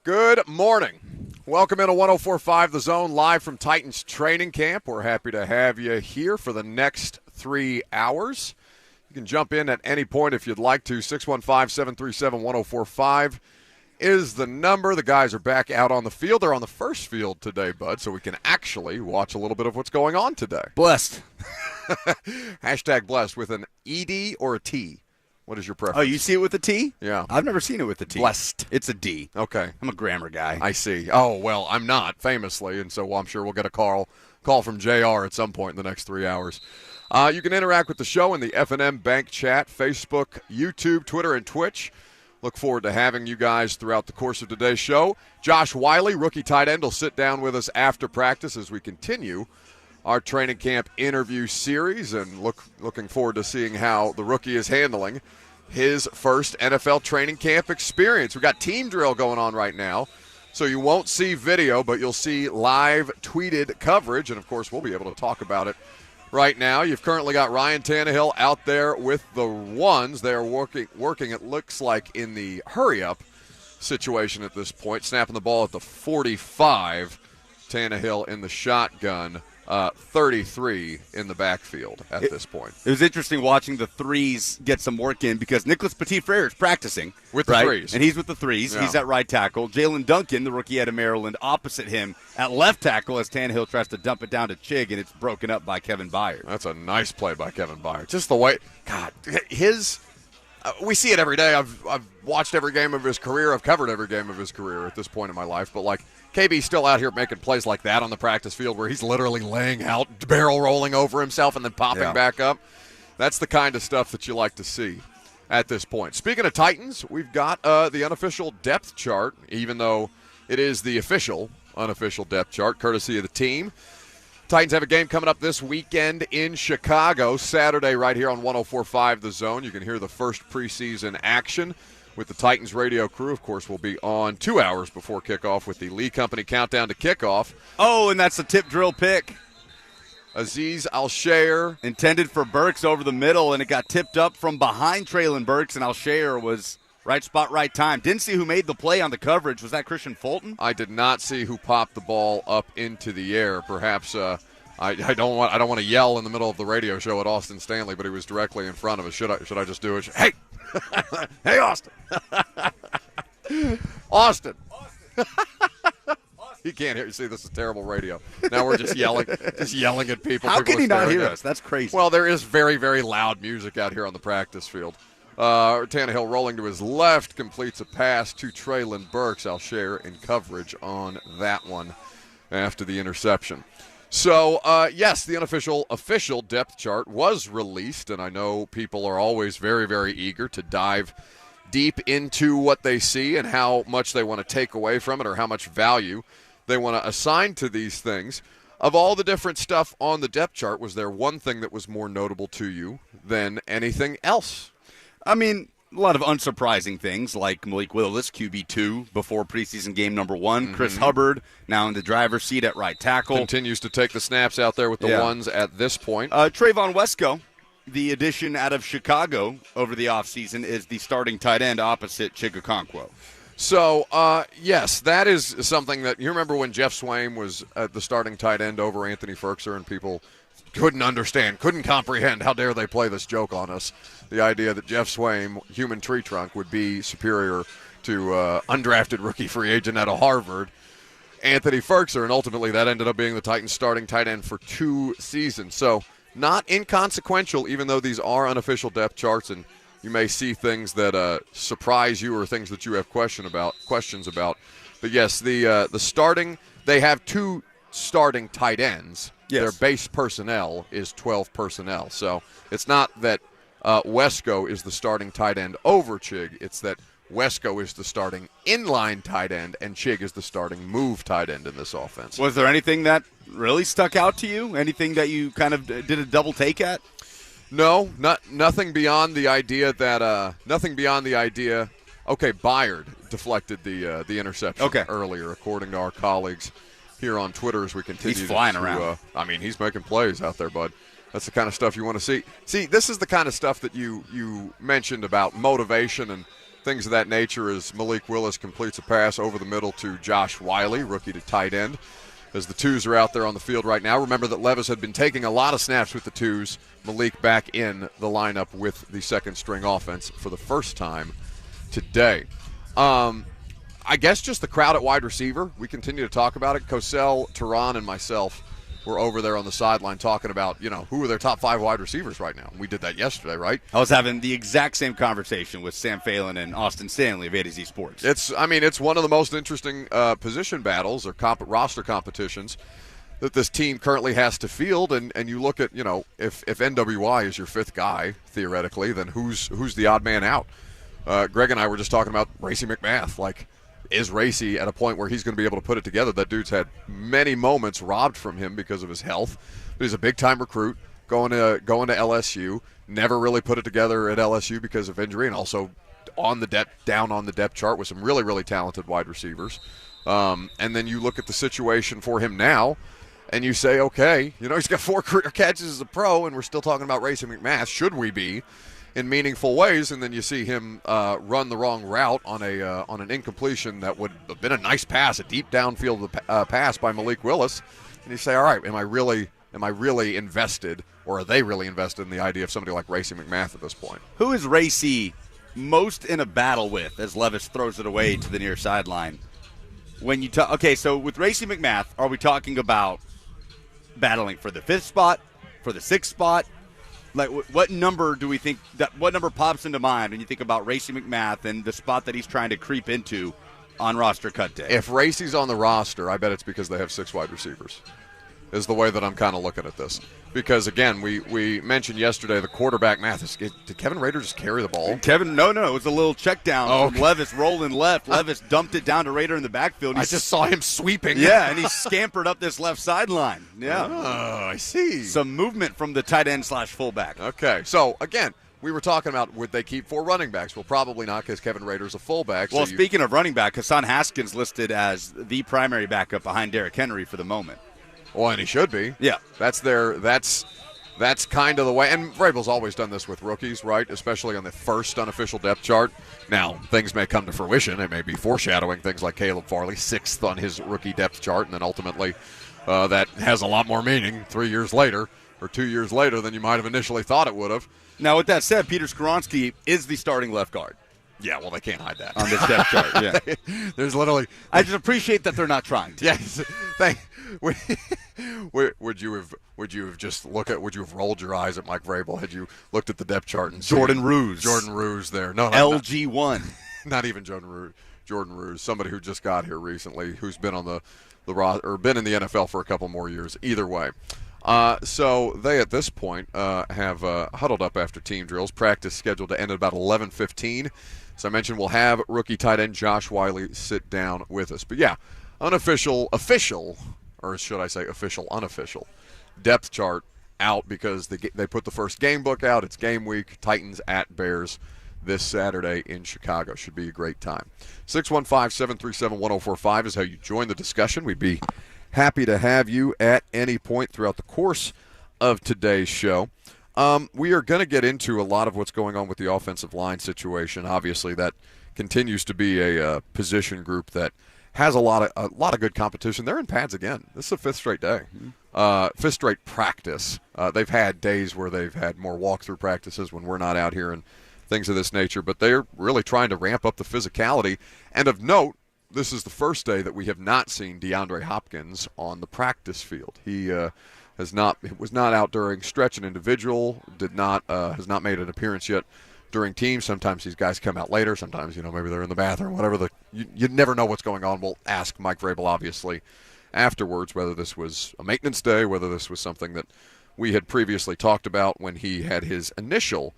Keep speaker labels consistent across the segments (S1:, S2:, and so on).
S1: Good morning. Welcome into 104.5 The Zone, live from Titans training camp. We're happy to have you here for the next 3 hours. You can jump in at any point if you'd like to. 615-737-1045 is the number. The guys are back out on the field. They're on the first field today, Bud, so we can actually watch a little bit of what's going on today.
S2: Blessed.
S1: Hashtag blessed with an ED or a T. What is your preference?
S2: Oh, you see it with a T?
S1: Yeah.
S2: I've never seen it with a T.
S1: Blessed.
S2: It's a D.
S1: Okay.
S2: I'm a grammar guy.
S1: I see. Oh, well, I'm not, famously, and so I'm sure we'll get a call from JR at some point in the next 3 hours. You can interact with the show in the F&M Bank Chat, Facebook, YouTube, Twitter, and Twitch. Look forward to having you guys throughout the course of today's show. Josh Whyle, rookie tight end, will sit down with us after practice as we continue our training camp interview series, and looking forward to seeing how the rookie is handling his first NFL training camp experience. We've got team drill going on right now, so you won't see video, but you'll see live tweeted coverage, and of course we'll be able to talk about it right now. You've currently got Ryan Tannehill out there with the ones. They are working, it looks like, in the hurry-up situation at this point, snapping the ball at the 45. Tannehill in the shotgun. 33 in the backfield at this point.
S2: It was interesting watching the threes get some work in because Nicholas Petit-Frere is practicing.
S1: With the threes.
S2: And he's with the threes. Yeah. He's at right tackle. Jalen Duncan, the rookie out of Maryland, opposite him at left tackle as Tannehill tries to dump it down to Chig, and it's broken up by Kevin Byard.
S1: That's a nice play by Kevin Byard. Just the way, God, we see it every day. I've watched every game of his career. I've covered every game of his career at this point in my life. But, like, KB's still out here making plays like that on the practice field where he's literally laying out, barrel rolling over himself and then popping back up. That's the kind of stuff that you like to see at this point. Speaking of Titans, we've got the unofficial depth chart, even though it is the official unofficial depth chart, courtesy of the team. Titans have a game coming up this weekend in Chicago, Saturday right here on 104.5 The Zone. You can hear the first preseason action with the Titans radio crew. Of course, we'll be on 2 hours before kickoff with the Lee Company countdown to kickoff.
S2: Oh, and that's a tip drill pick.
S1: Azeez Al-Shaair.
S2: Intended for Burks over the middle, and it got tipped up from behind Traylon Burks, and Al-Shaair was right spot, right time. Didn't see who made the play on the coverage. Was that Christian Fulton?
S1: I did not see who popped the ball up into the air. Perhaps I don't want to yell in the middle of the radio show at Austin Stanley, but he was directly in front of us. Should I just do it? Hey! Hey, Austin. Austin. He can't hear you. See, this is terrible radio. Now we're just yelling at people.
S2: How
S1: people
S2: can he not hear
S1: at
S2: us? That's crazy.
S1: Well, there is very, very loud music out here on the practice field. Tannehill rolling to his left, completes a pass to Traylon Burks. Al-Shaair in coverage on that one after the interception. So, yes, the official depth chart was released, and I know people are always very, very eager to dive deep into what they see and how much they want to take away from it or how much value they want to assign to these things. Of all the different stuff on the depth chart, was there one thing that was more notable to you than anything else?
S2: I mean, a lot of unsurprising things like Malik Willis, QB2, before preseason game number 1. Mm-hmm. Chris Hubbard, now in the driver's seat at right tackle.
S1: Continues to take the snaps out there with the ones at this point.
S2: Trayvon Wesco, the addition out of Chicago over the offseason, is the starting tight end opposite Chigakonkwo.
S1: So, yes, that is something that you remember when Jeff Swaim was at the starting tight end over Anthony Ferkser, and people couldn't understand, couldn't comprehend, how dare they play this joke on us. The idea that Jeff Swaim, human tree trunk, would be superior to undrafted rookie free agent out of Harvard, Anthony Ferkser, and ultimately that ended up being the Titans' starting tight end for 2 seasons. So not inconsequential, even though these are unofficial depth charts, and you may see things that surprise you or things that you have questions about. But yes, the starting, they have 2 starting tight ends. Yes. Their base personnel is 12 personnel. So it's not that Wesco is the starting tight end over Chig. It's that Wesco is the starting inline tight end and Chig is the starting move tight end in this offense.
S2: Was there anything that really stuck out to you? Anything that you kind of did a double take at?
S1: No, nothing beyond the idea Okay, Byard deflected the interception earlier, according to our colleagues here on Twitter as we continue.
S2: He's flying around.
S1: He's making plays out there, bud. That's the kind of stuff you want to see. See, this is the kind of stuff that you mentioned about motivation and things of that nature as Malik Willis completes a pass over the middle to Josh Whyle, rookie to tight end, as the twos are out there on the field right now. Remember that Levis had been taking a lot of snaps with the twos. Malik back in the lineup with the second-string offense for the first time today. I guess just the crowd at wide receiver. We continue to talk about it. Cosell, Teron, and myself were over there on the sideline talking about, who are their top 5 wide receivers right now. We did that yesterday, right?
S2: I was having the exact same conversation with Sam Phelan and Austin Stanley of A to Z Sports.
S1: It's one of the most interesting position battles or roster competitions that this team currently has to field. And you look at, if NWI is your 5th guy, theoretically, then who's the odd man out? Greg and I were just talking about Racey McMath. Like, is Racey at a point where he's going to be able to put it together? That dude's had many moments robbed from him because of his health. But he's a big-time recruit going to LSU. Never really put it together at LSU because of injury, and also down on the depth chart with some really, really talented wide receivers. And then you look at the situation for him now, and you say, okay, he's got 4 career catches as a pro, and we're still talking about Racey McMath. Should we be? In meaningful ways, and then you see him run the wrong route on an incompletion that would have been a nice pass, a deep downfield pass by Malik Willis, and you say, all right, am I really invested, or are they really invested in the idea of somebody like Racey McMath at this point?
S2: Who is Racey most in a battle with as Levis throws it away to the near sideline? When you okay, so with Racey McMath, are we talking about battling for the 5th spot, for the 6th spot? Like, what number do we think what number pops into mind when you think about Racey McMath and the spot that he's trying to creep into on roster cut day?
S1: If Racey's on the roster, I bet it's because they have 6 wide receivers, is the way that I'm kind of looking at this. Because, again, we mentioned yesterday the quarterback math. Did Kevin Rader just carry the ball?
S2: No. It was a little check down from Levis rolling left. Levis dumped it down to Rader in the backfield.
S1: I just saw him sweeping.
S2: Yeah, and he scampered up this left sideline. Yeah.
S1: Oh, I see.
S2: Some movement from the tight end / fullback.
S1: Okay, so, again, we were talking about would they keep 4 running backs? Well, probably not because Kevin Rader's a fullback.
S2: Well, speaking of running back, Hassan Haskins listed as the primary backup behind Derrick Henry for the moment.
S1: Well, and he should be.
S2: Yeah.
S1: That's kind of the way. And Vrabel's always done this with rookies, right? Especially on the first unofficial depth chart. Now, things may come to fruition. It may be foreshadowing things like Caleb Farley, 6th on his rookie depth chart, and then ultimately that has a lot more meaning 3 years later or 2 years later than you might have initially thought it would have.
S2: Now, with that said, Peter Skoronski is the starting left guard.
S1: Yeah, well, they can't hide that
S2: on this depth chart. Yeah,
S1: there's literally.
S2: I just appreciate that they're not trying to.
S1: Yes, would you have rolled your eyes at Mike Vrabel had you looked at the depth chart and
S2: Jordan Ruse
S1: there? No,
S2: LG1,
S1: not even Jordan Ruse, somebody who just got here recently, who's been on the or been in the NFL for a couple more years. Either way. So they, at this point, have huddled up after team drills. Practice scheduled to end at about 11:15. So I mentioned we'll have rookie tight end Josh Whyle sit down with us. But, yeah, official, or should I say official, unofficial, depth chart out because they put the first game book out. It's game week, Titans at Bears this Saturday in Chicago. Should be a great time. 615-737-1045 is how you join the discussion. We'd be happy to have you at any point throughout the course of today's show. We are going to get into a lot of what's going on with the offensive line situation. Obviously, that continues to be a position group that has a lot of good competition. They're in pads again. This is a 5th straight day, 5th straight practice. They've had days where they've had more walkthrough practices when we're not out here and things of this nature. But they're really trying to ramp up the physicality. And of note, this is the first day that we have not seen DeAndre Hopkins on the practice field. He was not out during stretch and individual. Has not made an appearance yet during teams. Sometimes these guys come out later. Sometimes maybe they're in the bathroom, whatever. You never know what's going on. We'll ask Mike Vrabel obviously afterwards whether this was a maintenance day, whether this was something that we had previously talked about when he had his initial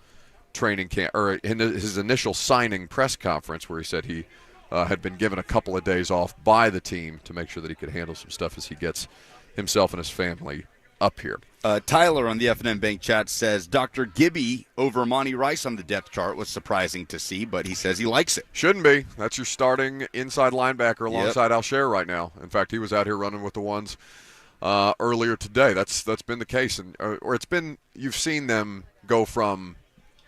S1: training camp or in his initial signing press conference where he said he had been given a couple of days off by the team to make sure that he could handle some stuff as he gets himself and his family up here.
S2: Tyler on the F&M Bank chat says Dr. Gibby over Monty Rice on the depth chart was surprising to see, but he says he likes it.
S1: Shouldn't be. That's your starting inside linebacker alongside Alshare right now. In fact, he was out here running with the ones earlier today. That's been the case, or it's been. You've seen them go from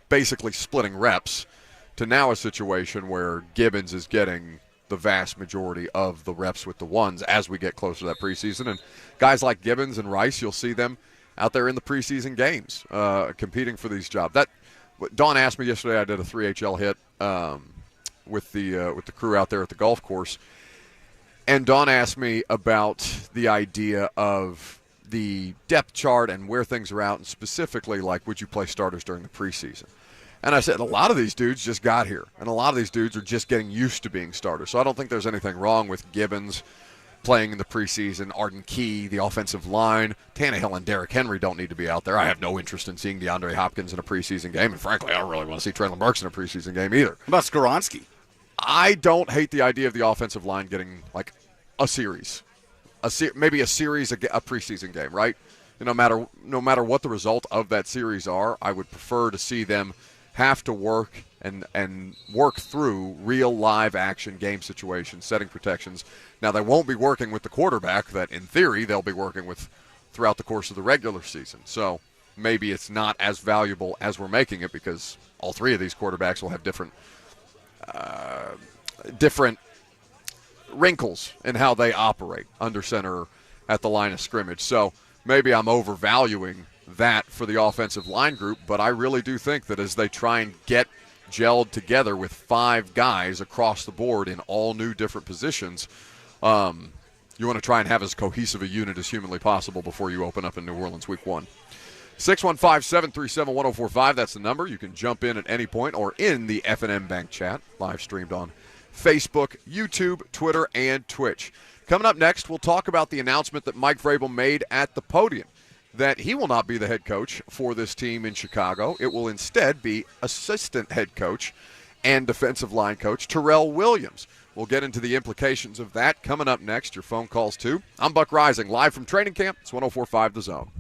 S1: basically splitting reps to now a situation where Gibbons is getting the vast majority of the reps with the ones as we get closer to that preseason. And guys like Gibbons and Rice, you'll see them out there in the preseason games competing for these jobs. Dawn asked me yesterday, I did a 3HL hit with the crew out there at the golf course, and Dawn asked me about the idea of the depth chart and where things are out, and specifically, like, would you play starters during the preseason? And I said, a lot of these dudes just got here, and a lot of these dudes are just getting used to being starters. So I don't think there's anything wrong with Gibbons playing in the preseason, Arden Key, the offensive line. Tannehill and Derrick Henry don't need to be out there. I have no interest in seeing DeAndre Hopkins in a preseason game, and frankly, I don't really want to see Traylon Burks in a preseason game either.
S2: What about Skoronski?
S1: I don't hate the idea of the offensive line getting, like, a series. Maybe a series, a preseason game, right? And no matter what the result of that series are, I would prefer to see them have to work and work through real live action game situations, setting protections. Now, they won't be working with the quarterback that, in theory, they'll be working with throughout the course of the regular season. So maybe it's not as valuable as we're making it, because all three of these quarterbacks will have different wrinkles in how they operate under center at the line of scrimmage. So maybe I'm overvaluing that for the offensive line group, but I really do think that as they try and get gelled together with five guys across the board in all new different positions, you want to try and have as cohesive a unit as humanly possible before you open up in New Orleans week 1. 615-737-1045, that's the number. You can jump in at any point or in the F&M Bank chat, live streamed on Facebook, YouTube, Twitter, and Twitch. Coming up next, we'll talk about the announcement that Mike Vrabel made at the podium, that he will not be the head coach for this team in Chicago. It will instead be assistant head coach and defensive line coach Terrell Williams. We'll get into the implications of that coming up next. Your phone calls, too. I'm Buck Rising, live from training camp. It's 104.5 The Zone.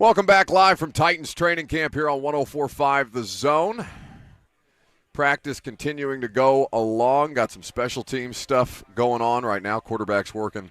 S1: Welcome back live from Titans training camp here on 104.5 The Zone. Practice continuing to go along. Got some special team stuff going on right now. Quarterbacks working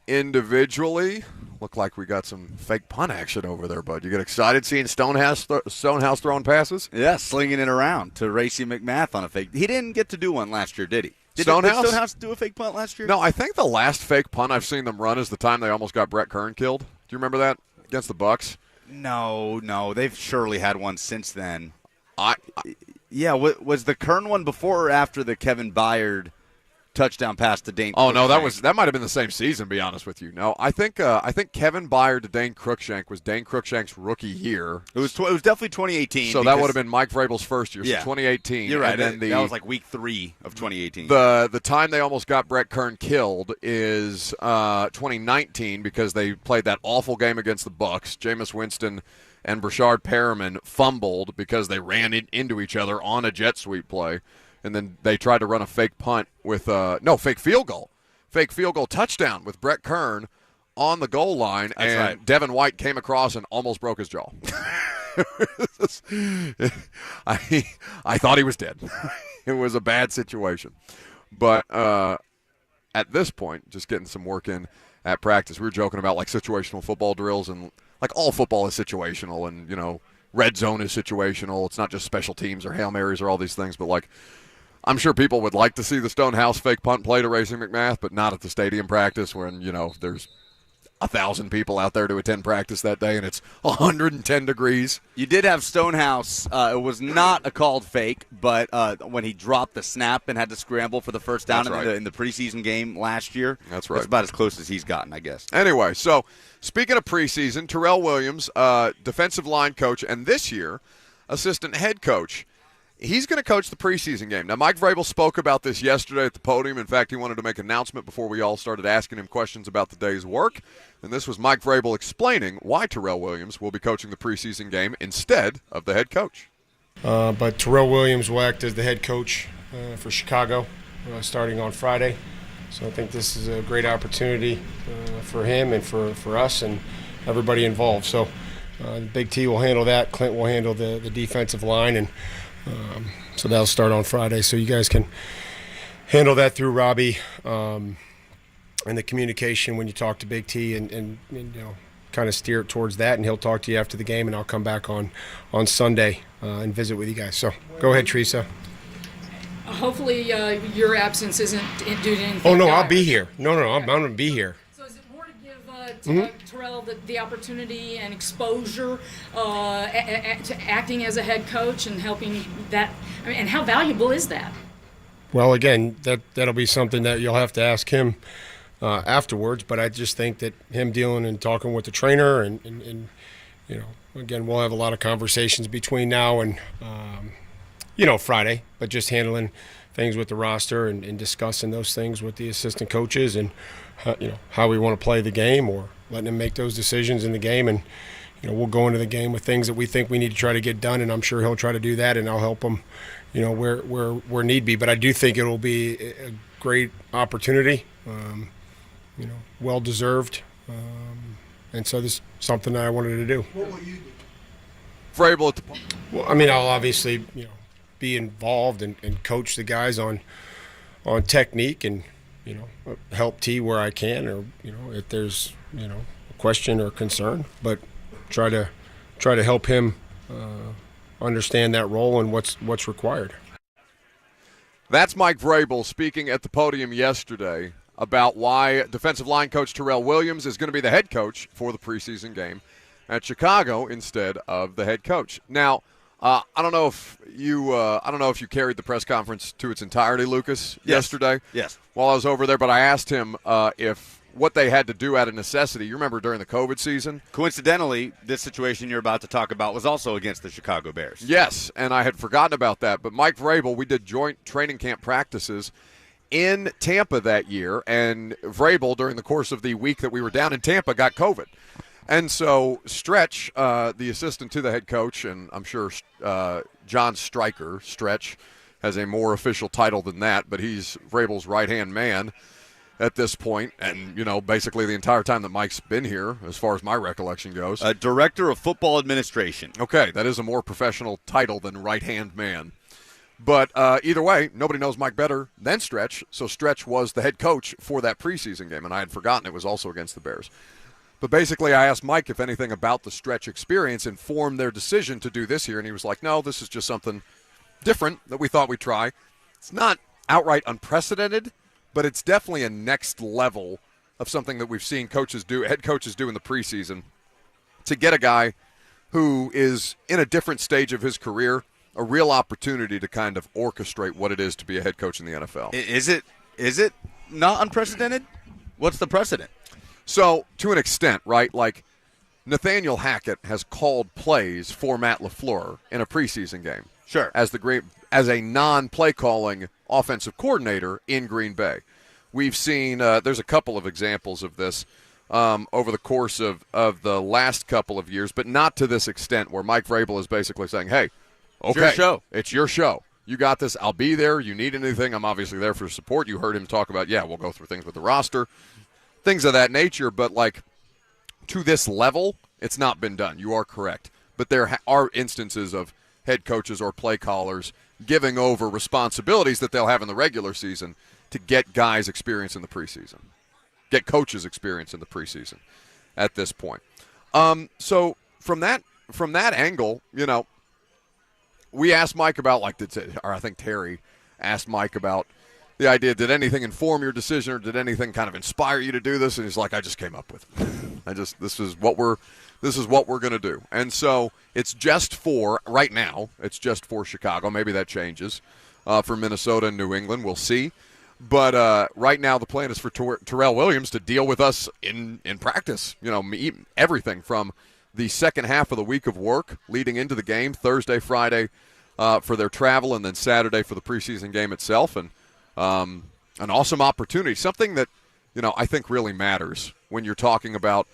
S1: individually. Look like we got some fake punt action over there, bud. You get excited seeing Stonehouse throwing passes?
S2: Yeah, slinging it around to Racey McMath on a fake. He didn't get to do one last year, did he? Did Stonehouse do a fake punt last year?
S1: No, I think the last fake punt I've seen them run is the time they almost got Brett Kern killed. Do you remember that against the Bucs?
S2: No. They've surely had one since then. Yeah, was the Kern one before or after the Kevin Byard touchdown pass to Dane?
S1: Oh no, that might have been the same season. To be honest with you, no, I think Kevin Byard to Dane Cruikshank was Dane Cruikshank's rookie year.
S2: It was definitely 2018.
S1: So that would have been Mike Vrabel's first year.
S2: Yeah,
S1: so 2018.
S2: You're right.
S1: And then
S2: that was like week 3 of 2018.
S1: The time they almost got Brett Kern killed is 2019 because they played that awful game against the Bucs. Jameis Winston and Brashard Perriman fumbled because they ran into each other on a jet sweep play. And then they tried to run a fake punt with fake field goal touchdown with Brett Kern on the goal line.
S2: That's
S1: and
S2: right.
S1: Devin White came across and almost broke his jaw. I thought he was dead. It was a bad situation. But at this point, just getting some work in at practice. We were joking about like situational football drills, and like all football is situational, and red zone is situational. It's not just special teams or Hail Marys or all these things, but like I'm sure people would like to see the Stonehouse fake punt play to Racing McMath, but not at the stadium practice when, there's 1,000 people out there to attend practice that day and it's 110 degrees.
S2: You did have Stonehouse. It was not a called fake, but when he dropped the snap and had to scramble for the first down in the preseason game last year.
S1: That's right.
S2: That's about as close as he's gotten, I guess.
S1: Anyway, so speaking of preseason, Terrell Williams, defensive line coach, and this year, assistant head coach. He's going to coach the preseason game. Now, Mike Vrabel spoke about this yesterday at the podium. In fact, he wanted to make an announcement before we all started asking him questions about the day's work. And this was Mike Vrabel explaining why Terrell Williams will be coaching the preseason game instead of the head coach.
S3: But Terrell Williams will act as the head coach for Chicago starting on Friday. So I think this is a great opportunity for him and for us and everybody involved. So Big T will handle that. Clint will handle the defensive line, and so that'll start on Friday. So you guys can handle that through Robbie and the communication when you talk to Big T and kind of steer it towards that. And he'll talk to you after the game, and I'll come back on Sunday and visit with you guys. So go ahead, Teresa.
S4: Hopefully your absence isn't due to anything.
S3: Oh, no,
S4: dire.
S3: I'll be here. No, I'm going to be here.
S4: So is it more to give Terrell the opportunity and exposure to acting as a head coach and helping that? I mean, and how valuable is that?
S3: Well, again, that'll be something that you'll have to ask him afterwards. But I just think that him dealing and talking with the trainer and again, we'll have a lot of conversations between now and Friday, but just handling things with the roster and discussing those things with the assistant coaches and how we want to play the game, or letting them make those decisions in the game. And we'll go into the game with things that we think we need to try to get done, and I'm sure he'll try to do that, and I'll help him where need be. But I do think it will be a great opportunity, well deserved, and so this is something that I wanted to do.
S5: What will you do?
S1: Vrabel at the
S3: Well, I mean, I'll obviously be involved and coach the guys on technique, and help T where I can, or if there's a question or concern, but try to help him understand that role and what's required.
S1: That's Mike Vrabel speaking at the podium yesterday about why defensive line coach Terrell Williams is going to be the head coach for the preseason game at Chicago instead of the head coach. Now, I don't know if you carried the press conference to its entirety, Lucas, yesterday.
S2: Yes.
S1: While I was over there, but I asked him if what they had to do out of necessity. You remember during the COVID season?
S2: Coincidentally, this situation you're about to talk about was also against the Chicago Bears.
S1: Yes, and I had forgotten about that. But Mike Vrabel, we did joint training camp practices in Tampa that year, and Vrabel, during the course of the week that we were down in Tampa, got COVID. And so Stretch, the assistant to the head coach, and I'm sure John Stryker, Stretch, has a more official title than that, but he's Vrabel's right-hand man, at this point, and basically the entire time that Mike's been here, as far as my recollection goes.
S2: Director of Football Administration.
S1: Okay, that is a more professional title than right-hand man. But either way, nobody knows Mike better than Stretch, so Stretch was the head coach for that preseason game, and I had forgotten it was also against the Bears. But basically, I asked Mike if anything about the Stretch experience informed their decision to do this here, and he was like, no, this is just something different that we thought we'd try. It's not outright unprecedented, but it's definitely a next level of something that we've seen head coaches do in the preseason, to get a guy who is in a different stage of his career a real opportunity to kind of orchestrate what it is to be a head coach in the NFL.
S2: Is it not unprecedented? What's the precedent?
S1: So, to an extent, right, like Nathaniel Hackett has called plays for Matt LaFleur in a preseason game.
S2: Sure.
S1: As a non-play calling offensive coordinator in Green Bay. We've seen there's a couple of examples of this over the course of the last couple of years, but not to this extent where Mike Vrabel is basically saying, hey, okay, it's your show. You got this. I'll be there. You need anything, I'm obviously there for support. You heard him talk about, we'll go through things with the roster, things of that nature. But, like, to this level, it's not been done. You are correct. But there are instances of head coaches or play callers giving over responsibilities that they'll have in the regular season to get guys experience in the preseason, get coaches experience in the preseason at this point. So from that angle, we asked Mike about, or I think Terry asked Mike about the idea, did anything inform your decision or did anything kind of inspire you to do this? And he's like, I just came up with it. This is what we're going to do. And so it's just for, right now, it's just for Chicago. Maybe that changes for Minnesota and New England. We'll see. But right now the plan is for Terrell Williams to deal with us in practice. Everything from the second half of the week of work leading into the game, Thursday, Friday for their travel, and then Saturday for the preseason game itself. And an awesome opportunity, something that I think really matters when you're talking about.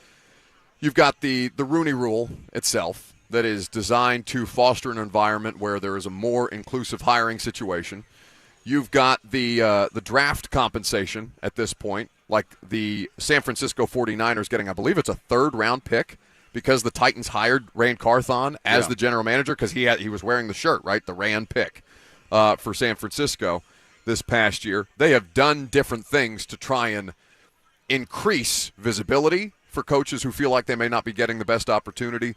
S1: You've got the Rooney Rule itself that is designed to foster an environment where there is a more inclusive hiring situation. You've got the draft compensation at this point, like the San Francisco 49ers getting, I believe it's a third-round pick because the Titans hired Rand Carthon as the general manager because he was wearing the shirt, right, the Rand pick for San Francisco this past year. They have done different things to try and increase visibility for coaches who feel like they may not be getting the best opportunity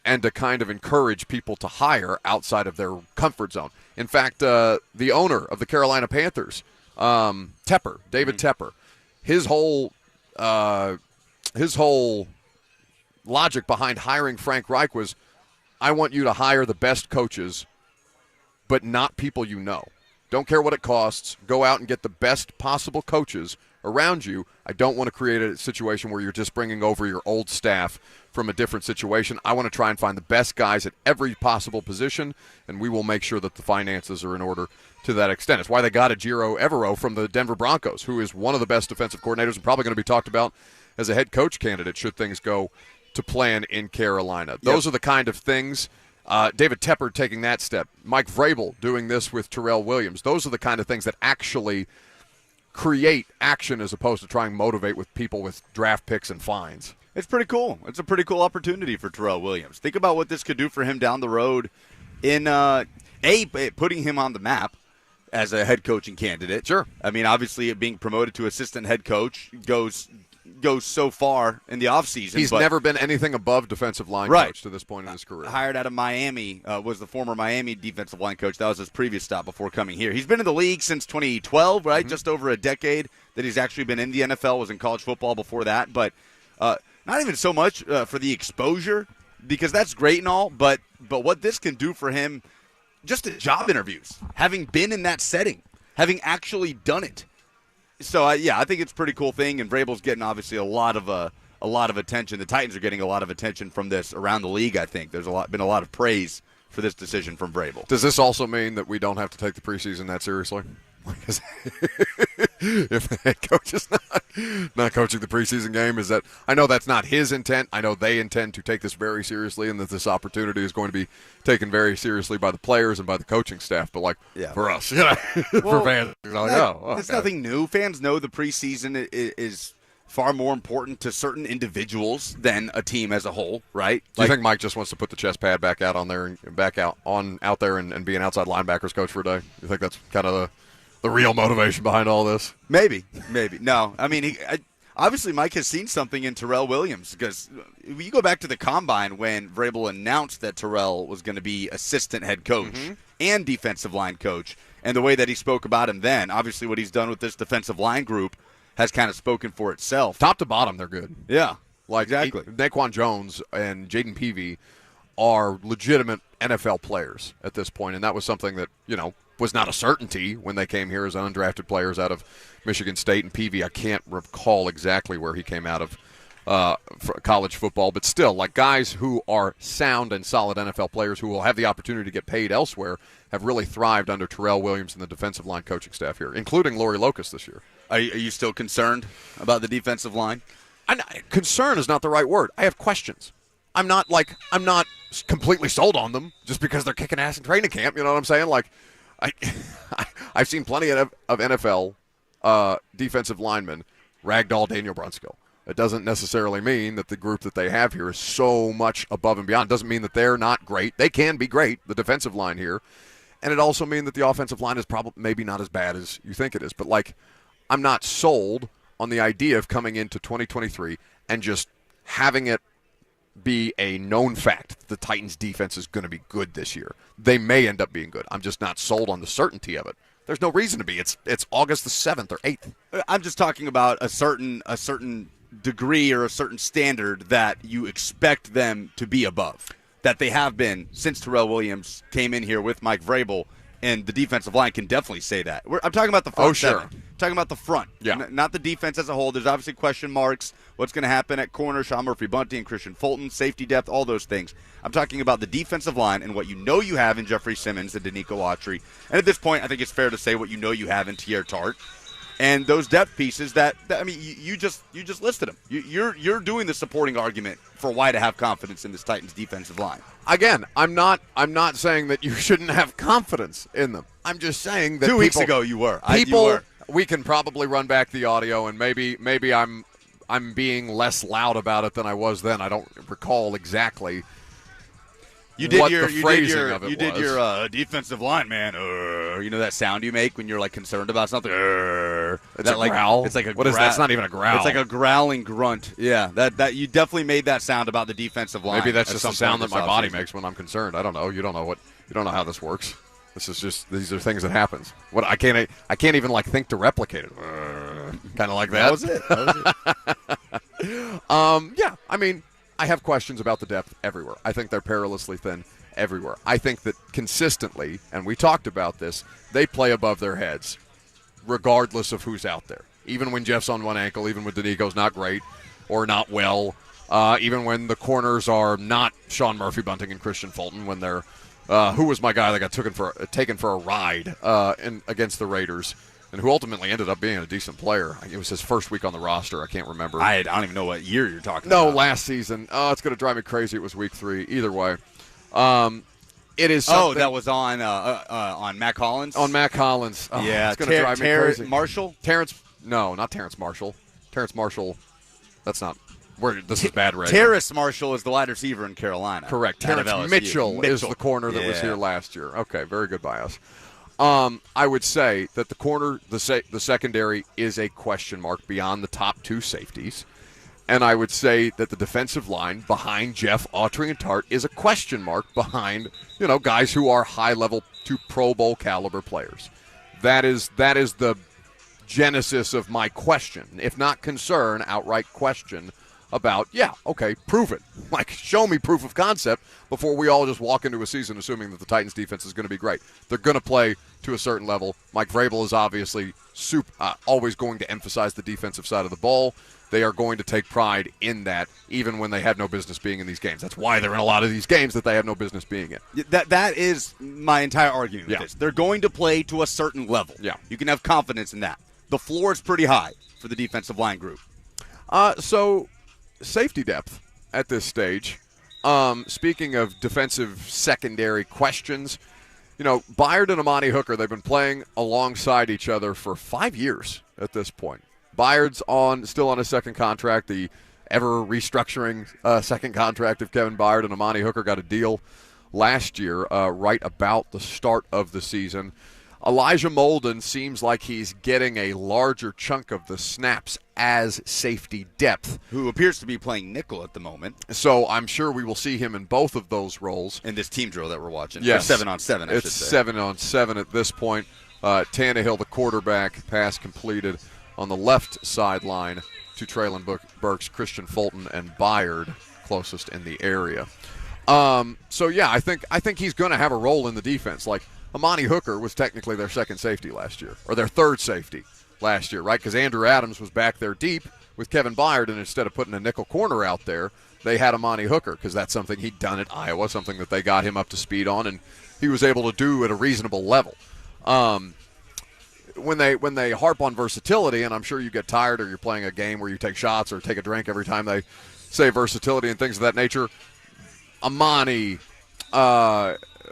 S1: and to kind of encourage people to hire outside of their comfort zone. In fact, the owner of the Carolina Panthers, David Tepper, his whole logic behind hiring Frank Reich was, I want you to hire the best coaches, but not people you know. Don't care what it costs. Go out and get the best possible coaches around you. I don't want to create a situation where you're just bringing over your old staff from a different situation. I want to try and find the best guys at every possible position, and we will make sure that the finances are in order to that extent. It's why they got Ejiro Evero from the Denver Broncos, who is one of the best defensive coordinators and probably going to be talked about as a head coach candidate should things go to plan in Carolina. Those are the kind of things. David Tepper taking that step. Mike Vrabel doing this with Terrell Williams. Those are the kind of things that actually create action as opposed to trying to motivate with people with draft picks and fines.
S2: It's pretty cool. It's a pretty cool opportunity for Terrell Williams. Think about what this could do for him down the road in putting him on the map as a head coaching candidate.
S1: Sure.
S2: I mean, obviously being promoted to assistant head coach goes so far in the offseason.
S1: He's never been anything above defensive line coach to this point in his career.
S2: Hired out of Miami, was the former Miami defensive line coach. That was his previous stop before coming here. He's been in the league since 2012, right? Mm-hmm. Just over a decade that he's actually been in the NFL, was in college football before that. But not even so much for the exposure, because that's great and all, but what this can do for him just at job interviews, having been in that setting, having actually done it. So, I think it's a pretty cool thing, and Vrabel's getting obviously a lot of attention. The Titans are getting a lot of attention from this around the league, I think. There's been a lot of praise for this decision from Vrabel.
S1: Does this also mean that we don't have to take the preseason that seriously? if the head coach is not coaching the preseason game, is that I know that's not his intent. I know they intend to take this very seriously, and that this opportunity is going to be taken very seriously by the players and by the coaching staff. But for us, for fans,
S2: it's nothing new. Fans know the preseason is far more important to certain individuals than a team as a whole, right?
S1: Do you think Mike just wants to put the chest pad back out on there and back out there and be an outside linebackers coach for a day? You think that's kind of the real motivation behind all this?
S2: Maybe. No, I mean, obviously Mike has seen something in Terrell Williams, because you go back to the combine when Vrabel announced that Terrell was going to be assistant head coach and defensive line coach, and the way that he spoke about him then, obviously what he's done with this defensive line group has kind of spoken for itself.
S1: Top to bottom, they're good.
S2: Yeah, exactly.
S1: Naquan Jones and Jaden Peavy are legitimate NFL players at this point, and that was something that, was not a certainty when they came here as undrafted players out of Michigan State. And Peavy, I can't recall exactly where he came out of for college football, but still, guys who are sound and solid NFL players who will have the opportunity to get paid elsewhere have really thrived under Terrell Williams and the defensive line coaching staff here, including Lori Locust this year.
S2: Are you still concerned about the defensive line?
S1: Concern is not the right word. I have questions. I'm not completely sold on them just because they're kicking ass in training camp. You know what I'm saying? I've seen plenty of NFL defensive linemen ragdoll Daniel Brunskill. It doesn't necessarily mean that the group that they have here is so much above and beyond. It doesn't mean that they're not great. They can be great, the defensive line here. And it also means that the offensive line is probably maybe not as bad as you think it is. But, I'm not sold on the idea of coming into 2023 and just having it be a known fact that the Titans' defense is going to be good this year. They may end up being good. I'm just not sold on the certainty of it. There's no reason to be. It's August the 7th or 8th.
S2: I'm just talking about a certain degree or a certain standard that you expect them to be above, that they have been since Terrell Williams came in here with Mike Vrabel. And the defensive line can definitely say that. I'm talking about the front.
S1: Oh, sure.
S2: Seven. I'm talking about the front.
S1: Yeah.
S2: Not the defense as a whole. There's obviously question marks. What's going to happen at corner, Sean Murphy-Bunting and Christian Fulton, safety depth, all those things. I'm talking about the defensive line and what you have in Jeffrey Simmons and Danico Autry. And at this point, I think it's fair to say what you have in Tier Tart. And those depth pieces that you just listed them. You're doing the supporting argument for why to have confidence in this Titans defensive line.
S1: Again, I'm not saying that you shouldn't have confidence in them. I'm just saying that
S2: 2 weeks ago you were.
S1: We can probably run back the audio, and maybe I'm being less loud about it than I was then. I don't recall exactly. You did your
S2: defensive line, man. That sound you make when you're concerned about something.
S1: It's a growl.
S2: It's like a
S1: what is that? It's not even a growl.
S2: It's like a growling grunt. Yeah, that you definitely made that sound about the defensive line.
S1: Maybe that's just the sound that my body makes when I'm concerned. I don't know. You don't know how this works. These are things that happens. What I can't even think to replicate it. Kind of like that.
S2: That was it.
S1: Yeah. I have questions about the depth everywhere. I think they're perilously thin everywhere. I think that consistently, and we talked about this, they play above their heads regardless of who's out there. Even when Jeff's on one ankle, even when Danico's not great or not well, even when the corners are not Sean Murphy-Bunting and Christian Fulton, when they're who was my guy that got taken for a ride against the Raiders, and who ultimately ended up being a decent player. It was his first week on the roster. I can't remember.
S2: I don't even know what year you're talking about.
S1: No, last season. Oh, it's going to drive me crazy. It was week 3. Either way. It is
S2: something.
S1: Oh,
S2: that was on Mac Hollins?
S1: On Mac Hollins. Oh,
S2: yeah.
S1: It's going to drive me crazy.
S2: Marshall?
S1: No, not Terrence Marshall. Terrence Marshall, that's not. This is bad radio.
S2: Terrace Marshall is the wide receiver in Carolina.
S1: Correct. Terrence Mitchell is the corner that was here last year. Okay, very good by us. I would say that the corner, the secondary is a question mark beyond the top 2 safeties. And I would say that the defensive line behind Jeff, Autry, and Tart is a question mark behind, guys who are high-level to Pro Bowl caliber players. That is the genesis of my question, if not concern, outright question about, prove it. Show me proof of concept before we all just walk into a season assuming that the Titans defense is going to be great. They're going to play to a certain level. Mike Vrabel is obviously always going to emphasize the defensive side of the ball. They are going to take pride in that, even when they have no business being in these games. That's why they're in a lot of these games that they have no business being in.
S2: That is my entire argument with this. They're going to play to a certain level.
S1: Yeah.
S2: You can have confidence in that. the floor is pretty high for the defensive line group.
S1: So safety depth at this stage. Speaking of defensive secondary questions, Byard and Amani Hooker, they've been playing alongside each other for 5 years at this point. Byard's still on his second contract, the ever restructuring second contract of Kevin Byard, and Amani Hooker got a deal last year right about the start of the season. Elijah Molden seems like he's getting a larger chunk of the snaps as safety depth.
S2: Who appears to be playing nickel at the moment.
S1: So I'm sure we will see him in both of those roles.
S2: In this team drill that we're watching.
S1: Yes.
S2: Or 7-on-7, I should say.
S1: It's 7-on-7 at this point. Tannehill, the quarterback, pass completed on the left sideline to Traylon Burks, Christian Fulton, and Byard closest in the area. I think he's going to have a role in the defense. Like, Amani Hooker was technically their second safety last year, or their third safety last year, right? Because Andrew Adams was back there deep with Kevin Byard, and instead of putting a nickel corner out there, they had Amani Hooker because that's something he'd done at Iowa, something that they got him up to speed on, and he was able to do at a reasonable level. When they harp on versatility, and I'm sure you get tired or you're playing a game where you take shots or take a drink every time they say versatility and things of that nature, Amani,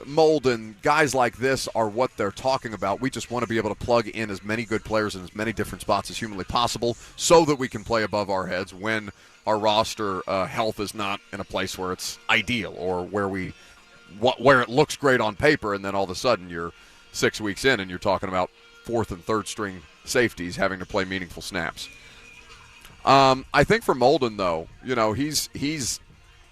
S1: Molden, guys like this are what they're talking about. We just want to be able to plug in as many good players in as many different spots as humanly possible so that we can play above our heads when our roster health is not in a place where it's ideal or where it looks great on paper, and then all of a sudden you're 6 weeks in and you're talking about fourth and third string safeties having to play meaningful snaps. I think for Molden, though,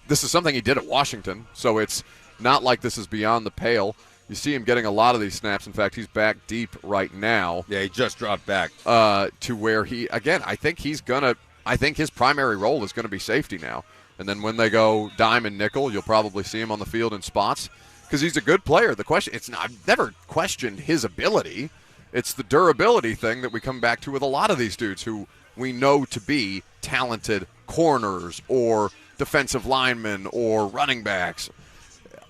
S1: this is something he did at Washington, so it's not like this is beyond the pale. You see him getting a lot of these snaps. In fact, he's back deep right now.
S2: Yeah, he just dropped back.
S1: To where I think his primary role is going to be safety now. And then when they go dime and nickel, you'll probably see him on the field in spots because he's a good player. I've never questioned his ability. It's the durability thing that we come back to with a lot of these dudes who we know to be talented corners or defensive linemen or running backs.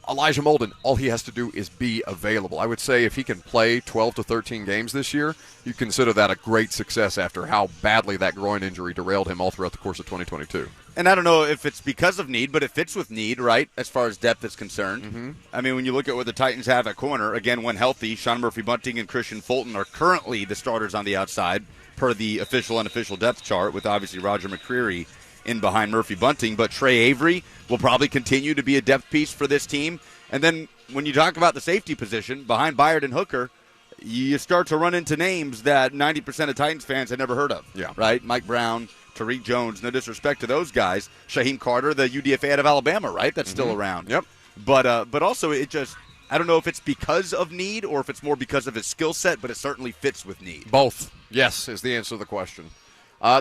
S1: Elijah Molden, all he has to do is be available. I would say if he can play 12 to 13 games this year, you consider that a great success after how badly that groin injury derailed him all throughout the course of 2022.
S2: And I don't know if it's because of need, but it fits with need, right, as far as depth is concerned.
S1: Mm-hmm.
S2: I mean, when you look at what the Titans have at corner, again, when healthy, Sean Murphy-Bunting and Christian Fulton are currently the starters on the outside per the official unofficial depth chart, with obviously Roger McCreary in behind Murphy-Bunting. But Trey Avery will probably continue to be a depth piece for this team. And then when you talk about the safety position, behind Byard and Hooker, you start to run into names that 90% of Titans fans had never heard of.
S1: Yeah.
S2: Right? Mike Brown, Tariq Jones, no disrespect to those guys. Shaheem Carter, the UDFA out of Alabama, right? That's still around.
S1: Yep.
S2: But also I don't know if it's because of need or if it's more because of his skill set, but it certainly fits with need.
S1: Both, yes, is the answer to the question.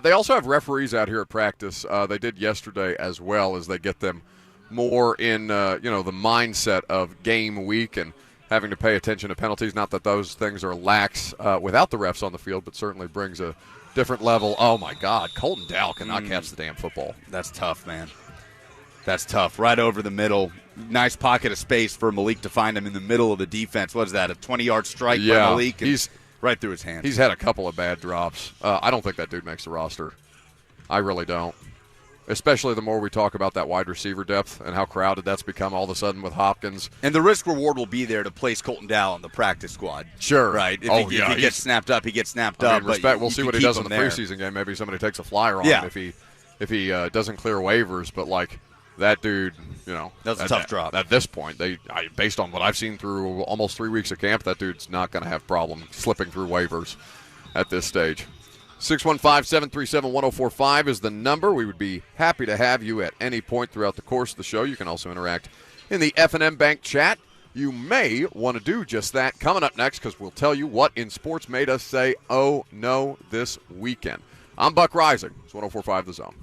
S1: They also have referees out here at practice. They did yesterday as well, as they get them more in the mindset of game week and having to pay attention to penalties. Not that those things are lax without the refs on the field, but certainly brings a different level. Oh, my God. Colton Dowell cannot catch the damn football.
S2: That's tough, man. That's tough. Right over the middle. Nice pocket of space for Malik to find him in the middle of the defense. What is that, a 20-yard strike by Malik?
S1: He's
S2: right through his hands.
S1: He's had a couple of bad drops. I don't think that dude makes the roster. I really don't. Especially the more we talk about that wide receiver depth and how crowded that's become all of a sudden with Hopkins.
S2: And the risk reward will be there to place Colton Dowell on the practice squad.
S1: Sure.
S2: Right. If he gets snapped up, he gets snapped up.
S1: Respect. We'll see what he does in the preseason game. Maybe somebody takes a flyer on him if he doesn't clear waivers. But, that dude,
S2: that's a tough drop.
S1: At this point, based on what I've seen through almost 3 weeks of camp, that dude's not going to have problem slipping through waivers at this stage. 615-737-1045 is the number. We would be happy to have you at any point throughout the course of the show. You can also interact in the F&M Bank chat. You may want to do just that coming up next, because we'll tell you what in sports made us say, oh, no, this weekend. I'm Buck Rising. It's 1045 The Zone.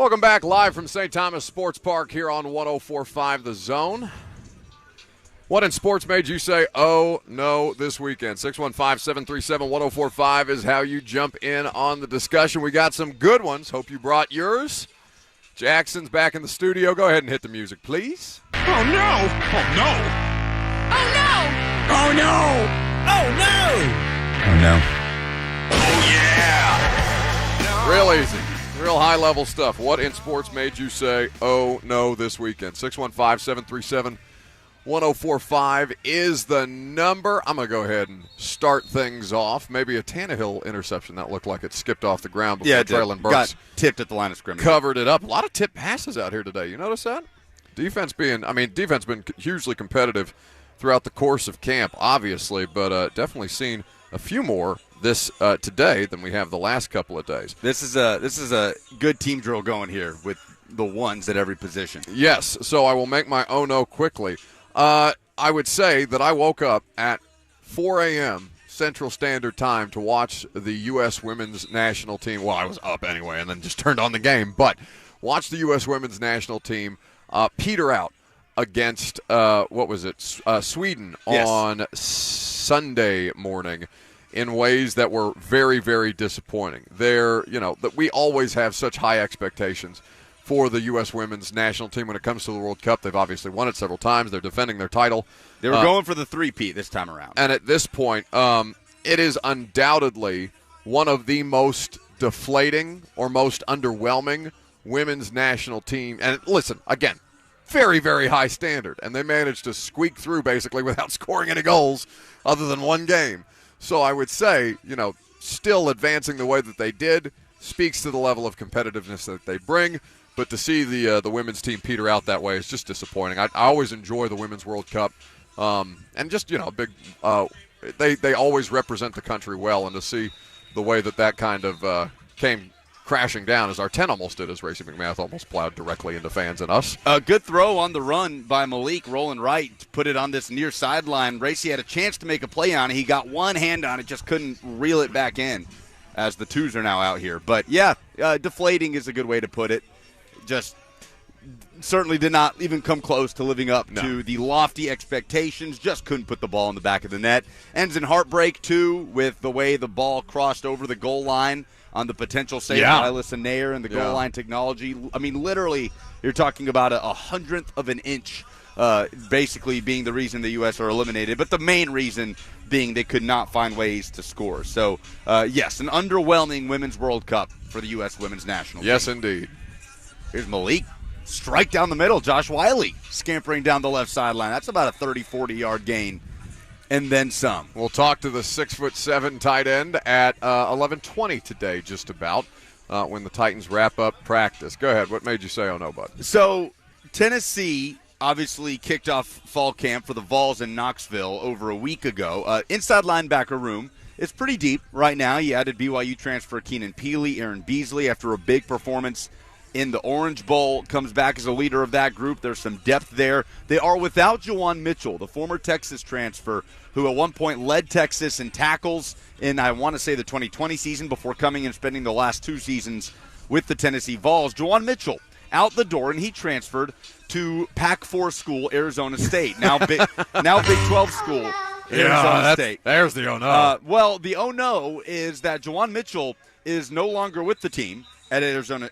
S1: Welcome back live from St. Thomas Sports Park here on 104.5 The Zone. What in sports made you say, oh, no, this weekend? 615-737-1045 is how you jump in on the discussion. We got some good ones. Hope you brought yours. Jackson's back in the studio. Go ahead and hit the music, please.
S5: Oh, no. Oh, no.
S6: Oh, no.
S5: Oh, no.
S6: Oh, no.
S2: Oh, no.
S5: Oh, yeah.
S1: Real easy. Real high-level stuff. What in sports made you say, oh, no, this weekend? 615-737-1045 is the number. I'm going to go ahead and start things off. Maybe a Tannehill interception that looked like it skipped off the ground before Traylon Burks
S2: got tipped at the line of scrimmage.
S1: Covered it up. A lot of tip passes out here today. You notice that? Defense been hugely competitive throughout the course of camp, obviously, but definitely seen a few more this today than we have the last couple of days.
S2: This is a good team drill going here with the ones at every position.
S1: Yes, so I will make my oh no quickly. I would say that I woke up at 4 a.m. Central Standard Time to watch the U.S. women's national team. Well, I was up anyway and then just turned on the game, but watch the U.S. women's national team peter out against, Sweden
S2: Yes.
S1: on Sunday morning in ways that were very, very disappointing. That we always have such high expectations for the U.S. women's national team when it comes to the World Cup. They've obviously won it several times. They're defending their title.
S2: They were going for the three-peat this time around.
S1: And at this point, it is undoubtedly one of the most deflating or most underwhelming women's national team. And listen, again, very, very high standard. And they managed to squeak through basically without scoring any goals other than one game. So I would say, still advancing the way that they did speaks to the level of competitiveness that they bring. But to see the women's team peter out that way is just disappointing. I always enjoy the Women's World Cup. And just, big they always represent the country well. And to see the way that kind of came crashing down, as our 10 almost did, as Racey McMath almost plowed directly into fans and us.
S2: A good throw on the run by Malik, rolling right, to put it on this near sideline. Racey had a chance to make a play on it. He got one hand on it, just couldn't reel it back in, as the twos are now out here. But, yeah, deflating is a good way to put it. Just certainly did not even come close to living up to the lofty expectations. Just couldn't put the ball in the back of the net. Ends in heartbreak, too, with the way the ball crossed over the goal line on the potential save by Alyssa Nair and the goal line technology. I mean, literally, you're talking about a hundredth of an inch basically being the reason the U.S. are eliminated, but the main reason being they could not find ways to score. So, yes, an underwhelming Women's World Cup for the U.S. women's national team.
S1: Yes, indeed.
S2: Here's Malik. Strike down the middle. Josh Whyle scampering down the left sideline. That's about a 30, 40-yard gain. And then some.
S1: We'll talk to the 6'7" tight end at 11:20 today, just about, when the Titans wrap up practice. Go ahead. What made you say, oh, no, bud?
S2: So, Tennessee obviously kicked off fall camp for the Vols in Knoxville over a week ago. Inside linebacker room is pretty deep right now. You added BYU transfer Keenan Peely, Aaron Beasley after a big performance in the Orange Bowl, comes back as a leader of that group. There's some depth there. They are without Juwan Mitchell, the former Texas transfer, who at one point led Texas in tackles in, I want to say, the 2020 season before coming and spending the last two seasons with the Tennessee Vols. Juwan Mitchell out the door, and he transferred to Pac-4 school, Arizona State. Now Big 12 school, Arizona State.
S1: There's the oh no.
S2: Well, the oh no is that Juwan Mitchell is no longer with the team at Arizona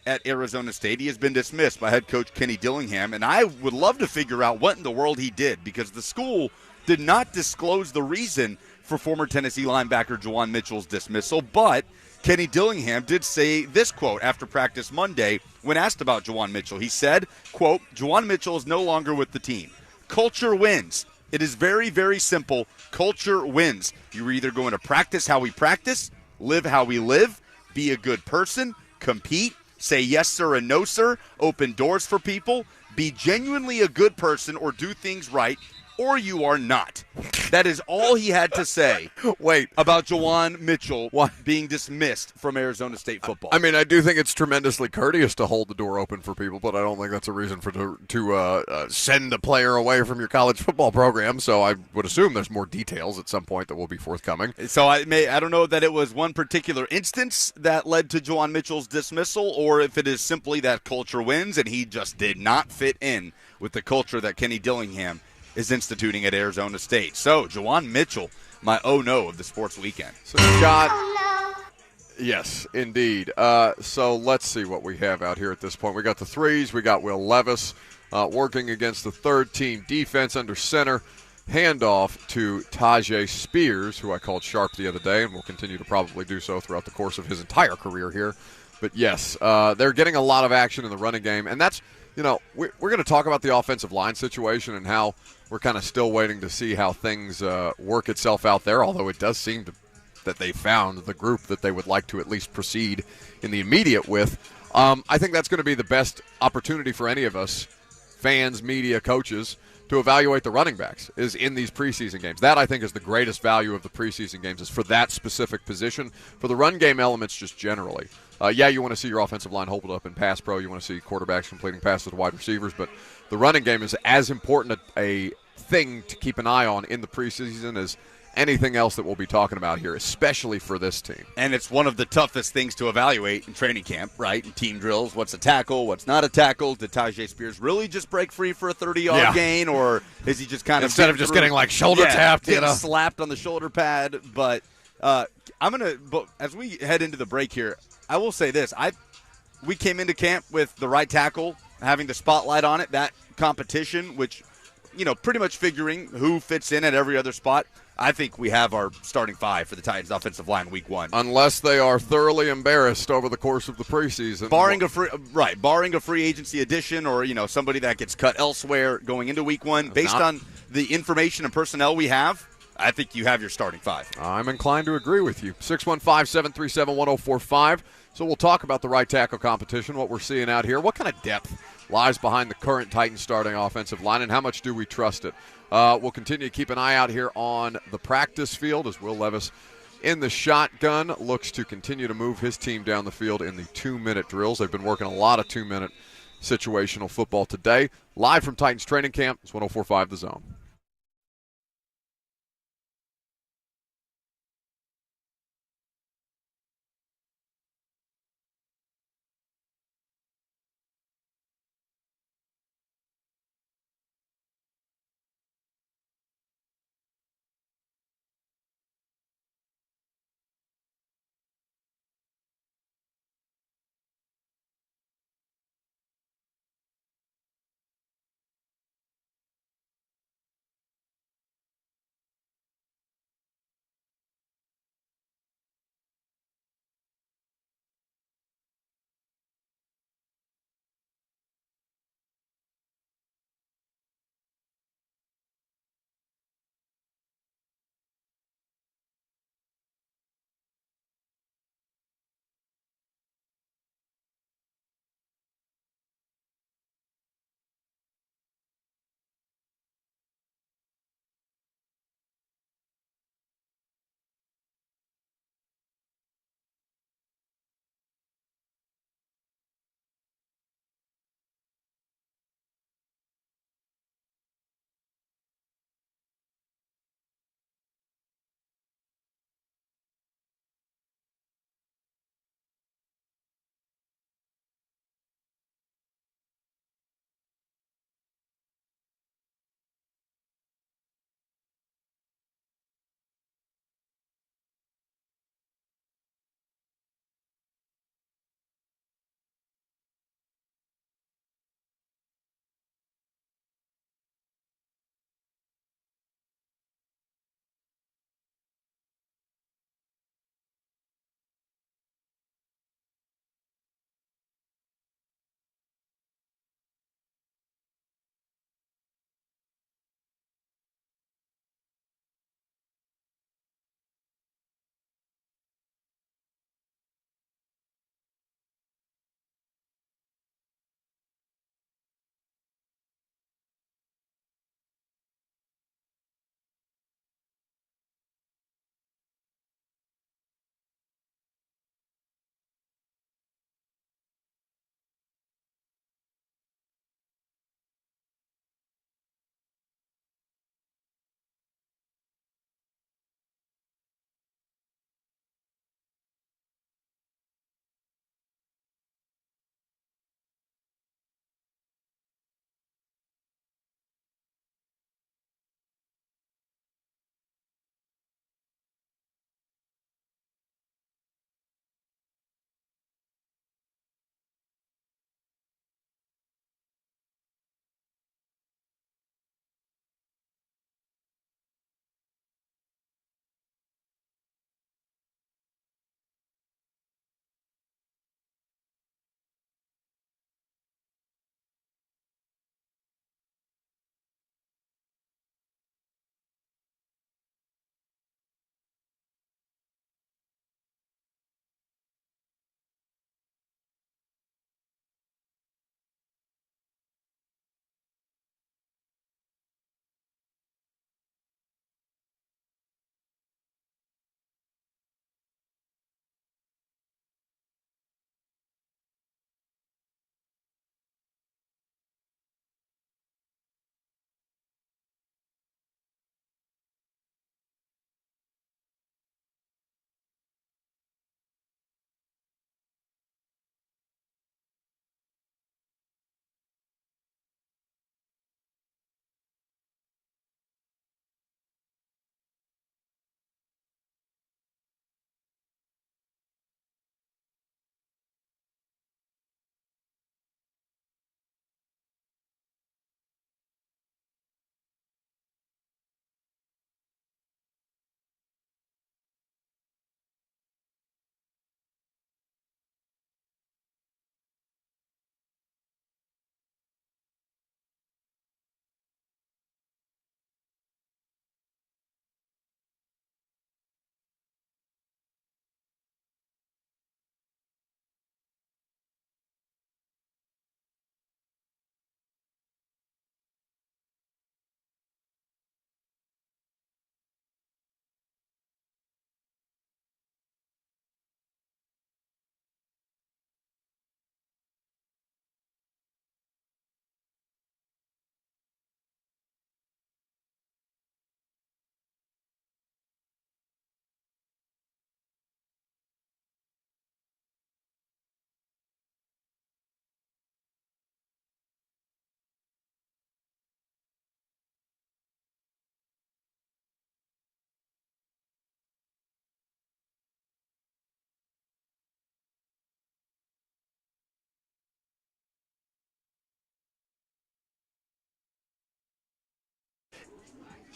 S2: State. He has been dismissed by head coach Kenny Dillingham, and I would love to figure out what in the world he did, because the school did not disclose the reason for former Tennessee linebacker Juwan Mitchell's dismissal, but Kenny Dillingham did say this quote after practice Monday when asked about Juwan Mitchell. He said, quote, "Juwan Mitchell is no longer with the team. Culture wins. It is very, very simple. Culture wins. You're either going to practice how we practice, live how we live, be a good person, compete, say yes sir and no sir, open doors for people, be genuinely a good person or do things right, or you are not. That is all he had to say
S1: Wait.
S2: about Jawan Mitchell being dismissed from Arizona State football.
S1: I mean, I do think it's tremendously courteous to hold the door open for people, but I don't think that's a reason to send a player away from your college football program. So I would assume there's more details at some point that will be forthcoming.
S2: So I don't know that it was one particular instance that led to Jawan Mitchell's dismissal, or if it is simply that culture wins and he just did not fit in with the culture that Kenny Dillingham is instituting at Arizona State. So, Jawan Mitchell, my oh no of the sports weekend.
S1: So Scott, yes, indeed. So let's see what we have out here at this point. We got the threes. We got Will Levis working against the third-team defense under center. Handoff to Tajay Spears, who I called sharp the other day and will continue to probably do so throughout the course of his entire career here. But, yes, they're getting a lot of action in the running game, and that's, we're going to talk about the offensive line situation and how we're kind of still waiting to see how things work itself out there, although it does seem that they found the group that they would like to at least proceed in the immediate with. I think that's going to be the best opportunity for any of us, fans, media, coaches, to evaluate the running backs is in these preseason games. That, I think, is the greatest value of the preseason games is for that specific position. For the run game elements just generally. You want to see your offensive line hold up in pass pro. You want to see quarterbacks completing passes to wide receivers. But the running game is as important a thing to keep an eye on in the preseason as anything else that we'll be talking about here, especially for this team.
S2: And it's one of the toughest things to evaluate in training camp, right? In team drills, what's a tackle, what's not a tackle? Did Tajay Spears really just break free for a 30-yard gain, or is he just kind of
S1: instead of just getting like shoulder tapped,
S2: getting slapped on the shoulder pad? But as we head into the break here, I will say this: we came into camp with the right tackle having the spotlight on it, that competition, which pretty much figuring who fits in at every other spot. I think we have our starting five for the Titans offensive line week one.
S1: Unless they are thoroughly embarrassed over the course of the preseason.
S2: Barring a free agency addition or, somebody that gets cut elsewhere going into week one. Based on the information and personnel we have, I think you have your starting five.
S1: I'm inclined to agree with you. 615-737-1045. So we'll talk about the right tackle competition, what we're seeing out here. What kind of depth lies behind the current Titans starting offensive line, and how much do we trust it? We'll continue to keep an eye out here on the practice field as Will Levis in the shotgun looks to continue to move his team down the field in the 2-minute drills. They've been working a lot of 2-minute situational football today. Live from Titans training camp, it's 104.5 The Zone.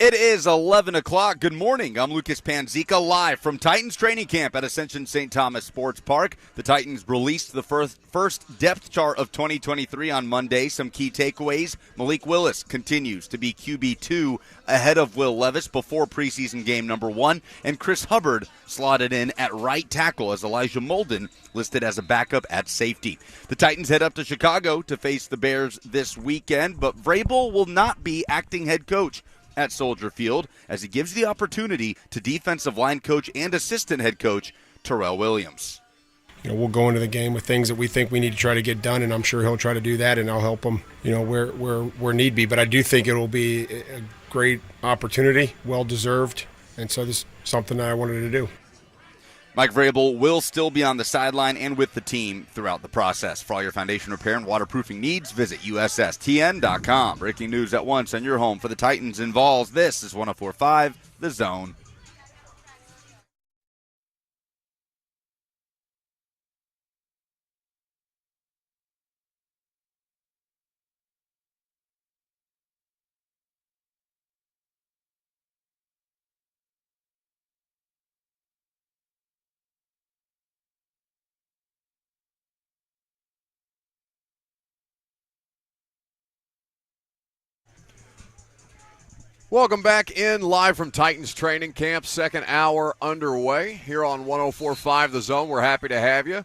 S2: It is 11 o'clock. Good morning. I'm Lucas Panzica, live from Titans training camp at Ascension St. Thomas Sports Park. The Titans released the first depth chart of 2023 on Monday. Some key takeaways. Malik Willis continues to be QB2 ahead of Will Levis before preseason game number 1. And Chris Hubbard slotted in at right tackle as Elijah Molden listed as a backup at safety. The Titans head up to Chicago to face the Bears this weekend, but Vrabel will not be acting head coach at Soldier Field as he gives the opportunity to defensive line coach and assistant head coach Terrell Williams.
S3: We'll go into the game with things that we think we need to try to get done, and I'm sure he'll try to do that, and I'll help him, where need be. But I do think it will be a great opportunity, well-deserved, and so this is something that I wanted to do.
S2: Mike Vrabel will still be on the sideline and with the team throughout the process. For all your foundation repair and waterproofing needs, visit USSTN.com. Breaking news at once on your home for the Titans and Vols. This is 104.5 The Zone.
S1: Welcome back in live from Titans training camp. Second hour underway here on 104.5 The Zone. We're happy to have you.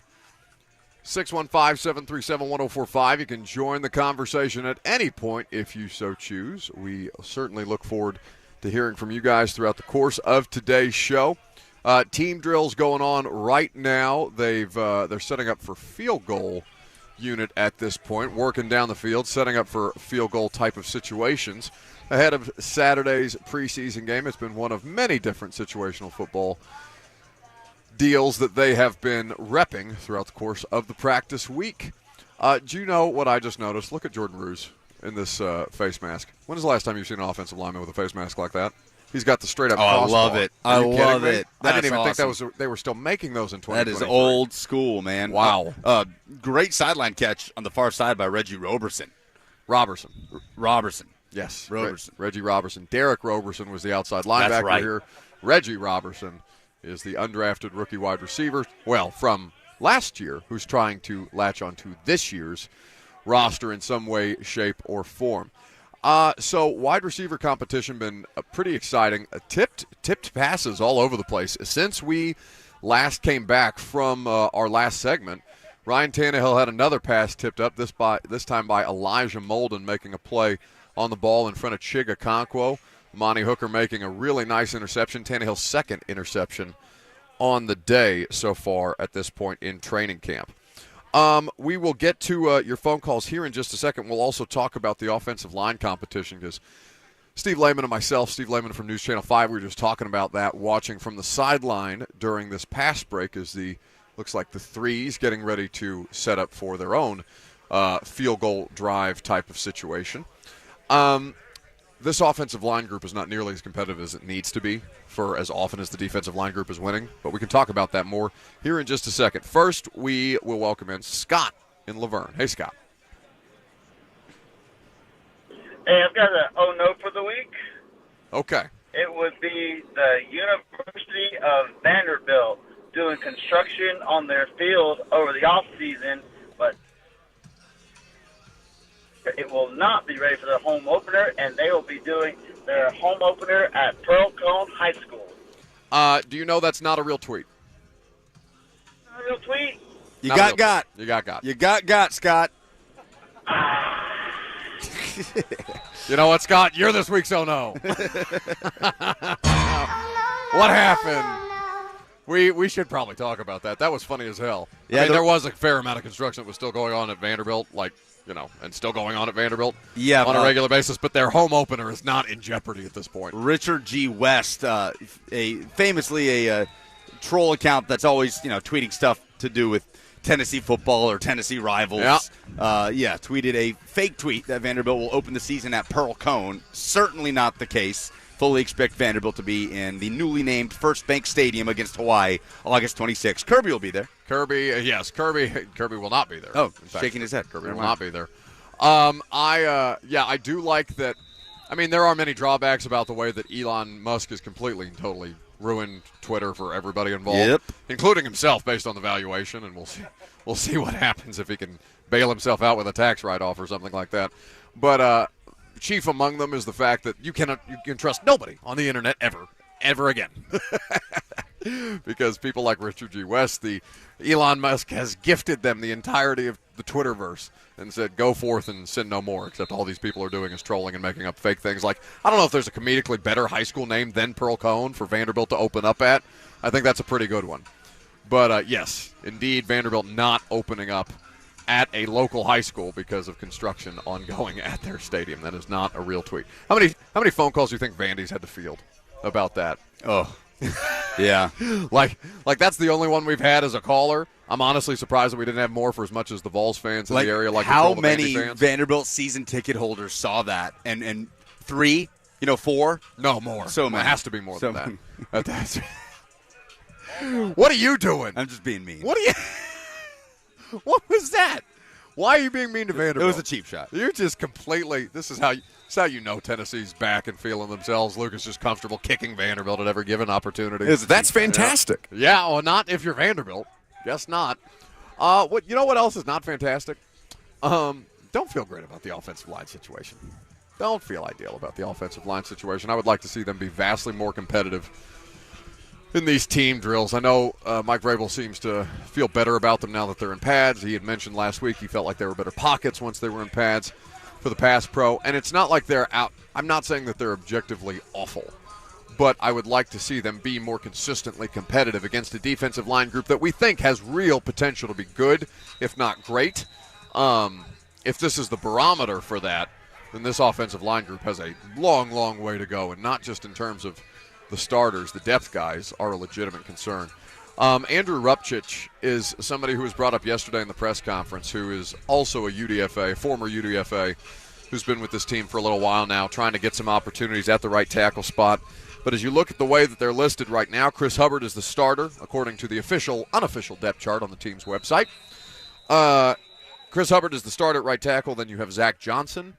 S1: 615-737-1045. You can join the conversation at any point if you so choose. We certainly look forward to hearing from you guys throughout the course of today's show. Team drills going on right now. They're setting up for field goal unit at this point, working down the field, setting up for field goal type of situations. Ahead of Saturday's preseason game, it's been one of many different situational football deals that they have been repping throughout the course of the practice week. Do you know what I just noticed? Look at Jordan Roos in this face mask. When is the last time you've seen an offensive lineman with a face mask like that? He's got the straight-up crossbar.
S2: I love it. I love it.
S1: I didn't even think they were still making those in 2023.
S2: That is old school, man.
S1: Wow.
S2: Great sideline catch on the far side by Reggie Roberson.
S1: Yes,
S2: Roberson.
S1: Reggie Roberson. Derek Roberson was the outside linebacker
S2: That's right.
S1: here. Reggie Roberson is the undrafted rookie wide receiver, from last year, who's trying to latch onto this year's roster in some way, shape, or form. So wide receiver competition been pretty exciting. Tipped passes all over the place. Since we last came back from our last segment, Ryan Tannehill had another pass tipped up, this time by Elijah Molden making a play on the ball in front of Chiga Okonkwo. Monty Hooker making a really nice interception. Tannehill's second interception on the day so far at this point in training camp. We will get to your phone calls here in just a second. We'll also talk about the offensive line competition because Steve Lehman and myself, Steve Lehman from News Channel 5, we were just talking about that, watching from the sideline during this pass break as looks like the Threes getting ready to set up for their own field goal drive type of situation. This offensive line group is not nearly as competitive as it needs to be for as often as the defensive line group is winning, but we can talk about that more here in just a second. First, we will welcome in Scott in Laverne. Hey, Scott.
S7: Hey, I've got an oh no for the week.
S1: Okay.
S7: It would be the University of Vanderbilt doing construction on their field over the off season, but it will not be ready for their home opener, and they will be doing their home opener at Pearl Cone High School.
S1: Do you know that's not a real tweet?
S7: Not a real tweet?
S2: You
S1: Not
S2: got.
S1: You got.
S2: You got, Scott.
S1: You know what, Scott? You're this week's oh no. What happened? We should probably talk about that. That was funny as hell.
S2: Yeah,
S1: I mean, there was a fair amount of construction that was still going on at Vanderbilt, and still going on at Vanderbilt on a regular basis, but their home opener is not in jeopardy at this point.
S2: Richard G. West, famously a troll account that's always, tweeting stuff to do with Tennessee football or Tennessee rivals.
S1: Yeah.
S2: Tweeted a fake tweet that Vanderbilt will open the season at Pearl Cone. Certainly not the case. Fully expect Vanderbilt to be in the newly named First Bank Stadium against Hawaii August 26th. Kirby will be there.
S1: Yes. Kirby will not be there.
S2: Oh, shaking his head.
S1: Kirby will not be there. I do like that I mean, there are many drawbacks about the way that Elon Musk has completely and totally ruined Twitter for everybody involved, including himself, based on the valuation. And we'll see what happens if he can bail himself out with a tax write-off or something like that. But chief among them is the fact that you can trust nobody on the internet ever again. Because people like Richard G. West, Elon Musk has gifted them the entirety of the Twitterverse and said, go forth and sin no more, except all these people are doing is trolling and making up fake things. Like, I don't know if there's a comedically better high school name than Pearl Cone for Vanderbilt to open up at. I think that's a pretty good one. But, yes, indeed, Vanderbilt not opening up at a local high school because of construction ongoing at their stadium. That is not a real tweet. How many phone calls do you think Vandy's had to field about that?
S2: Oh, yeah.
S1: like that's the only one we've had as a caller. I'm honestly surprised that we didn't have more for as much as the Vols fans in the area. Like
S2: how
S1: the
S2: many
S1: Vandy fans.
S2: Vanderbilt season ticket holders saw that? And 3, 4?
S1: No, more.
S2: So many.
S1: It has to be more
S2: So
S1: than that. That's what are you doing?
S2: I'm just being mean.
S1: What are you? What was that? Why are you being mean to Vanderbilt?
S2: It was a cheap shot.
S1: You're just completely. This is how you know Tennessee's back and feeling themselves. Luke is just comfortable kicking Vanderbilt at every given opportunity.
S8: That's fantastic.
S1: Yeah, well, not if you're Vanderbilt. Guess not. What else is not fantastic? Don't feel great about the offensive line situation. Don't feel ideal about the offensive line situation. I would like to see them be vastly more competitive in these team drills. I know Mike Vrabel seems to feel better about them now that they're in pads. He had mentioned last week he felt like they were better pockets once they were in pads for the pass pro. And it's not like they're out. I'm not saying that they're objectively awful, but I would like to see them be more consistently competitive against a defensive line group that we think has real potential to be good, if not great. If this is the barometer for that, then this offensive line group has a long, long way to go, and not just in terms of the starters. The depth guys are a legitimate concern. Andrew Rupchich is somebody who was brought up yesterday in the press conference, who is also a UDFA, former UDFA, who's been with this team for a little while now, trying to get some opportunities at the right tackle spot. But as you look at the way that they're listed right now, Chris Hubbard is the starter, according to the unofficial depth chart on the team's website. Chris Hubbard is the starter at right tackle. Then you have Zach Johnson,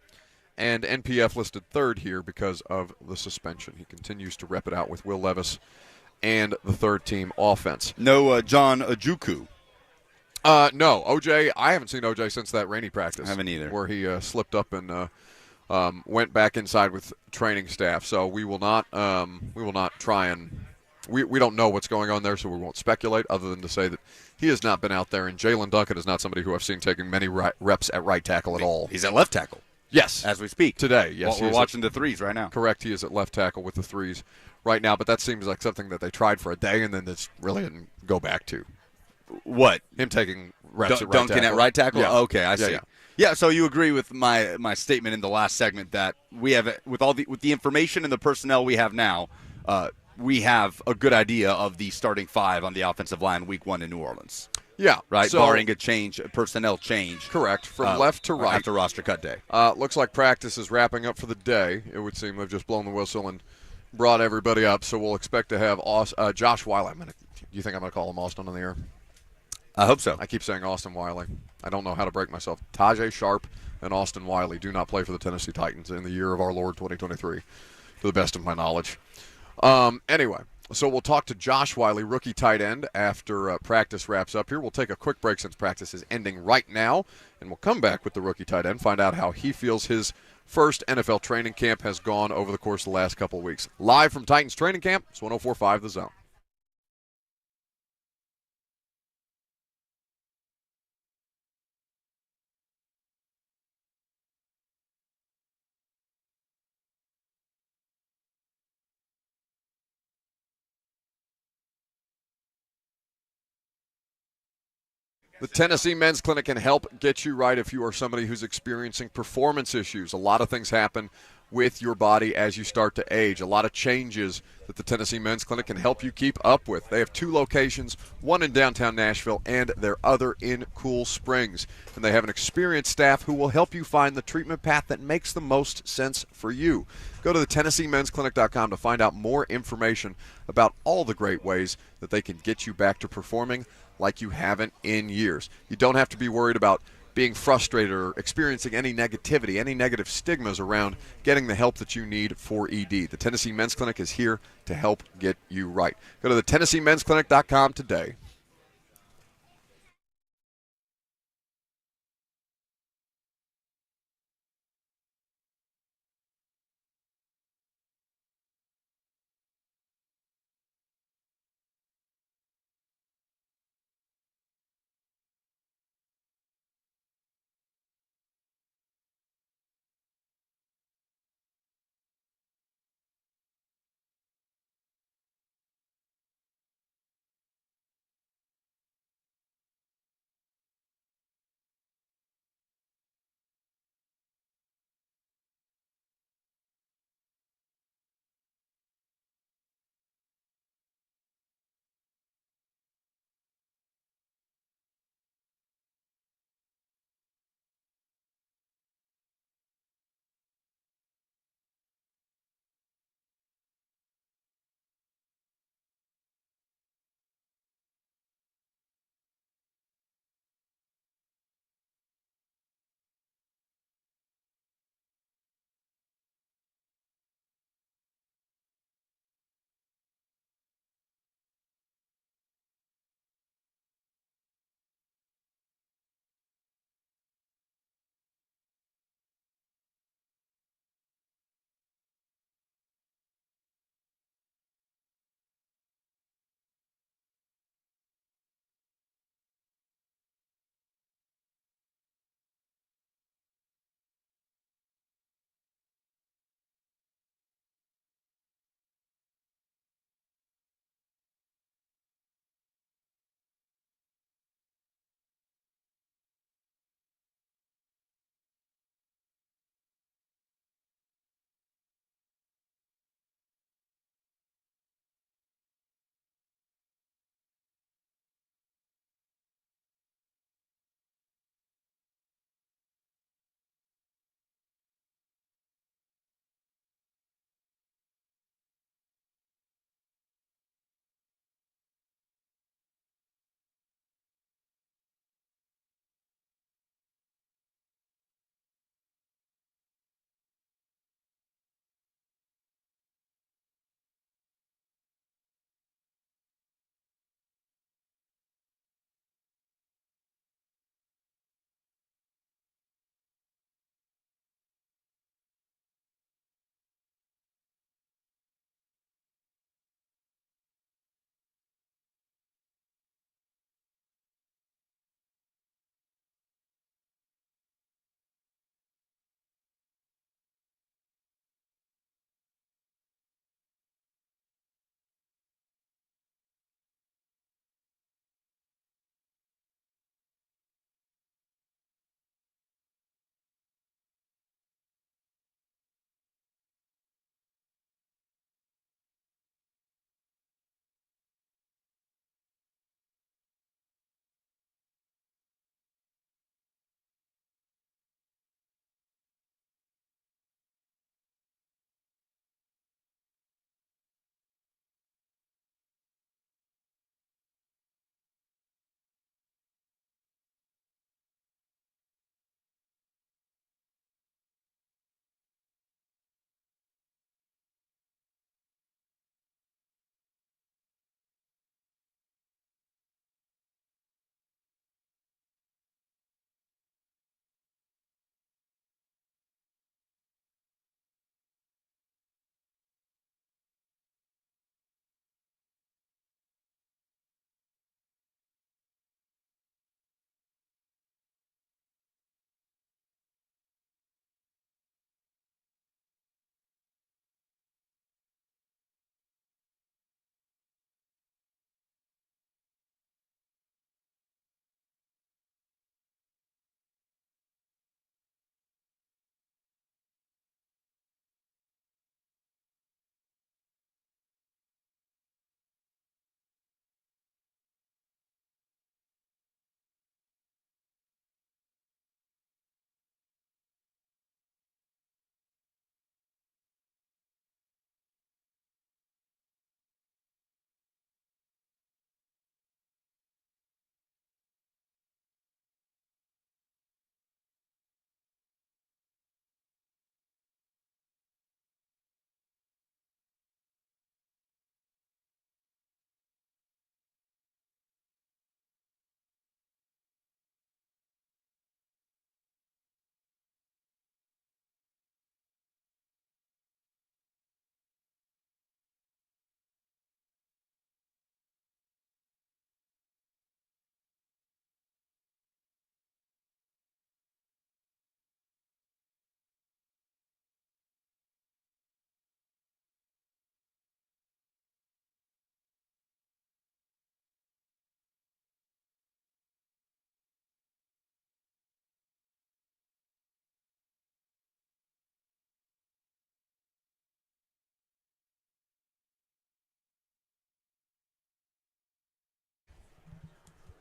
S1: and NPF listed third here because of the suspension. He continues to rep it out with Will Levis and the third-team offense.
S2: No John Ojukwu.
S1: No, OJ. I haven't seen OJ since that rainy practice.
S2: I haven't either.
S1: Where he slipped up and went back inside with training staff. So we will not try and we don't know what's going on there, so we won't speculate other than to say that he has not been out there. And Jalen Duncan is not somebody who I've seen taking many reps at right tackle at all.
S2: He's at left tackle.
S1: Yes.
S2: As we speak.
S1: Today, yes.
S2: We're watching the threes right now.
S1: Correct. He is at left tackle with the threes right now, but that seems like something that they tried for a day and then this really didn't go back to.
S2: What?
S1: Him taking reps at right
S2: Duncan
S1: tackle.
S2: at right tackle?
S1: Yeah.
S2: Okay, I see. Yeah, so you agree with my statement in the last segment that we have, with the information and the personnel we have now, we have a good idea of the starting five on the offensive line week 1 in New Orleans.
S1: Yeah.
S2: Right,
S1: so,
S2: barring a personnel change.
S1: Correct. From left to right.
S2: After roster cut day.
S1: Looks like practice is wrapping up for the day. It would seem they've just blown the whistle and brought everybody up. So we'll expect to have Josh Whyle. Do you think I'm going to call him Austin on the air?
S2: I hope so.
S1: I keep saying Austin Wiley. I don't know how to break myself. Tajay Sharp and Austin Wiley do not play for the Tennessee Titans in the year of our Lord 2023, to the best of my knowledge. Anyway, so we'll talk to Josh Whyle, rookie tight end, after practice wraps up here. We'll take a quick break since practice is ending right now, and we'll come back with the rookie tight end, find out how he feels his first NFL training camp has gone over the course of the last couple of weeks. Live from Titans training camp, it's 104.5 The Zone. The Tennessee Men's Clinic can help get you right if you are somebody who's experiencing performance issues. A lot of things happen with your body as you start to age. A lot of changes that the Tennessee Men's Clinic can help you keep up with. They have 2 locations, one in downtown Nashville and their other in Cool Springs. And they have an experienced staff who will help you find the treatment path that makes the most sense for you. Go to the TennesseeMen'sClinic.com to find out more information about all the great ways that they can get you back to performing like you haven't in years. You don't have to be worried about being frustrated or experiencing any negativity, any negative stigmas around getting the help that you need for ED. The Tennessee Men's Clinic is here to help get you right. Go to the TennesseeMen'sClinic.com today.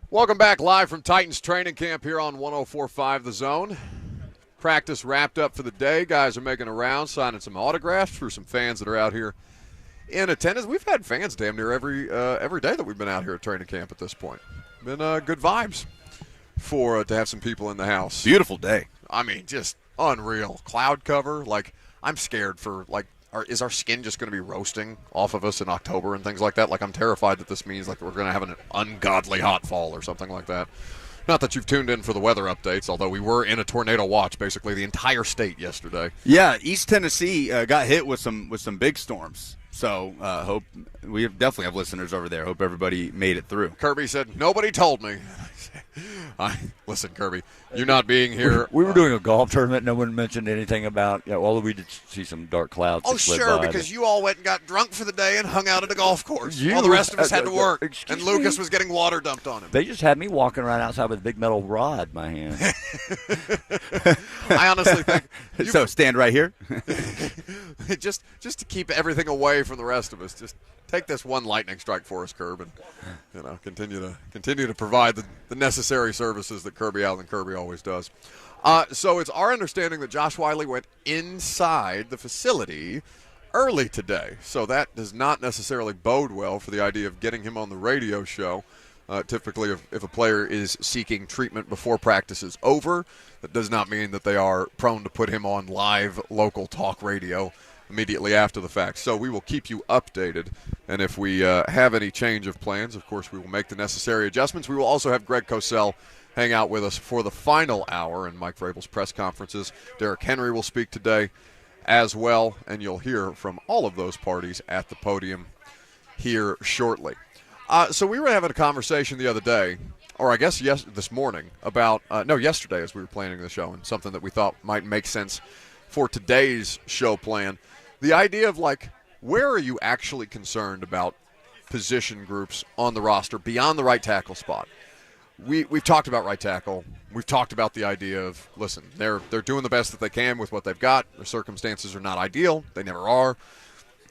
S1: Welcome back live from Titans training camp here on 104.5 The Zone. Practice wrapped up for the day. Guys are making a round, signing some autographs for some fans that are out here in attendance. We've had fans damn near every day that we've been out here at training camp at this point. Been good vibes for to have some people in the house.
S2: Beautiful day.
S1: I mean, just unreal. Cloud cover. Like, I'm scared for, like, is our skin just going to be roasting off of us in October and things like that? Like, I'm terrified that this means like we're going to have an ungodly hot fall or something like that. Not that you've tuned in for the weather updates, although we were in a tornado watch basically the entire state yesterday.
S2: Yeah, East Tennessee got hit with some big storms. So hope we definitely have listeners over there. Hope everybody made it through.
S1: Kirby said, nobody told me. Listen, Kirby, you not being here.
S8: We were doing a golf tournament. No one mentioned anything about, although we did see some dark clouds.
S1: Oh, sure, because you all went and got drunk for the day and hung out at a golf course. All the rest of us had to work, and Lucas was getting water dumped on him.
S8: They just had me walking around outside with a big metal rod in my hand.
S1: I honestly think.
S2: So stand right here.
S1: just to keep everything away from the rest of us. Just take this one lightning strike for us, Kirby, and continue to provide the necessary services that Kirby always does. So it's our understanding that Josh Whyle went inside the facility early today. So that does not necessarily bode well for the idea of getting him on the radio show. Typically, if a player is seeking treatment before practice is over, that does not mean that they are prone to put him on live local talk radio immediately after the fact. So we will keep you updated, and if we have any change of plans, of course, we will make the necessary adjustments. We will also have Greg Cosell hang out with us for the final hour in Mike Vrabel's press conferences. Derrick Henry will speak today as well, and you'll hear from all of those parties at the podium here shortly. So we were having a conversation the other day, or I guess this morning, about yesterday as we were planning the show, and something that we thought might make sense for today's show plan. The idea of, like, where are you actually concerned about position groups on the roster beyond the right tackle spot? We've talked about right tackle. We've talked about the idea of, listen, they're doing the best that they can with what they've got. Their circumstances are not ideal. They never are.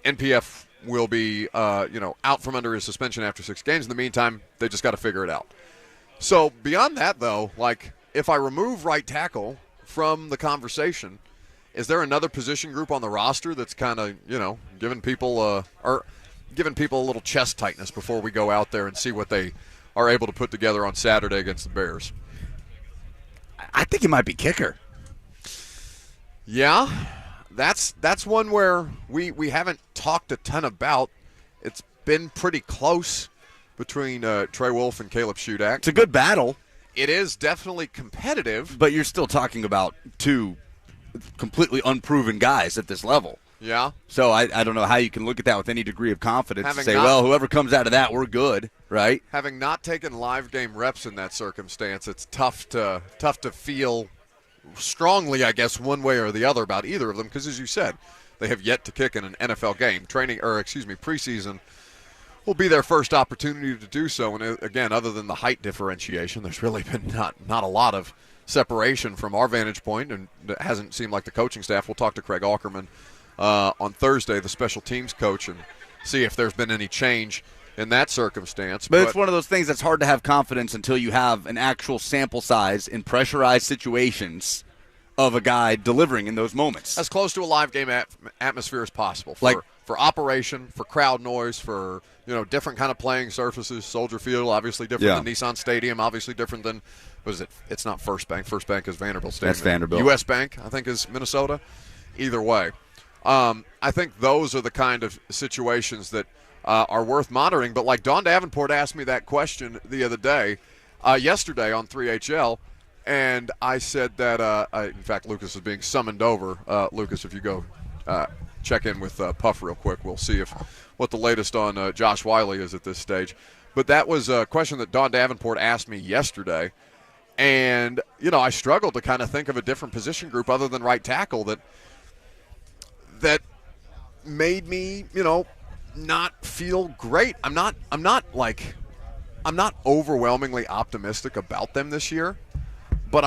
S1: NPF will be out from under his suspension after 6 games. In the meantime, they just got to figure it out. So beyond that, though, like, if I remove right tackle from the conversation, is there another position group on the roster that's kind of, giving people a little chest tightness before we go out there and see what they are able to put together on Saturday against the Bears?
S2: I think it might be kicker.
S1: Yeah, that's one where we haven't talked a ton about. It's been pretty close between Trey Wolff and Caleb Shudak.
S2: It's a good battle.
S1: It is definitely competitive.
S2: But you're still talking about two completely unproven guys at this level.
S1: Yeah.
S2: So I don't know how you can look at that with any degree of confidence and say, whoever comes out of that, we're good, right?
S1: Having not taken live game reps in that circumstance, it's tough to feel strongly, I guess, one way or the other about either of them, because as you said, they have yet to kick in an NFL game. Preseason will be their first opportunity to do so. And again, other than the height differentiation, there's really been not a lot of separation from our vantage point, and it hasn't seemed like the coaching staff. We'll talk to Craig Aukerman on Thursday, the special teams coach, and see if there's been any change in that circumstance.
S2: But it's one of those things that's hard to have confidence until you have an actual sample size in pressurized situations of a guy delivering in those moments.
S1: As close to a live game atmosphere as possible for operation, for crowd noise, for different kind of playing surfaces. Soldier Field, obviously different than Nissan Stadium, obviously different than, what is it? It's not First Bank. First Bank is Vanderbilt Stadium.
S2: That's Vanderbilt.
S1: U.S. Bank, I think, is Minnesota. Either way. I think those are the kind of situations that are worth monitoring. But like Don Davenport asked me that question the other day, yesterday on 3HL, and I said that, in fact, Lucas is being summoned over. Lucas, if you go check in with Puff real quick, we'll see what the latest on Josh Whyle is at this stage. But that was a question that Don Davenport asked me yesterday. And, I struggled to kind of think of a different position group other than right tackle that made me, not feel great. I'm not overwhelmingly optimistic about them this year, but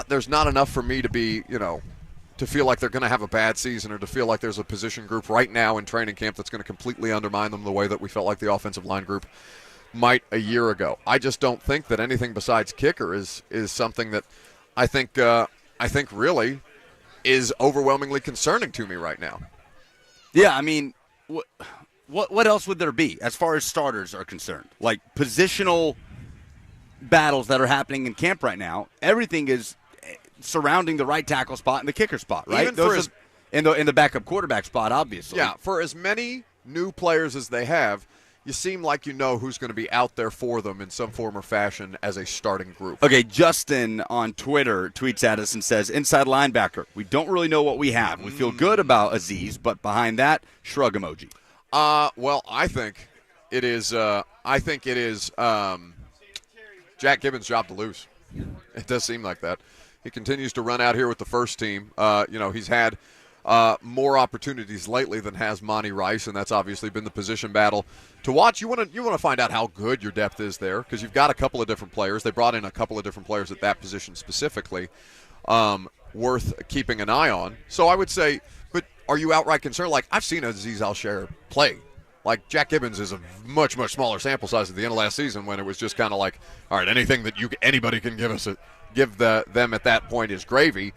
S1: there's not enough for me to be, to feel like they're going to have a bad season or to feel like there's a position group right now in training camp that's going to completely undermine them the way that we felt like the offensive line group might a year ago. I just don't think that anything besides kicker is something that I think really is overwhelmingly concerning to me right now.
S2: Yeah, I mean, what else would there be as far as starters are concerned? Like positional battles that are happening in camp right now. Everything is surrounding the right tackle spot and the kicker spot, right?
S1: Even
S2: Those are in the backup quarterback spot, obviously.
S1: Yeah, for as many new players as they have, you seem like you know who's going to be out there for them in some form or fashion as a starting group.
S2: Okay, Justin on Twitter tweets at us and says, inside linebacker, we don't really know what we have. We feel good about Azeez, but behind that, shrug emoji.
S1: Well, I think it is Jack Gibbons' job to lose. It does seem like that. He continues to run out here with the first team. He's had more opportunities lately than has Monty Rice, and that's obviously been the position battle to watch. You want to find out how good your depth is there because you've got a couple of different players. They brought in a couple of different players at that position specifically, worth keeping an eye on. So I would say, but are you outright concerned? Like, I've seen Azeez Al-Shaair play. Like, Jack Gibbons is a much, much smaller sample size at the end of last season when it was just kind of like, all right, anything that anybody can give them at that point is gravy.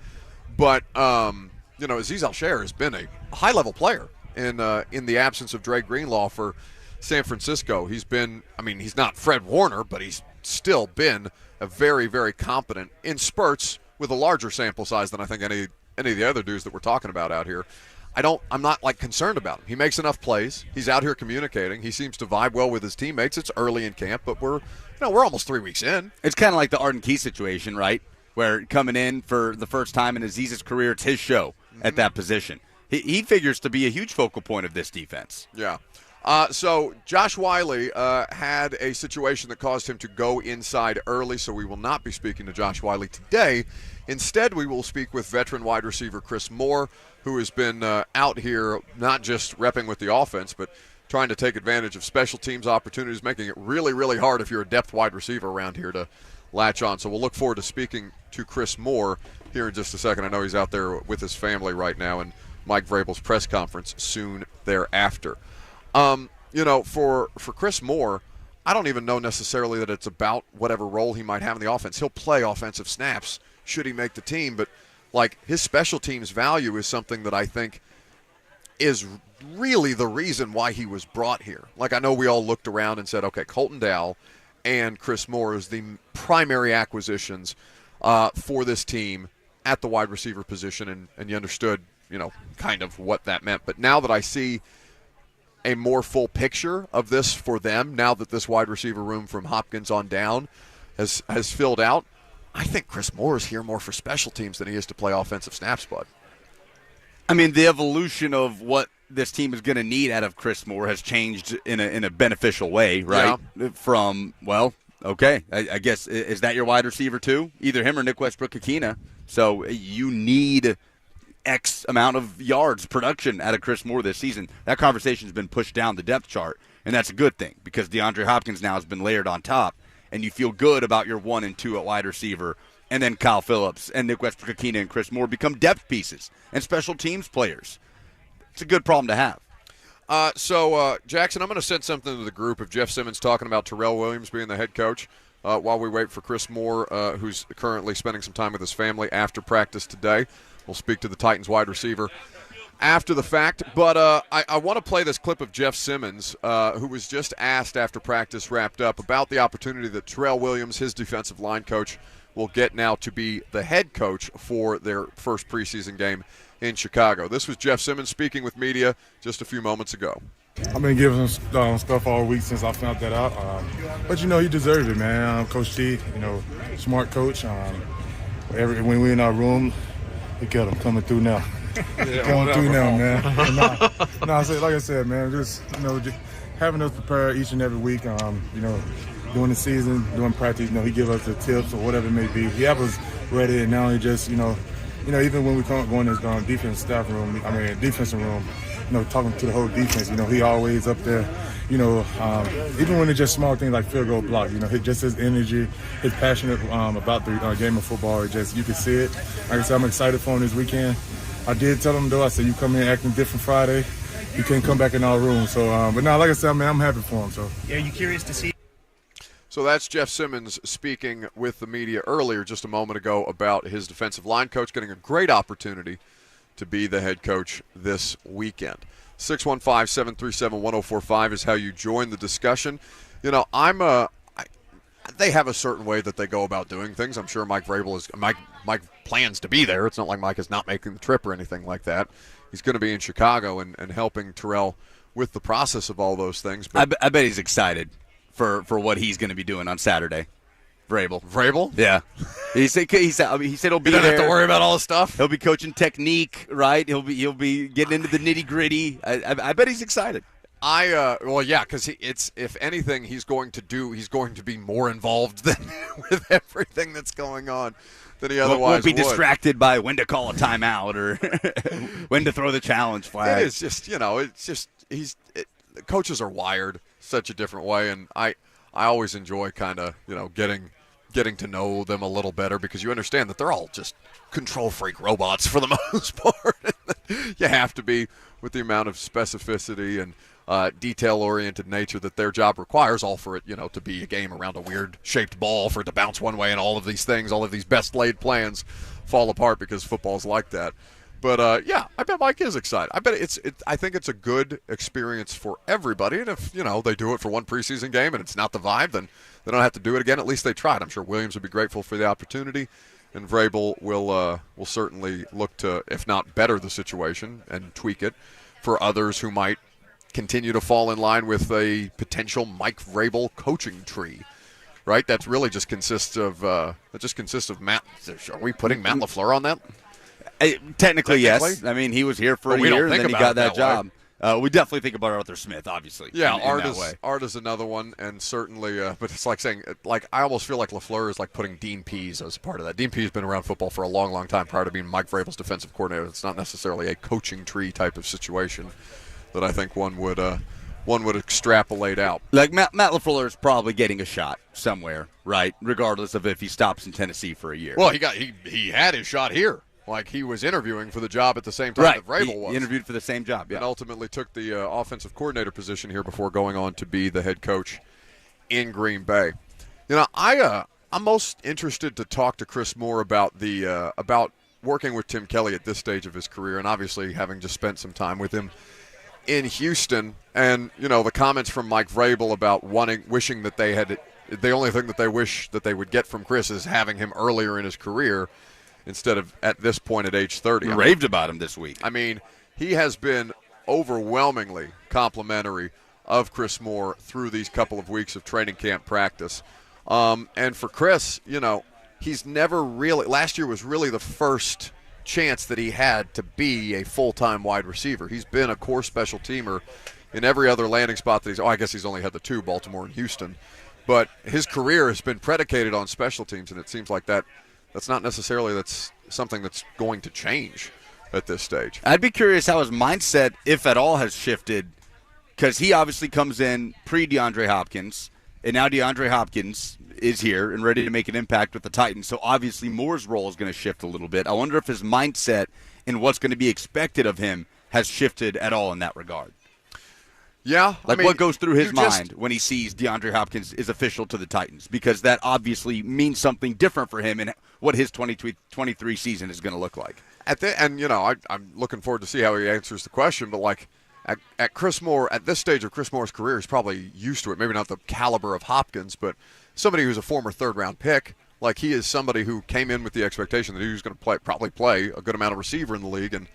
S1: But Azeez Al-Shaair has been a high-level player in the absence of Dre Greenlaw for San Francisco. He's been, he's not Fred Warner, but he's still been a very, very competent in spurts with a larger sample size than I think any of the other dudes that we're talking about out here. I'm not concerned about him. He makes enough plays. He's out here communicating. He seems to vibe well with his teammates. It's early in camp, but we're almost 3 weeks in.
S2: It's kind of like the Arden Key situation, right? Where coming in for the first time in Aziz's career, it's his show at that position. He figures to be a huge focal point of this defense.
S1: Yeah. So Josh Whyle had a situation that caused him to go inside early, so we will not be speaking to Josh Whyle today. Instead, we will speak with veteran wide receiver Chris Moore, who has been out here not just repping with the offense, but trying to take advantage of special teams opportunities, making it really, really hard if you're a depth wide receiver around here to latch on. So we'll look forward to speaking to Chris Moore here in just a second. I know he's out there with his family right now, and Mike Vrabel's press conference soon thereafter. For Chris Moore, I don't even know necessarily that it's about whatever role he might have in the offense. He'll play offensive snaps should he make the team, but his special teams value is something that I think is really the reason why he was brought here. I know we all looked around and said, okay, Colton Dow and Chris Moore is the primary acquisitions for this team at the wide receiver position, and you understood, kind of what that meant. But now that I see a more full picture of this for them, now that this wide receiver room from Hopkins on down has filled out, I think Chris Moore is here more for special teams than he is to play offensive snaps, bud.
S2: The evolution of what this team is going to need out of Chris Moore has changed in a beneficial way, right? Yeah. From, I guess, is that your wide receiver too? Either him or Nick Westbrook-Akina. So you need X amount of yards production out of Chris Moore this season. That conversation's been pushed down the depth chart, and that's a good thing because DeAndre Hopkins now has been layered on top, and you feel good about your 1 and 2 at wide receiver, and then Kyle Phillips and Nick Westbrook-Akina and Chris Moore become depth pieces and special teams players. It's a good problem to have.
S1: Jackson, I'm going to send something to the group of Jeff Simmons talking about Terrell Williams being the head coach while we wait for Chris Moore, who's currently spending some time with his family after practice today. We'll speak to the Titans wide receiver after the fact. But I want to play this clip of Jeff Simmons, who was just asked after practice wrapped up about the opportunity that Terrell Williams, his defensive line coach, will get now to be the head coach for their first preseason game in Chicago. This was Jeff Simmons speaking with media just a few moments ago.
S9: I've been giving him stuff all week since I found that out. But, he deserved it, man. Coach T, smart coach. When we're in our room, he kept him coming through now. Coming through now, man. Like I said, man, just having us prepare each and every week, during the season, during practice, he give us the tips or whatever it may be. He have us ready, and now he just, even when we go in his defensive room, talking to the whole defense, he always up there, even when it's just small things like field goal block, his energy, his passion about the game of football, you can see it. Like I said, I'm excited for him this weekend. I did tell him, though, I said, you come in acting different Friday, you can't come back in our room. So, but now, like I said, man, I'm happy for him. So,
S10: yeah, are you curious to see?
S1: So that's Jeff Simmons speaking with the media earlier just a moment ago about his defensive line coach getting a great opportunity to be the head coach this weekend. 615-737-1045 is how you join the discussion. You know, they have a certain way that they go about doing things. I'm sure Mike plans to be there. It's not like Mike is not making the trip or anything like that. He's going to be in Chicago and helping Terrell with the process of all those things. But
S2: I bet he's excited for what he's going to be doing on Saturday. Vrabel? Yeah. He said he'll be
S1: you don't
S2: there.
S1: have to worry about all this stuff.
S2: He'll be coaching technique, right? He'll be getting into the nitty-gritty. I bet he's excited.
S1: Because if anything, he's going to be more involved than with everything that's going on than he otherwise
S2: won't be
S1: would.
S2: distracted by when to call a timeout or when to throw the challenge flag.
S1: It is just, coaches are wired such a different way, and I always enjoy kind of, getting to know them a little better because you understand that they're all just control freak robots for the most part. You have to be with the amount of specificity and detail-oriented nature that their job requires, all for it, to be a game around a weird-shaped ball, for it to bounce one way, and all of these things, all of these best-laid plans fall apart because football's like that. But, I bet Mike is excited. I bet I think it's a good experience for everybody, and if, they do it for one preseason game and it's not the vibe, then they don't have to do it again. At least they tried. I'm sure Williams would be grateful for the opportunity, and Vrabel will certainly look to, if not better the situation and tweak it for others who might continue to fall in line with a potential Mike Vrabel coaching tree, right? That really just consists of Matt. Are we putting Matt LaFleur on that?
S2: Technically, yes. I mean, he was here for a year and then he got that job. We definitely think about Arthur Smith, obviously.
S1: Yeah,
S2: in
S1: Art is another one, and certainly, but it's like saying, I almost feel like LaFleur is like putting Dean Pease as part of that. Dean Pease has been around football for a long, long time prior to being Mike Vrabel's defensive coordinator. It's not necessarily a coaching tree type of situation that I think one would extrapolate out.
S2: Like Matt LaFleur is probably getting a shot somewhere, right? Regardless of if he stops in Tennessee for a year.
S1: Well, he had his shot here. Like he was interviewing for the job at the same time that Vrabel was.
S2: He interviewed for the same job, yeah.
S1: And ultimately took the offensive coordinator position here before going on to be the head coach in Green Bay. I'm most interested to talk to Chris Moore about about working with Tim Kelly at this stage of his career, and obviously having just spent some time with him in Houston, and the comments from Mike Vrabel about wishing that they had the only thing that they wish that they would get from Chris is having him earlier in his career instead of at this point at age 30.
S2: Raved about him this week.
S1: I mean, he has been overwhelmingly complimentary of Chris Moore through these couple of weeks of training camp practice. And for Chris, he's never really – last year was really the first chance that he had to be a full-time wide receiver. He's been a core special teamer in every other landing spot that I guess he's only had the two, Baltimore and Houston. But his career has been predicated on special teams, and it seems like that's not necessarily something that's going to change at this stage.
S2: I'd be curious how his mindset, if at all, has shifted, because he obviously comes in pre-DeAndre Hopkins, and now DeAndre Hopkins is here and ready to make an impact with the Titans, so obviously Moore's role is going to shift a little bit. I wonder if his mindset and what's going to be expected of him has shifted at all in that regard.
S1: Yeah.
S2: What goes through his mind when he sees DeAndre Hopkins is official to the Titans? Because that obviously means something different for him and what his 2023 season is going to look like.
S1: I'm looking forward to see how he answers the question, but at Chris Moore, at this stage of Chris Moore's career, he's probably used to it. Maybe not the caliber of Hopkins, but somebody who's a former third-round pick. Like, he is somebody who came in with the expectation that he was going to probably play a good amount of receiver in the league and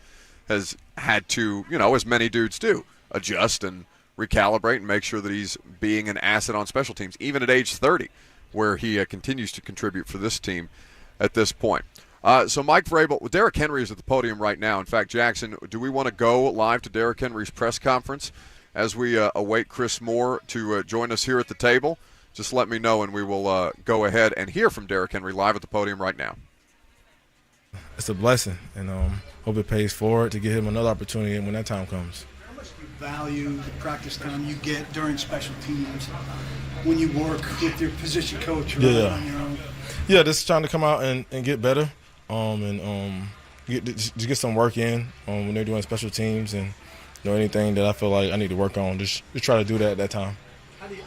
S1: has had to, as many dudes do, adjust and recalibrate and make sure that he's being an asset on special teams, even at age 30, where he continues to contribute for this team at this point. So Mike Vrabel, Derrick Henry is at the podium right now. In fact, Jackson, do we want to go live to Derrick Henry's press conference as we await Chris Moore to join us here at the table? Just let me know, and we will go ahead and hear from Derrick Henry live at the podium right now.
S9: It's a blessing, and hope it pays forward to give him another opportunity when that time comes.
S10: How much do you value the practice time you get during special teams when you work with your position coach or on your own?
S9: Yeah, just trying to come out and get better, and get some work in when they're doing special teams, and anything that I feel like I need to work on, just try to do that at that time.
S10: How do you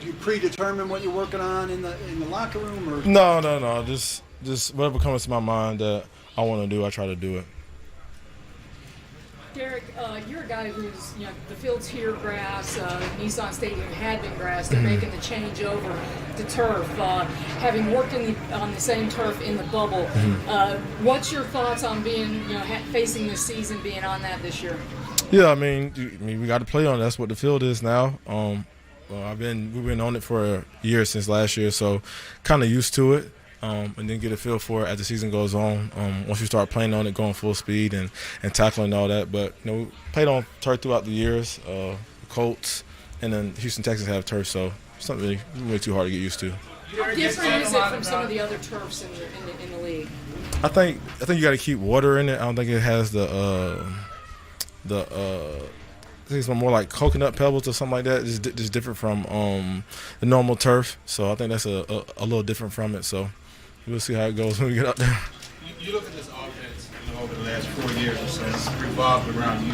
S10: do you predetermine what you're working on in the locker room, or?
S9: No. Just whatever comes to my mind that I want to do, I try to do it.
S4: Derek, you're a guy who's, the field's here grass, Nissan Stadium had been grass, they're making the change over to turf, having worked on the same turf in the bubble. What's your thoughts on being, facing this season, being on that this year?
S9: Yeah, I mean, we got to play on it. That's what the field is now. We've been on it for a year since last year, so kind of used to it. And then get a feel for it as the season goes on. Once you start playing on it, going full speed and tackling all that. But we played on turf throughout the years. The Colts and then Houston Texans have turf, so it's not really too hard to get used to.
S4: How different is it from some of the other turfs in the league?
S9: I think you got to keep water in it. I don't think it has I think it's more like coconut pebbles or something like that. It's just different from the normal turf. So I think that's a little different from it. So we'll see how it goes when we get out there.
S11: You look at this offense, over the last 4 years or so, it's revolved around you.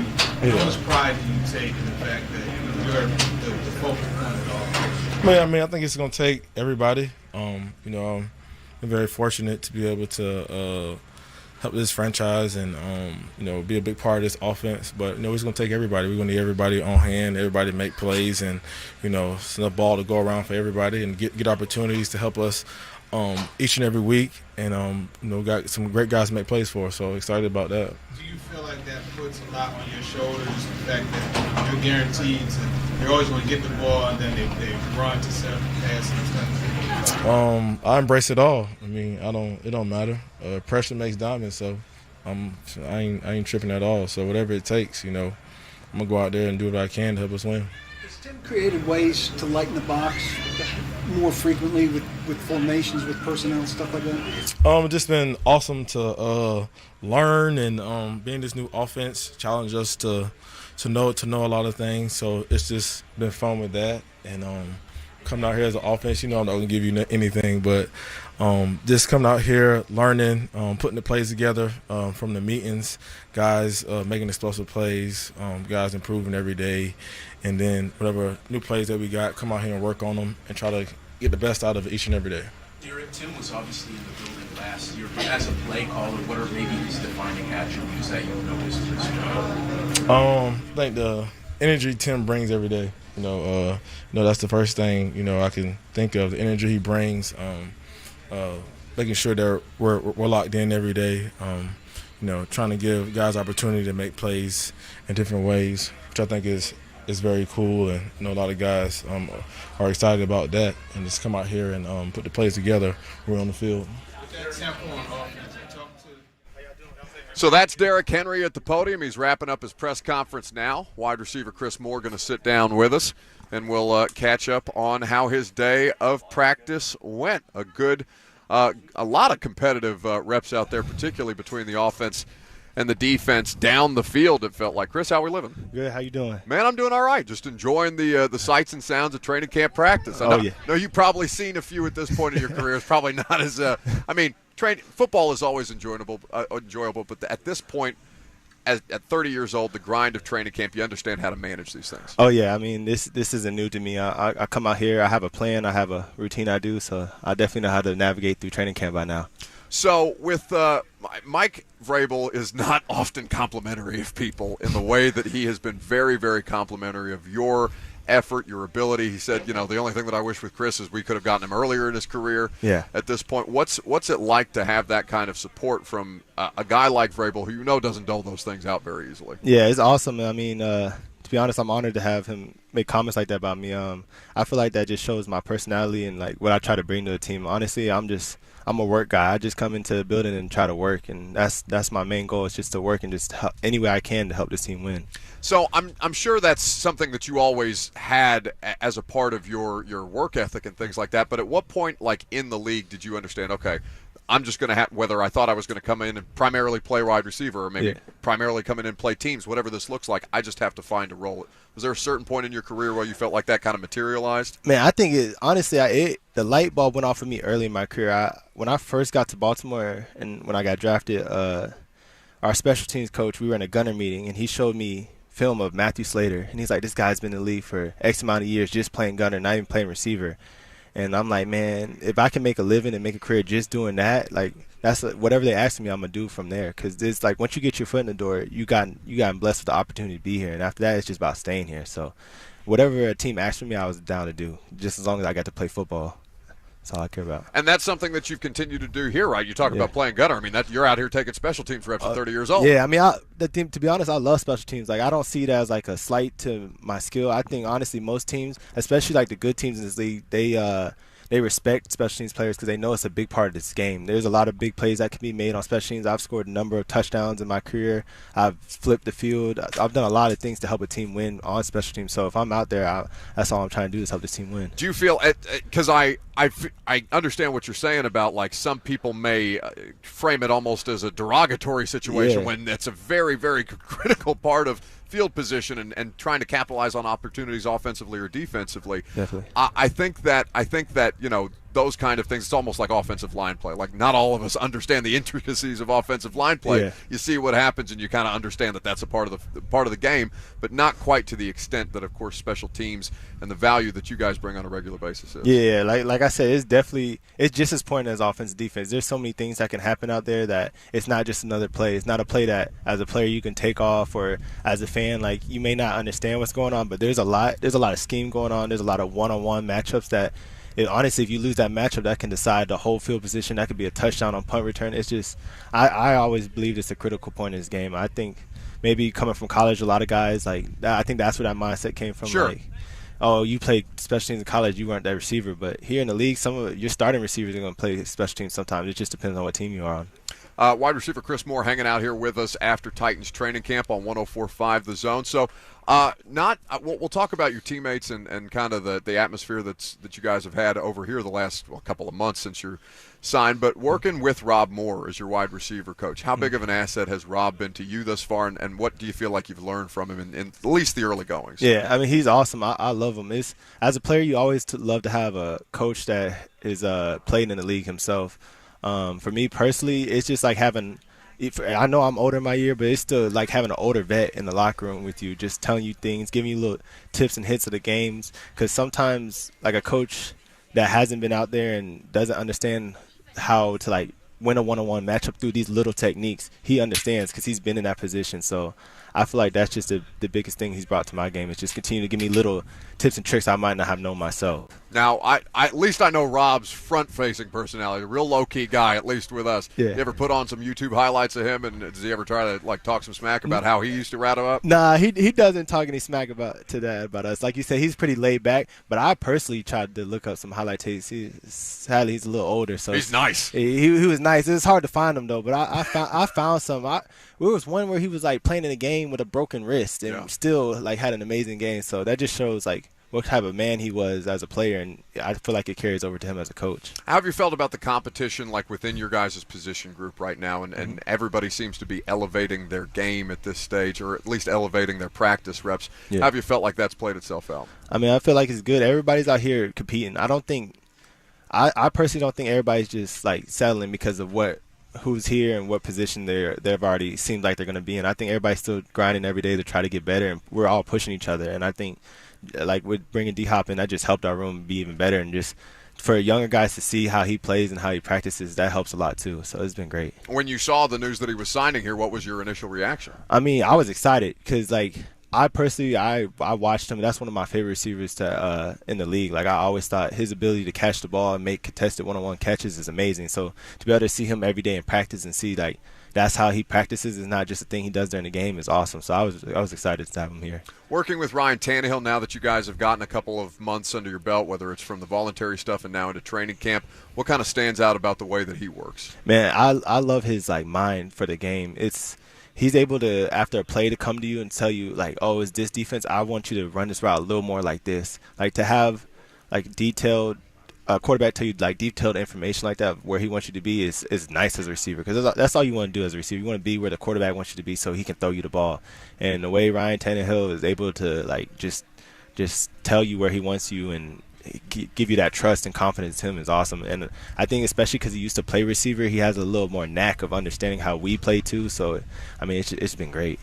S11: How much pride do you take in the fact that you're the focal point of the offense?
S9: I mean, I think it's going to take everybody. I'm very fortunate to be able to help this franchise and be a big part of this offense. But it's going to take everybody. We're going to need everybody on hand, everybody to make plays, and it's enough ball to go around for everybody and get opportunities to help us each and every week, and got some great guys to make plays for us, so excited about that.
S11: Do you feel like that puts a lot on your shoulders, the fact that you're guaranteed you're always going to get the ball and then they run to set up the pass and stuff?
S9: I embrace it all. I mean, it don't matter. Pressure makes diamonds, so I ain't tripping at all. So whatever it takes, I'm gonna go out there and do what I can to help us win.
S10: Has Tim created ways to lighten the box more frequently with formations, with personnel, stuff like that?
S9: It's just been awesome to learn and being this new offense, challenge us to know a lot of things. So it's just been fun with that. And coming out here as an offense, I'm not going to give you anything, but just coming out here, learning, putting the plays together from the meetings, guys making explosive plays, guys improving every day, and then whatever new plays that we got, come out here and work on them and try to get the best out of it each and every day.
S12: Derek, Tim was obviously in the building last year, but as a play caller, what are maybe his defining attributes that you've noticed in his job?
S9: I think the energy Tim brings every day. That's the first thing I can think of. The energy he brings, making sure that we're locked in every day. Trying to give guys opportunity to make plays in different ways, which I think is very cool, and a lot of guys are excited about that, and just come out here and put the plays together. We're on the field.
S1: So that's Derek Henry at the podium. He's wrapping up his press conference now. Wide receiver Chris Moore going to sit down with us, and we'll catch up on how his day of practice went. A lot of competitive reps out there, particularly between the offense and the defense down the field, it felt like. Chris, how we living?
S13: Good. How you doing?
S1: Man, I'm doing all right. Just enjoying the sights and sounds of training camp practice. I know you've probably seen a few at this point in your career. It's probably not as football is always enjoyable, but at this point, at 30 years old, the grind of training camp, you understand how to manage these things.
S13: Oh, yeah. I mean, this isn't new to me. I come out here, I have a plan, I have a routine I do, so I definitely know how to navigate through training camp by now.
S1: So with Mike Vrabel is not often complimentary of people in the way that he has been very, very complimentary of your effort, your ability. He said, the only thing that I wish with Chris is we could have gotten him earlier in his career.
S13: Yeah.
S1: At this point, what's it like to have that kind of support from a guy like Vrabel who doesn't dole those things out very easily?
S13: Yeah, it's awesome. I mean, to be honest, I'm honored to have him make comments like that about me. I feel like that just shows my personality and like what I try to bring to the team. Honestly, I'm a work guy. I just come into the building and try to work, and that's my main goal, is just to work and just help any way I can to help this team win.
S1: So I'm sure that's something that you always had as a part of your work ethic and things like that. But at what point, like in the league, did you understand, okay, I'm just going to have, whether I thought I was going to come in and primarily play wide receiver or maybe primarily come in and play teams, whatever this looks like, I just have to find a role. Was there a certain point in your career where you felt like that kind of materialized?
S13: Man, I think the light bulb went off for me early in my career. When I first got to Baltimore and when I got drafted, our special teams coach, we were in a gunner meeting, and he showed me film of Matthew Slater, and he's like, this guy's been in the league for X amount of years just playing gunner, not even playing receiver. And I'm like, man, if I can make a living and make a career just doing that, like that's whatever they ask me, I'm gonna do from there. Because it's like once you get your foot in the door, you got blessed with the opportunity to be here, and after that, it's just about staying here. So whatever a team asked from me, I was down to do, just as long as I got to play football. That's all I care about.
S1: And that's something that you've continued to do here, right? You talk about playing gunner. I mean, you're out here taking special teams reps at 30 years old.
S13: Yeah, I mean, to be honest, I love special teams. Like, I don't see it as like a slight to my skill. I think honestly, most teams, especially like the good teams in this league, they respect special teams players because they know it's a big part of this game. There's a lot of big plays that can be made on special teams. I've scored a number of touchdowns in my career. I've flipped the field. I've done a lot of things to help a team win on special teams. So if I'm out there, that's all I'm trying to do is help this team win.
S1: Do you feel – because I understand what you're saying about, like, some people may frame it almost as a derogatory situation when it's a very, very critical part of field position and trying to capitalize on opportunities offensively or defensively.
S13: Definitely.
S1: I think that you know, those kind of things, it's almost like offensive line play. Like, not all of us understand the intricacies of offensive line play.
S13: Yeah.
S1: You see what happens and you kind of understand that that's a part of the game, but not quite to the extent that, of course, special teams and the value that you guys bring on a regular basis is.
S13: Yeah, like I said, it's just as important as offense and defense. There's so many things that can happen out there that it's not just another play. It's not a play that as a player you can take off, or as a fan, like, you may not understand what's going on, but there's a lot of scheme going on. There's a lot of one-on-one matchups that honestly, if you lose that matchup, that can decide the whole field position. That could be a touchdown on punt return. It's just, I always believe it's a critical point in this game. I think maybe coming from college, a lot of guys, like, I think that's where that mindset came from.
S1: Sure.
S13: Like, oh, you played special teams in college, you weren't that receiver. But here in the league, some of your starting receivers are going to play special teams sometimes. It just depends on what team you are on.
S1: Wide receiver Chris Moore hanging out here with us after Titans training camp on 104.5 The Zone. So we'll talk about your teammates and kind of the atmosphere that you guys have had over here the last couple of months since you're signed. But working with Rob Moore as your wide receiver coach, how big of an asset has Rob been to you thus far, and what do you feel like you've learned from him in at least the early goings?
S13: Yeah, I mean, he's awesome. I love him. As a player, you always love to have a coach that is played in the league himself. For me personally, it's just like having – I know I'm older in my year, but it's still like having an older vet in the locker room with you, just telling you things, giving you little tips and hits of the games. Because sometimes, like, a coach that hasn't been out there and doesn't understand how to, like, win a one-on-one matchup through these little techniques, he understands because he's been in that position. So I feel like that's just the biggest thing he's brought to my game, is just continue to give me little tips and tricks I might not have known myself.
S1: Now, I at least I know Rob's front-facing personality, a real low-key guy, at least with us.
S13: Yeah.
S1: You ever put on some YouTube highlights of him, and does he ever try to, like, talk some smack about how he used to rat him up?
S13: Nah, he doesn't talk any smack about us. Like you said, he's pretty laid back, but I personally tried to look up some highlight tapes. Sadly, he's a little older, so
S1: he's nice.
S13: He was nice. It's hard to find him though, but I found some. There was one where he was like playing in a game with a broken wrist and still like had an amazing game. So that just shows like what type of man he was as a player, and I feel like it carries over to him as a coach.
S1: How have you felt about the competition, like, within your guys' position group right now, and everybody seems to be elevating their game at this stage, or at least elevating their practice reps?
S13: Yeah.
S1: How have you felt like that's played itself out?
S13: I mean, I feel like it's good. Everybody's out here competing. I personally don't think everybody's just like settling because of who's here and what position they've already seemed like they're going to be in. I think everybody's still grinding every day to try to get better, and we're all pushing each other. And I think, like, with bringing D-Hop in, that just helped our room be even better. And just for younger guys to see how he plays and how he practices, that helps a lot too. So it's been great.
S1: When you saw the news that he was signing here, what was your initial reaction?
S13: I mean, I was excited because, like, I personally, I watched him. That's one of my favorite receivers in the league. Like, I always thought his ability to catch the ball and make contested one-on-one catches is amazing. So to be able to see him every day in practice and see, like, that's how he practices, is not just a thing he does during the game, is awesome. So I was excited to have him here.
S1: Working with Ryan Tannehill, now that you guys have gotten a couple of months under your belt, whether it's from the voluntary stuff and now into training camp, what kind of stands out about the way that he works?
S13: Man, I love his, like, mind for the game. He's able to, after a play, to come to you and tell you, like, oh, is this defense? I want you to run this route a little more like this. Like, to have, like, detailed quarterback tell you, like, detailed information like that where he wants you to be is nice as a receiver, because that's all you want to do as a receiver. You want to be where the quarterback wants you to be so he can throw you the ball. And the way Ryan Tannehill is able to, like, just tell you where he wants you and give you that trust and confidence in him is awesome. And I think especially because he used to play receiver, he has a little more knack of understanding how we play too. So, I mean, it's been great.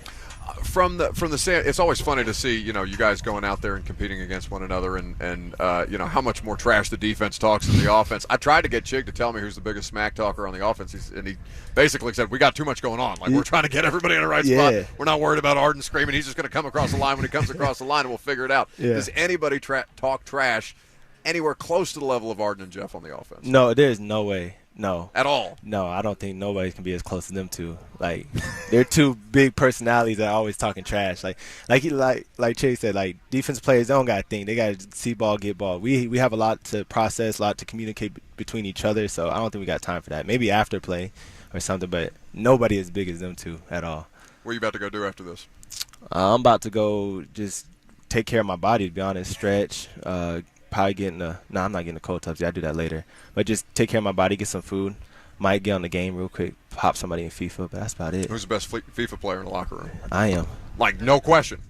S1: from the stand, it's always funny to see you guys going out there and competing against one another, and how much more trash the defense talks than the offense. I tried to get Chig to tell me who's the biggest smack talker on the offense, and he basically said we got too much going on. Like we're trying to get everybody in the right spot. We're not worried about Arden screaming. He's just going to come across the line when he comes across the line, and we'll figure it out.
S13: Yeah.
S1: Does anybody talk trash anywhere close to the level of Arden and Jeff on the offense?
S13: No, there's no way. No.
S1: At all?
S13: No, I don't think nobody can be as close to them two. Like, they're two big personalities that are always talking trash. Like Chase said, like, defense players, they don't got to think. They got to see ball, get ball. We have a lot to process, a lot to communicate between each other, so I don't think we got time for that. Maybe after play or something, but nobody as big as them two at all.
S1: What are you about to go do after this?
S13: I'm about to go just take care of my body, to be honest, stretch, probably getting I'm not getting the cold tubs. I do that later. But just take care of my body, get some food. Might get on the game real quick, pop somebody in FIFA, but that's about it.
S1: Who's the best FIFA player in the locker room?
S13: I am.
S1: Like, no question.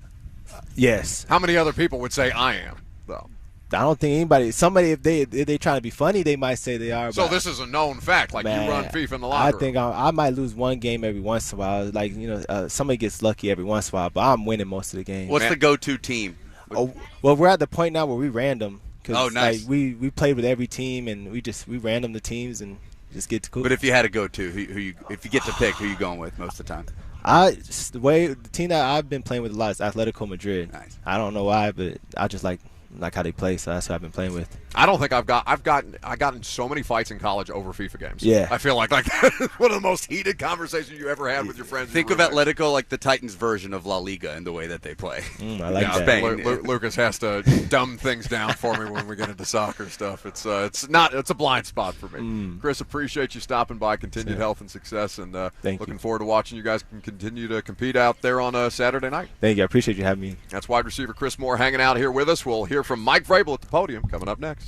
S13: Yes.
S1: How many other people would say I am, though?
S13: I don't think anybody. Somebody, if they trying to be funny, they might say they are.
S1: So this is a known fact. Like,
S13: man,
S1: you run FIFA in the locker room.
S13: I think I might lose one game every once in a while. Like, somebody gets lucky every once in a while, but I'm winning most of the games.
S2: What's the go-to team?
S13: Oh, well, we're at the point now where we random.
S2: Oh, nice.
S13: Like, we played with every team, and we random the teams and just get to cool.
S2: But if you had a go-to, if you get to pick, who you going with most of the time?
S13: The team that I've been playing with a lot is Atletico Madrid.
S2: Nice.
S13: I don't know why, but I just like how they play, so that's what I've been playing with.
S1: I don't think I've gotten so many fights in college over FIFA games.
S13: Yeah.
S1: I feel like one of the most heated conversations you ever had with your friends.
S2: Think of Atletico like the Titans version of La Liga in the way that they play.
S13: I like that.
S2: Spain.
S1: Lucas has to dumb things down for me when we get into soccer stuff. It's a blind spot for me. Chris, appreciate you stopping by. Continued health and success, and looking forward to watching you guys continue to compete out there on a Saturday night.
S13: Thank you. I appreciate you having me.
S1: That's wide receiver Chris Moore hanging out here with us. We'll hear from Mike Vrabel at the podium coming up next.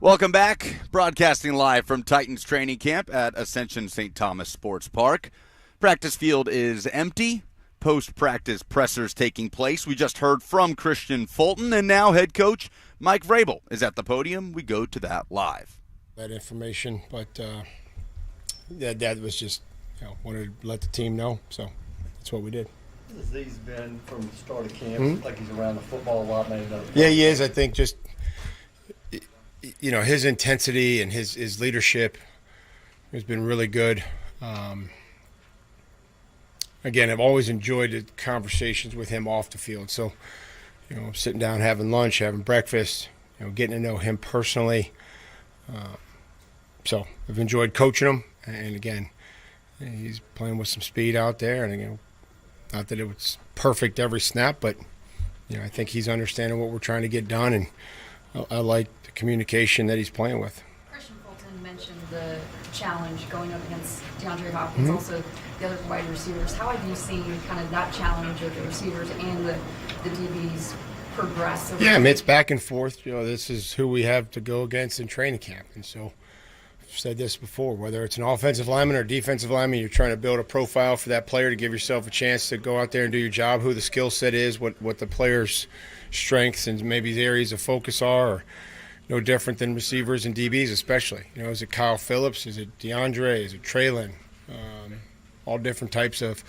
S2: Welcome back. Broadcasting live from Titans training camp at Ascension St. Thomas Sports Park. Practice field is empty. Post-practice pressers taking place. We just heard from Christian Fulton, and now head coach Mike Vrabel is at the podium. We go to that live.
S3: That information, but that was just, wanted to let the team know, so that's what we did.
S14: Has these been from the start of camp? Like he's around the football a lot, maybe not.
S3: Yeah, he is. I think just his intensity and his leadership has been really good. Again, I've always enjoyed the conversations with him off the field. So, sitting down, having lunch, having breakfast, getting to know him personally. So I've enjoyed coaching him. And again, he's playing with some speed out there. And again, not that it was perfect every snap, but I think he's understanding what we're trying to get done. And I like the communication that he's playing with.
S15: Christian Fulton mentioned the challenge going up against DeAndre Hopkins, also the other wide receivers. How have you seen kind of that challenge of the receivers and the DBs progress?
S3: Yeah, it's back and forth. This is who we have to go against in training camp. And so I've said this before, whether it's an offensive lineman or defensive lineman, you're trying to build a profile for that player to give yourself a chance to go out there and do your job, who the skill set is, what the player's strengths and maybe the areas of focus are, or no different than receivers and DBs especially. Is it Kyle Phillips? Is it DeAndre? Is it Traylon? All different types of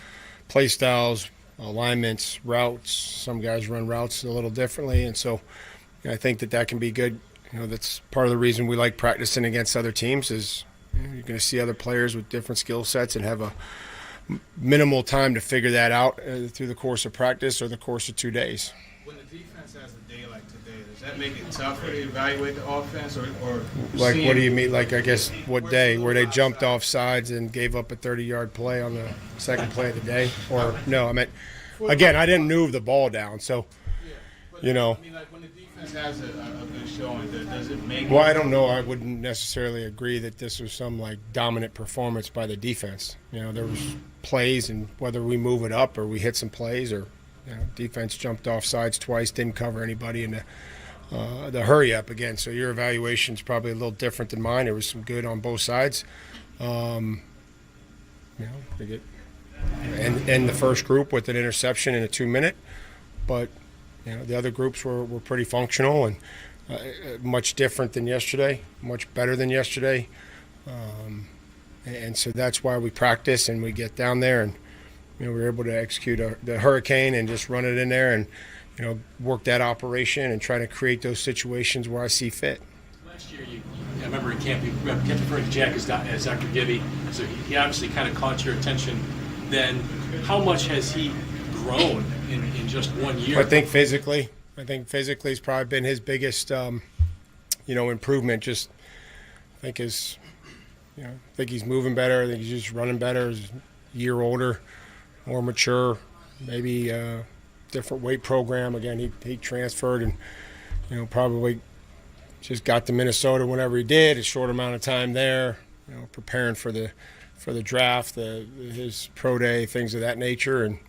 S3: play styles, alignments, routes. Some guys run routes a little differently, and so I think that can be good. That's part of the reason we like practicing against other teams is you're going to see other players with different skill sets and have a minimal time to figure that out through the course of practice or the course of 2 days.
S11: When the defense has a day like today, does that make it tougher to evaluate the offense, or
S3: like what do you mean? Like I guess what day where they jumped off sides and gave up a 30-yard play on the second play of the day? Or no, I meant again I didn't move the ball down, so
S11: I mean, like when the defense has a good showing, does it make?
S3: Well, I don't know. I wouldn't necessarily agree that this was some dominant performance by the defense. There was plays, and whether we move it up or we hit some plays, or defense jumped off sides twice, didn't cover anybody in the hurry up again. So your evaluation is probably a little different than mine. There was some good on both sides. They get and the first group with an interception in a 2-minute, but the other groups were pretty functional and much different than yesterday, much better than yesterday. And so that's why we practice and we get down there and we were able to execute the hurricane and just run it in there and work that operation and try to create those situations where I see fit.
S16: Last year, I remember in camp, you kept referring to Jack as Dr. Gibby, so he obviously kind of caught your attention then. How much has he grown in just 1 year?
S3: I think physically has probably been his biggest, improvement. Just I think he's moving better. I think he's just running better. He's a year older, more mature, maybe different weight program. Again, he transferred and probably just got to Minnesota whenever he did. A short amount of time there, preparing for the draft, his pro day, things of that nature, and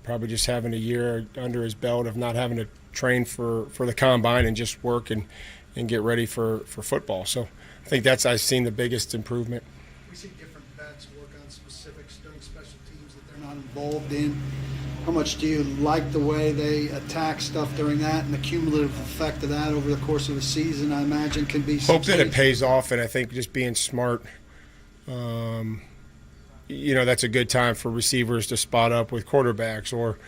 S3: probably just having a year under his belt of not having to train for the combine and just work and get ready for football. So I think I've seen the biggest improvement.
S10: We see different vets work on specifics during special teams that they're not involved in. How much do you like the way they attack stuff during that, and the cumulative effect of that over the course of the season, I imagine, can be
S3: Hope that it pays off, and I think just being smart, that's a good time for receivers to spot up with quarterbacks or,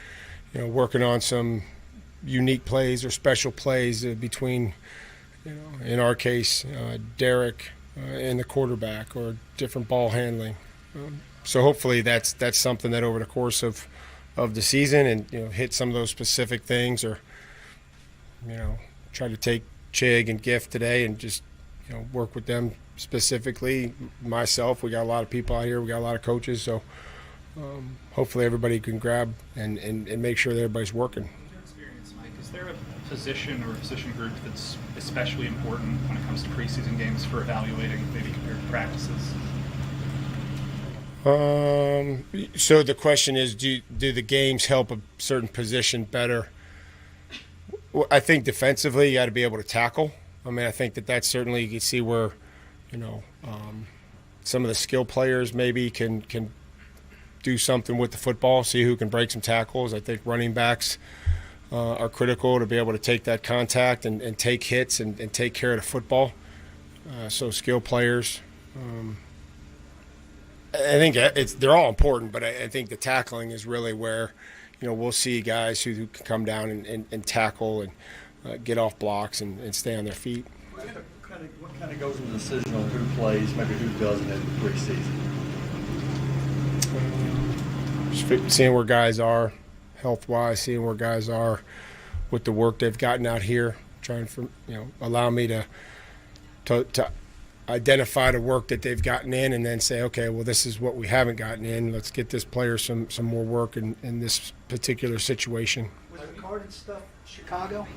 S3: working on some unique plays or special plays between, in our case, Derek and the quarterback, or different ball handling. So hopefully that's something that over the course of the season and, hit some of those specific things, or, try to take Chig and Gift today and just, work with them specifically. Myself, we got a lot of people out here. We got a lot of coaches. So hopefully everybody can grab and make sure that everybody's working.
S17: In your experience, Mike, is there a position or a position group that's especially important when it comes to preseason games for evaluating, maybe compared to practices?
S3: So the question is, do the games help a certain position better? Well, I think defensively you got to be able to tackle. I mean, I think that's certainly, you can see where, some of the skill players maybe can do something with the football, see who can break some tackles. I think running backs are critical to be able to take that contact and take hits and take care of the football. So skill players, I think they're all important, but I think the tackling is really where, we'll see guys who can come down and tackle and get off blocks and stay on their feet.
S14: What kind of goes into the decision on who plays, maybe who doesn't in the preseason?
S3: Just seeing where guys are health-wise, seeing where guys are with the work they've gotten out here, trying for allow me to identify the work that they've gotten in, and then say, okay, well, this is what we haven't gotten in. Let's get this player some more work in this particular situation.
S10: Was the carded stuff Chicago?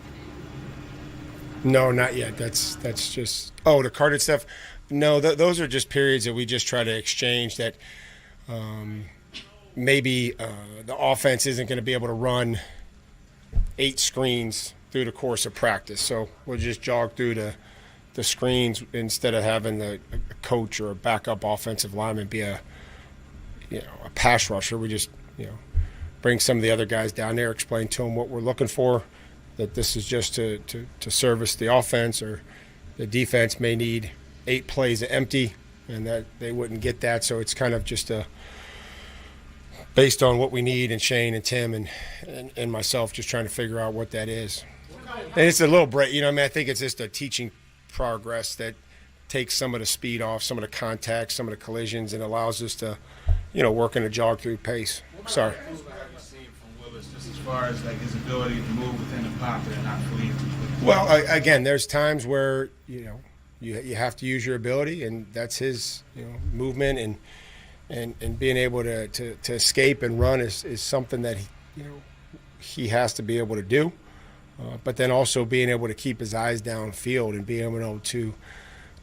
S3: No, not yet. That's just the carded stuff. No, those are just periods that we just try to exchange that. Maybe the offense isn't going to be able to run 8 screens through the course of practice. So we'll just jog through the screens instead of having a coach or a backup offensive lineman be a pass rusher. We just bring some of the other guys down there, explain to them what we're looking for, that this is just to service the offense, or the defense may need 8 plays of empty, and that they wouldn't get that. So it's kind of just based on what we need, and Shane and Tim and myself just trying to figure out what that is. And it's a little break, I think it's just a teaching progress that takes some of the speed off, some of the contacts, some of the collisions, and allows us to, work in a jog-through pace. Sorry.
S11: What have you seen from Willis, just as far as like his ability to move within the pocket and not flee?
S3: Well, again, there's times where you have to use your ability, and that's his movement and being able to escape and run is something that he has to be able to do. But then also being able to keep his eyes downfield and being able to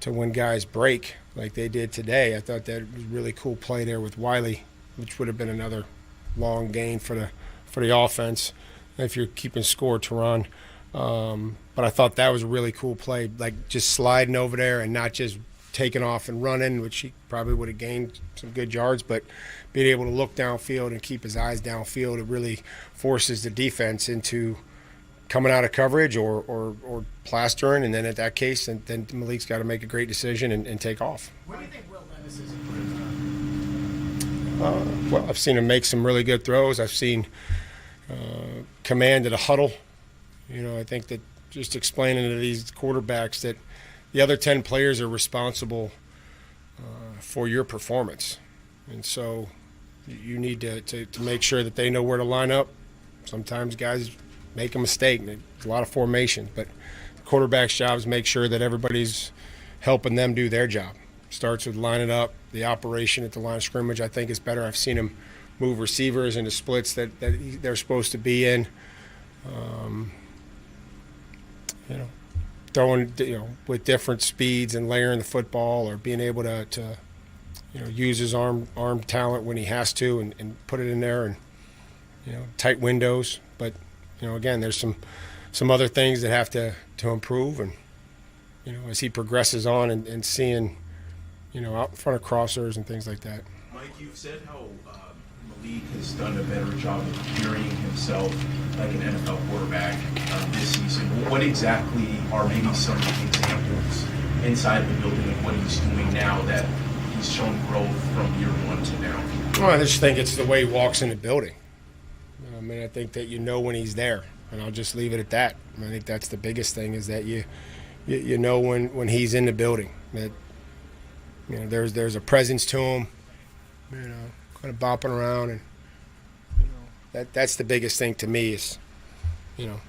S3: when guys break like they did today. I thought that was a really cool play there with Whyle, which would have been another long gain for the offense if you're keeping score, Teron. But I thought that was a really cool play, like just sliding over there and not just taking off and running, which he probably would have gained some good yards, but being able to look downfield and keep his eyes downfield, it really forces the defense into coming out of coverage or plastering, and then at that case, then Malik's got to make a great decision and take off.
S6: Where do you think Will Levis is?
S3: Well, I've seen him make some really good throws. I've seen command at a huddle. I think that just explaining to these quarterbacks that the other 10 players are responsible for your performance. And so you need to make sure that they know where to line up. Sometimes guys make a mistake. There's a lot of formations, but the quarterback's job is make sure that everybody's helping them do their job. Starts with lining up. The operation at the line of scrimmage, I think, is better. I've seen him move receivers into splits that they're supposed to be in. Throwing with different speeds and layering the football, or being able to use his arm talent when he has to and put it in there, and tight windows. But again, there's some other things that have to improve, and as he progresses on and seeing out in front of crossers and things like that.
S12: Mike, you've said how Malik has done a better job of carrying himself like an NFL quarterback this season. What exactly are maybe some examples inside the building of what he's doing now that he's shown growth from year one to now?
S3: Well, I just think it's the way he walks in the building. I think that when he's there, and I'll just leave it at that. I think that's the biggest thing, is that you know when he's in the building, that there's a presence to him, kind of bopping around, and that's the biggest thing to me, is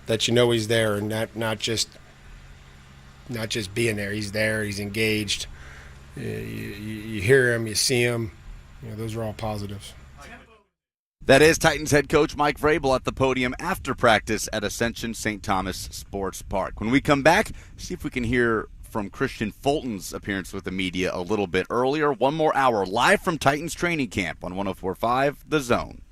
S3: that he's there, and not just being there. He's there, he's engaged. You hear him, you see him. Those are all positives.
S2: That is Titans head coach Mike Vrabel at the podium after practice at Ascension St. Thomas Sports Park. When we come back, see if we can hear from Christian Fulton's appearance with the media a little bit earlier. One more hour live from Titans training camp on 104.5 The Zone.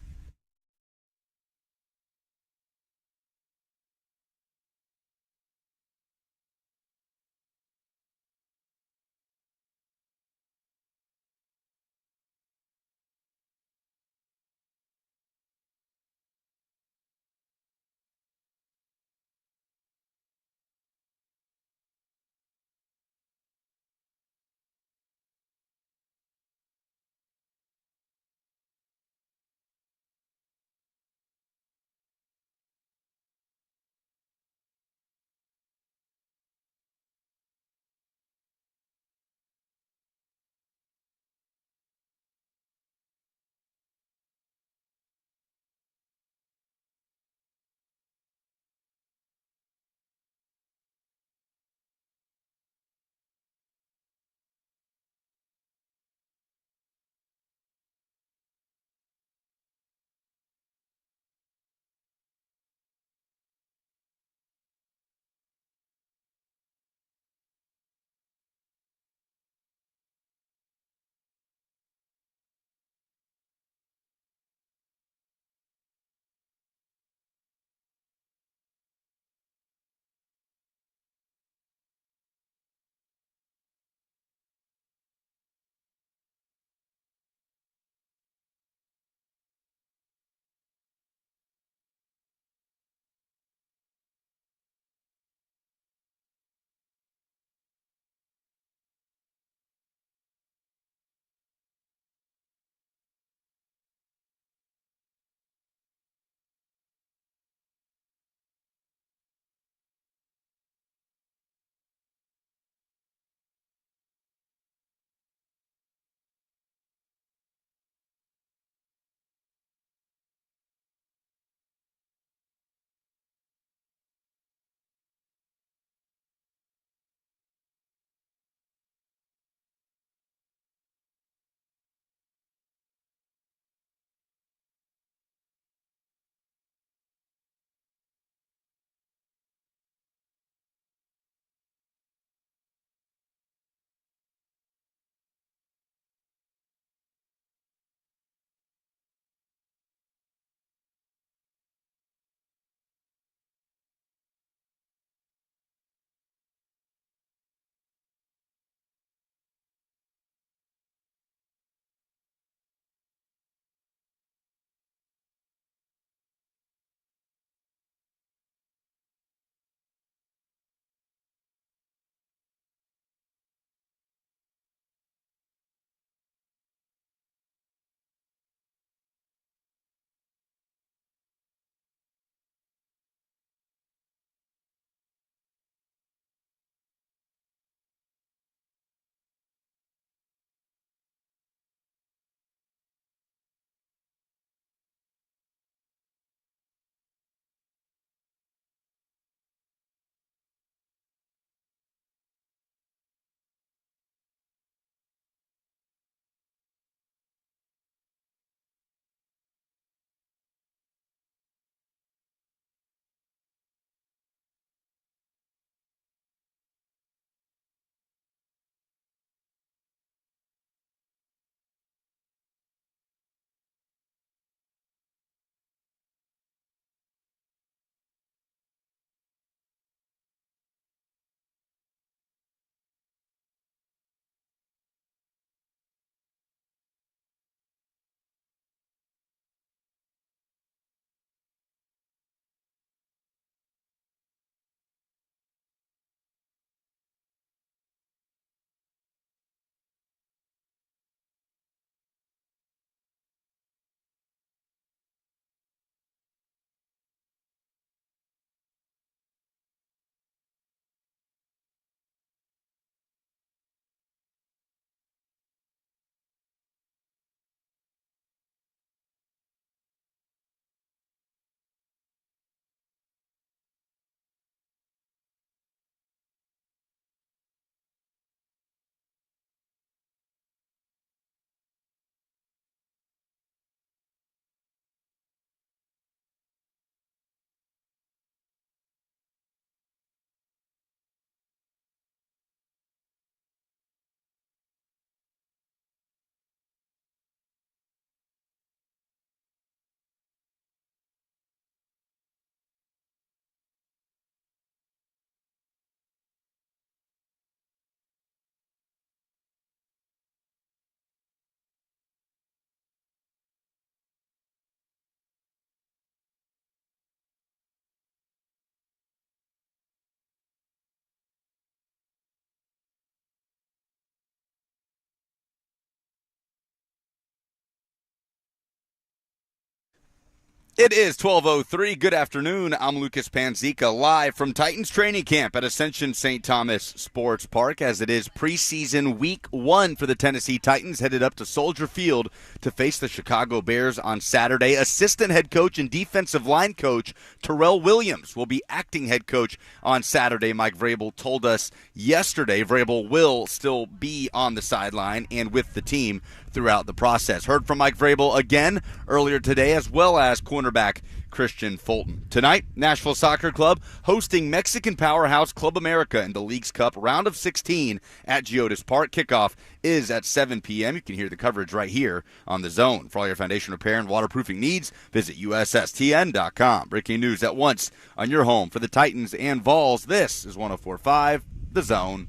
S2: It is 12:03. Good afternoon. I'm Lucas Panzica, live from Titans training camp at Ascension St. Thomas Sports Park, as it is preseason week 1 for the Tennessee Titans, headed up to Soldier Field to face the Chicago Bears on Saturday. Assistant head coach and defensive line coach Terrell Williams will be acting head coach on Saturday. Mike Vrabel told us yesterday Vrabel will still be on the sideline and with the team throughout the process. Heard from Mike Vrabel again earlier today, as well as cornerback Christian Fulton. Tonight, Nashville Soccer Club hosting Mexican powerhouse Club America in the League's Cup round of 16 at Geodis Park. Kickoff is at 7 p.m. You can hear the coverage right here on The Zone. For all your foundation repair and waterproofing needs, visit USSTN.com. Breaking news at once on your home for the Titans and Vols. This is 104.5 The Zone.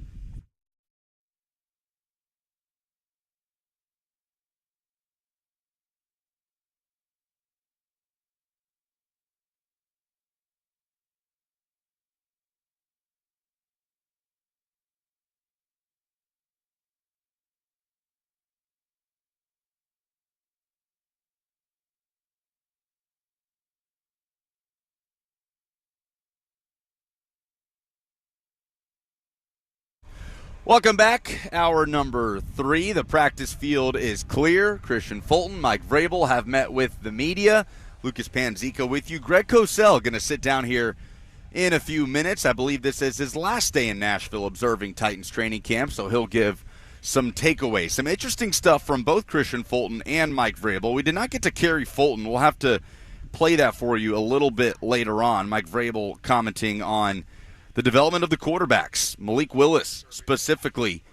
S2: Welcome back. Hour number 3. The practice field is clear. Christian Fulton, Mike Vrabel have met with the media. Lucas Panzica with you. Greg Cosell going to sit down here in a few minutes. I believe this is his last day in Nashville observing Titans training camp, so he'll give some takeaways. Some interesting stuff from both Christian Fulton and Mike Vrabel. We did not get to carry Fulton. We'll have to play that for you a little bit later on. Mike Vrabel commenting on the development of the quarterbacks. Malik Willis specifically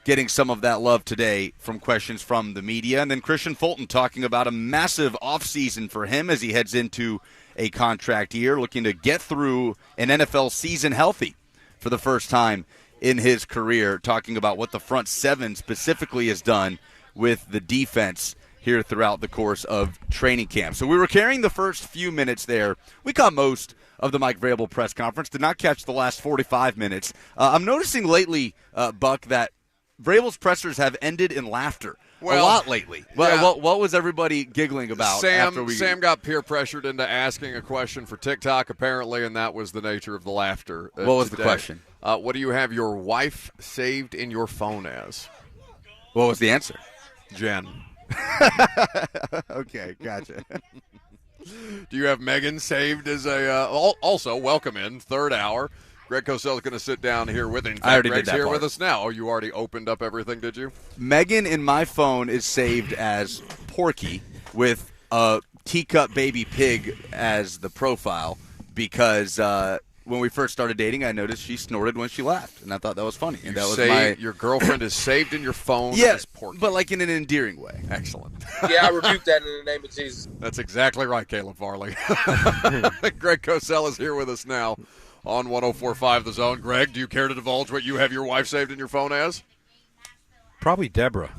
S2: getting some of that love today from questions from the media. And then Christian Fulton talking about a massive offseason for him as he heads into a contract year, looking to get through an NFL season healthy for the first time in his career, talking about what the front seven specifically has done with the defense here throughout the course of training camp. So we were carrying the first few minutes there. We caught most of the Mike Vrabel press conference. Did not catch the last 45 minutes. I'm noticing lately, Buck, that Vrabel's pressers have ended in laughter a lot lately.
S1: Yeah.
S2: What was everybody giggling about?
S1: Sam got peer pressured into asking a question for TikTok, apparently, and that was the nature of the laughter.
S2: What was the question?
S1: What do you have your wife saved in your phone as?
S2: What was the answer?
S1: Jen.
S2: Okay, gotcha.
S1: Do you have Megan saved as a also welcome in third hour? Greg Cosell is going to sit down here with him. In fact,
S2: I already
S1: Greg's
S2: did that
S1: here
S2: part.
S1: with us now. Oh, you already opened up everything, did you?
S2: Megan in my phone is saved as Porky with a teacup baby pig as the profile because when we first started dating, I noticed she snorted when she laughed, and I thought that was funny. And that was
S1: your girlfriend is saved in your phone
S2: yes,
S1: as Porky.
S2: but like in an endearing way.
S1: Excellent.
S18: Yeah, I rebuke that in the name of Jesus.
S1: That's exactly right, Caleb Farley. Greg Cosell is here with us now on 104.5 The Zone. Greg, do you care to divulge what you have your wife saved in your phone as?
S19: Probably Deborah.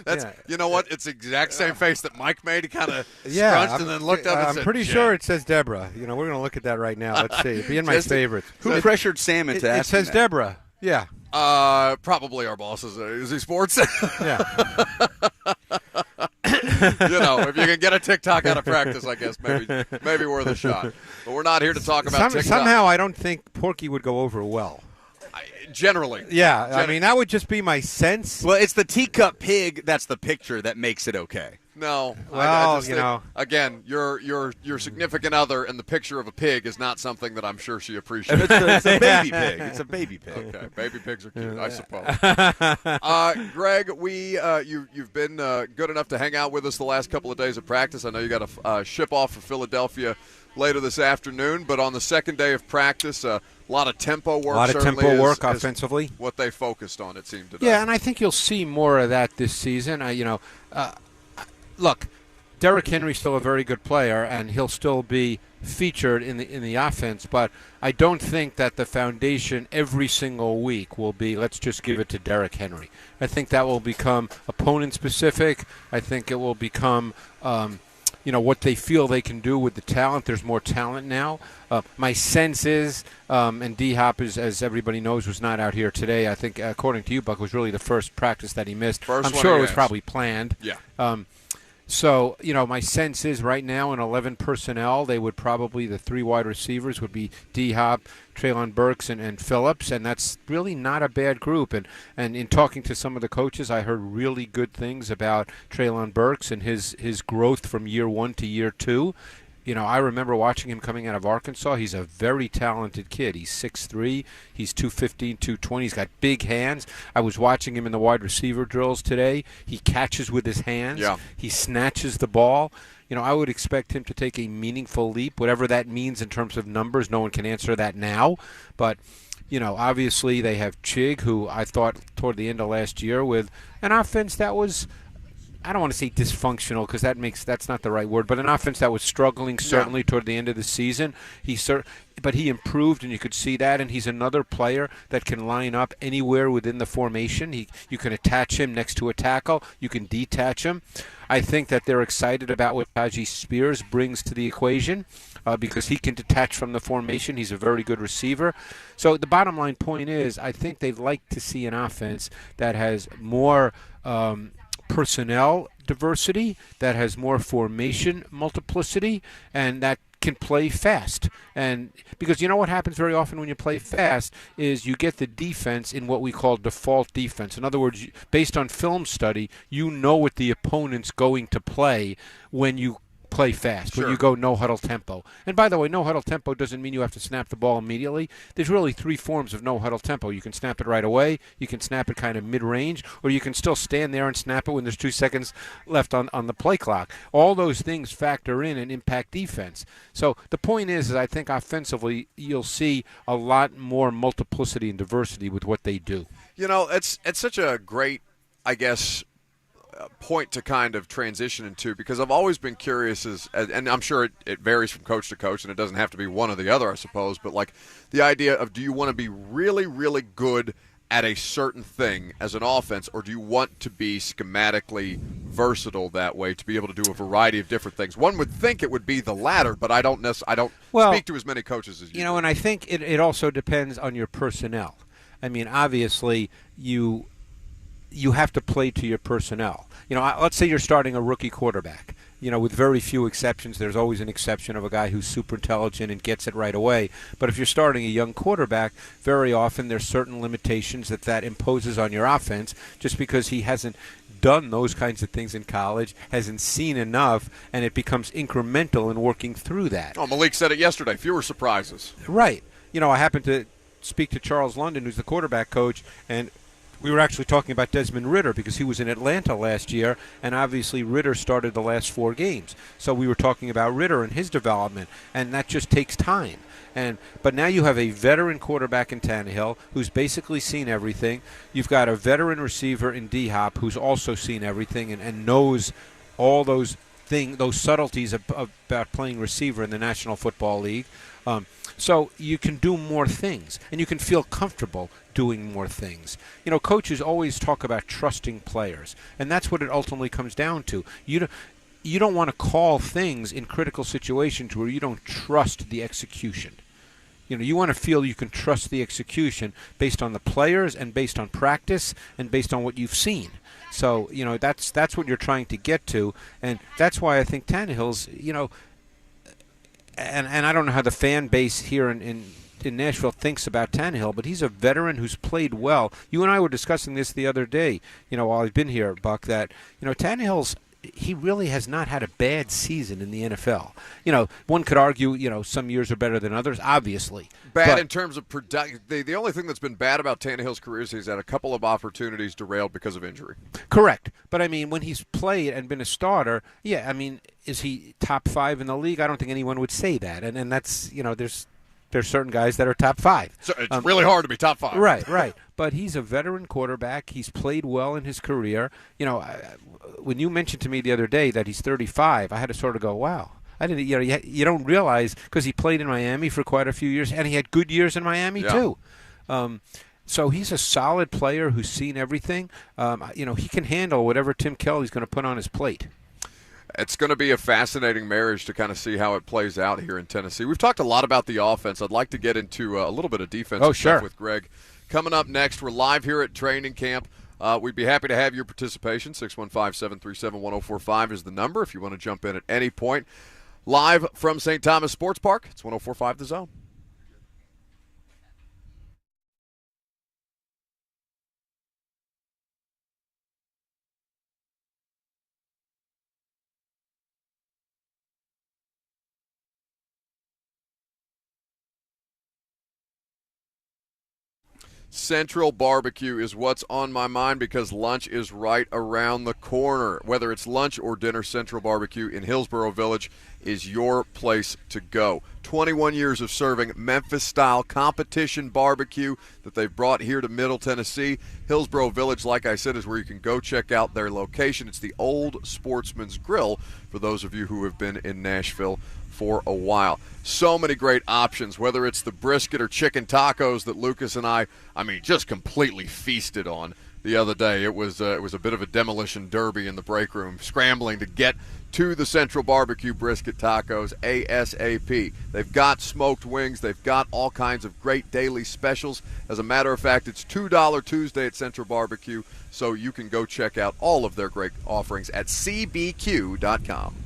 S1: that's You know what? It's the exact same face that Mike made. He kind of scrunched and then looked up and said,
S19: I'm pretty sure it says Deborah. We're going to look at that right now. Let's see. It'd be in my favorites.
S2: Who pressured Sam into asking
S19: It says
S2: that?
S19: Deborah. Yeah.
S1: Probably our boss is he Sports.
S19: Yeah.
S1: If you can get a TikTok out of practice, I guess maybe worth a shot. But we're not here to talk about TikTok.
S19: Somehow I don't think Porky would go over well.
S1: Generally.
S19: Yeah, I mean, that would just be my sense.
S2: Well, it's the teacup pig that's the picture that makes it okay.
S1: No.
S19: Well,
S1: I just think, again, your significant other and the picture of a pig is not something that I'm sure she appreciates.
S2: It's a baby pig. It's a baby pig.
S1: Okay, baby pigs are cute, I suppose. Greg, you've been good enough to hang out with us the last couple of days of practice. I know you got to ship off for Philadelphia later this afternoon, but on the second day of practice, a lot of tempo work.
S19: A lot of tempo work offensively.
S1: What they focused on, it seemed today.
S19: Yeah, and I think you'll see more of that this season. Look, Derrick Henry's still a very good player, and he'll still be featured in the offense. But I don't think that the foundation every single week will be, let's just give it to Derrick Henry. I think that will become opponent-specific. I think it will become what they feel they can do with the talent. There's more talent now. My sense is, and D-Hop, as everybody knows, was not out here today. I think, according to you, Buck, was really the first practice that he missed. I'm sure it was probably planned.
S1: Yeah.
S19: So, my sense is right now in 11 personnel, they would probably, the 3 wide receivers would be D-Hop, Treylon Burks, and Phillips, and that's really not a bad group. And in talking to some of the coaches, I heard really good things about Treylon Burks and his growth from year 1 to year 2. I remember watching him coming out of Arkansas. He's a very talented kid. He's 6'3", he's 215, 220. He's got big hands. I was watching him in the wide receiver drills today. He catches with his hands.
S1: Yeah.
S19: He snatches the ball. I would expect him to take a meaningful leap, whatever that means in terms of numbers. No one can answer that now. But, obviously they have Chig, who I thought toward the end of last year with an offense that was, I don't want to say dysfunctional because that's not the right word, but an offense that was struggling certainly toward the end of the season. But he improved, and you could see that, and he's another player that can line up anywhere within the formation. You can attach him next to a tackle. You can detach him. I think that they're excited about what Taji Spears brings to the equation because he can detach from the formation. He's a very good receiver. So the bottom line point is I think they'd like to see an offense that has more personnel diversity, that has more formation multiplicity, and that can play fast. And because what happens very often when you play fast is you get the defense in what we call default defense. In other words, based on film study, you know what the opponent's going to play when you play fast, when you go no-huddle tempo. And by the way, no-huddle tempo doesn't mean you have to snap the ball immediately. There's really 3 forms of no-huddle tempo. You can snap it right away, you can snap it kind of mid-range, or you can still stand there and snap it when there's 2 seconds left on the play clock. All those things factor in and impact defense. So the point is I think offensively you'll see a lot more multiplicity and diversity with what they do.
S1: It's such a great, I guess, point to kind of transition into, because I've always been curious and I'm sure it varies from coach to coach and it doesn't have to be one or the other, I suppose, but like the idea of, do you want to be really, really good at a certain thing as an offense, or do you want to be schematically versatile that way to be able to do a variety of different things? One would think it would be the latter, but I don't speak to as many coaches as you.
S19: And I think it also depends on your personnel. I mean, obviously you have to play to your personnel. Let's say you're starting a rookie quarterback. With very few exceptions, there's always an exception of a guy who's super intelligent and gets it right away. But if you're starting a young quarterback, very often there's certain limitations that imposes on your offense just because he hasn't done those kinds of things in college, hasn't seen enough, and it becomes incremental in working through that.
S1: Oh, Malik said it yesterday, fewer surprises.
S19: Right. I happened to speak to Charles London, who's the quarterback coach, and we were actually talking about Desmond Ridder because he was in Atlanta last year, and obviously Ridder started the last 4 games. So we were talking about Ridder and his development, and that just takes time. But now you have a veteran quarterback in Tannehill who's basically seen everything. You've got a veteran receiver in D-Hop who's also seen everything and knows all those subtleties about playing receiver in the National Football League. So you can do more things, and you can feel comfortable doing more things. Coaches always talk about trusting players, and that's what it ultimately comes down to. You don't want to call things in critical situations where you don't trust the execution. You want to feel you can trust the execution based on the players and based on practice and based on what you've seen. So, that's what you're trying to get to, and that's why I think Tannehill's, and I don't know how the fan base here in Nashville thinks about Tannehill, but he's a veteran who's played well. You and I were discussing this the other day, while I've been here, Buck, that, Tannehill's, he really has not had a bad season in the NFL. One could argue, some years are better than others, obviously.
S1: Bad in terms of production. The only thing that's been bad about Tannehill's career is he's had a couple of opportunities derailed because of injury.
S19: Correct. But, when he's played and been a starter, is he top 5 in the league? I don't think anyone would say that. And that's, there's certain guys that are top 5.
S1: So it's really hard to be top 5.
S19: Right. But he's a veteran quarterback. He's played well in his career. When you mentioned to me the other day that he's 35, I had to sort of go, wow. I didn't. You don't realize, because he played in Miami for quite a few years, and he had good years in Miami too. So he's a solid player who's seen everything. He can handle whatever Tim Kelly's going to put on his plate.
S1: It's going to be a fascinating marriage to kind of see how it plays out here in Tennessee. We've talked a lot about the offense. I'd like to get into a little bit of defensive stuff with Greg. Coming up next, we're live here at training camp. We'd be happy to have your participation. 615-737-1045 is the number if you want to jump in at any point. Live from St. Thomas Sports Park, it's 104.5 The Zone. Central Barbecue is what's on my mind because lunch is right around the corner. Whether it's lunch or dinner, Central Barbecue in Hillsborough Village is your place to go. 21 years of serving Memphis-style competition barbecue that they've brought here to Middle Tennessee. Hillsborough Village, like I said, is where you can go check out their location. It's the Old Sportsman's Grill for those of you who have been in Nashville for a while. So many great options, whether it's the brisket or chicken tacos that Lucas and I just completely feasted on the other day. It was a bit of a demolition derby in the break room, scrambling to get to the Central Barbecue brisket tacos ASAP. They've got smoked wings. They've got all kinds of great daily specials. As a matter of fact, it's $2 Tuesday at Central Barbecue, so you can go check out all of their great offerings at cbq.com.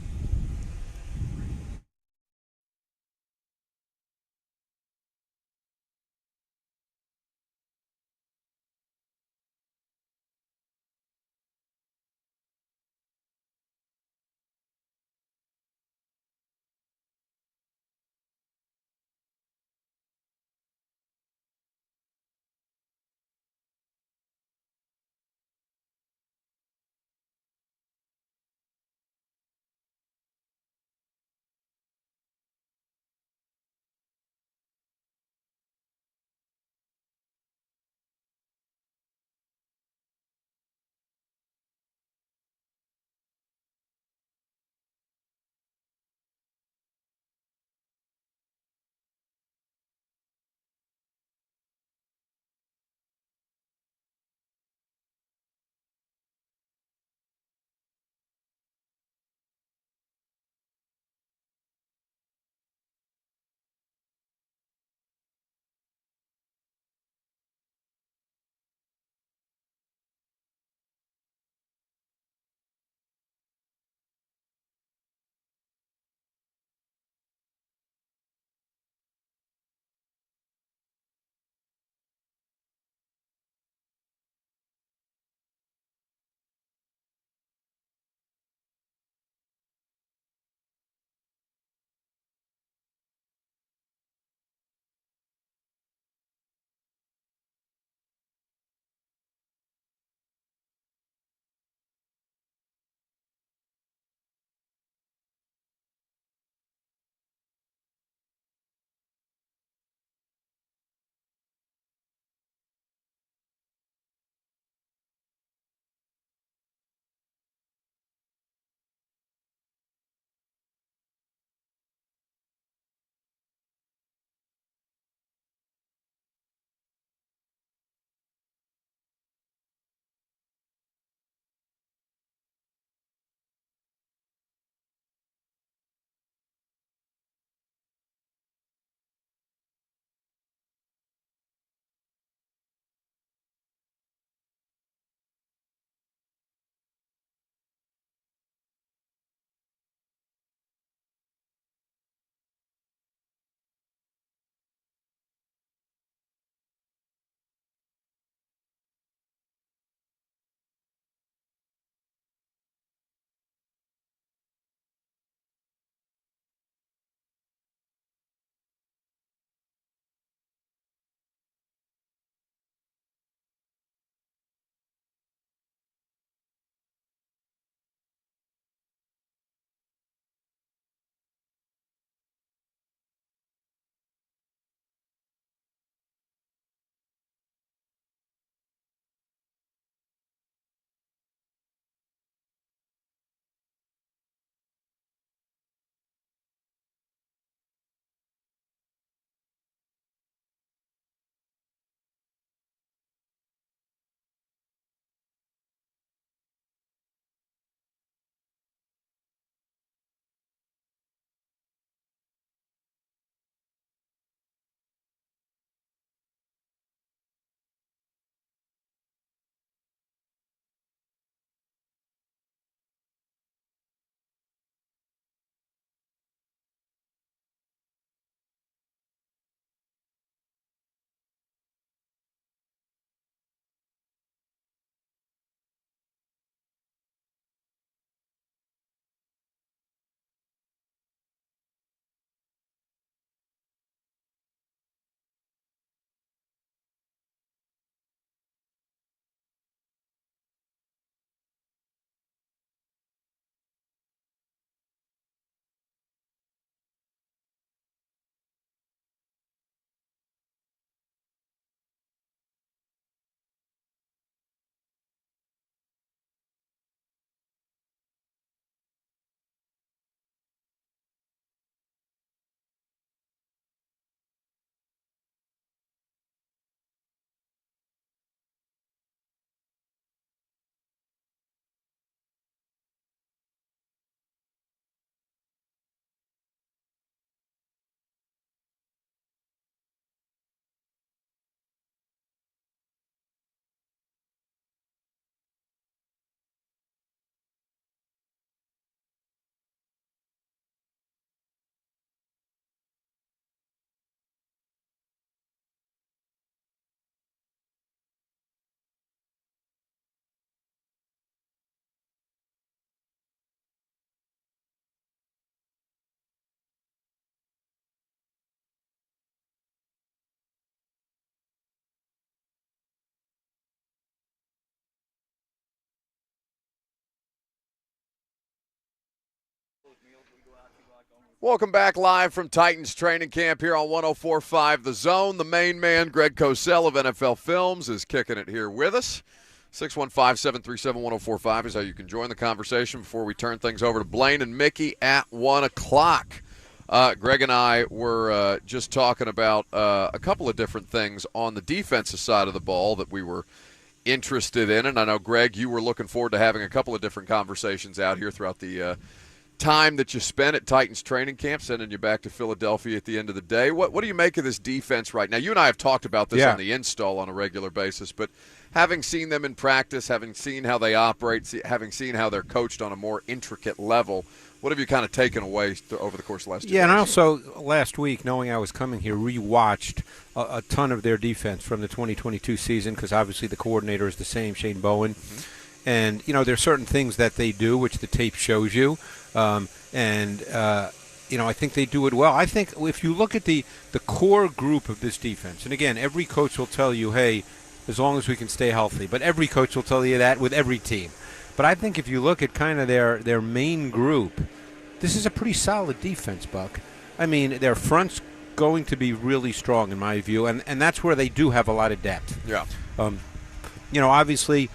S1: Welcome back live from Titans training camp here on 104.5 The Zone. The main man, Greg Cosell of NFL Films, is kicking it here with us. 615-737-1045 is how you can join the conversation before we turn things over to Blaine and Mickey at 1 o'clock. Greg and I were just talking about a couple of different things on the defensive side of the ball that we were interested in. And I know, Greg, you were looking forward to having a couple of different conversations out here throughout the time that you spent at Titans training camp, sending you back to Philadelphia at the end of the day. What do you make of this defense right now? You and I have talked about this on the install on a regular basis, but having seen them in practice, having seen how they operate, having seen how they're coached on a more intricate level, what have you kind of taken away over the course of the last 2 days?
S19: And I also, last week, knowing I was coming here, rewatched a ton of their defense from the 2022 season, because obviously the coordinator is the same, Shane Bowen. Mm-hmm. And, there are certain things that they do, which the tape shows you. I think they do it well. I think if you look at the core group of this defense, and again, every coach will tell you, hey, as long as we can stay healthy, but every coach will tell you that with every team. But I think if you look at kind of their main group, this is a pretty solid defense, Buck. I mean, their front's going to be really strong in my view, and that's where they do have a lot of depth.
S1: Yeah.
S19: Obviously,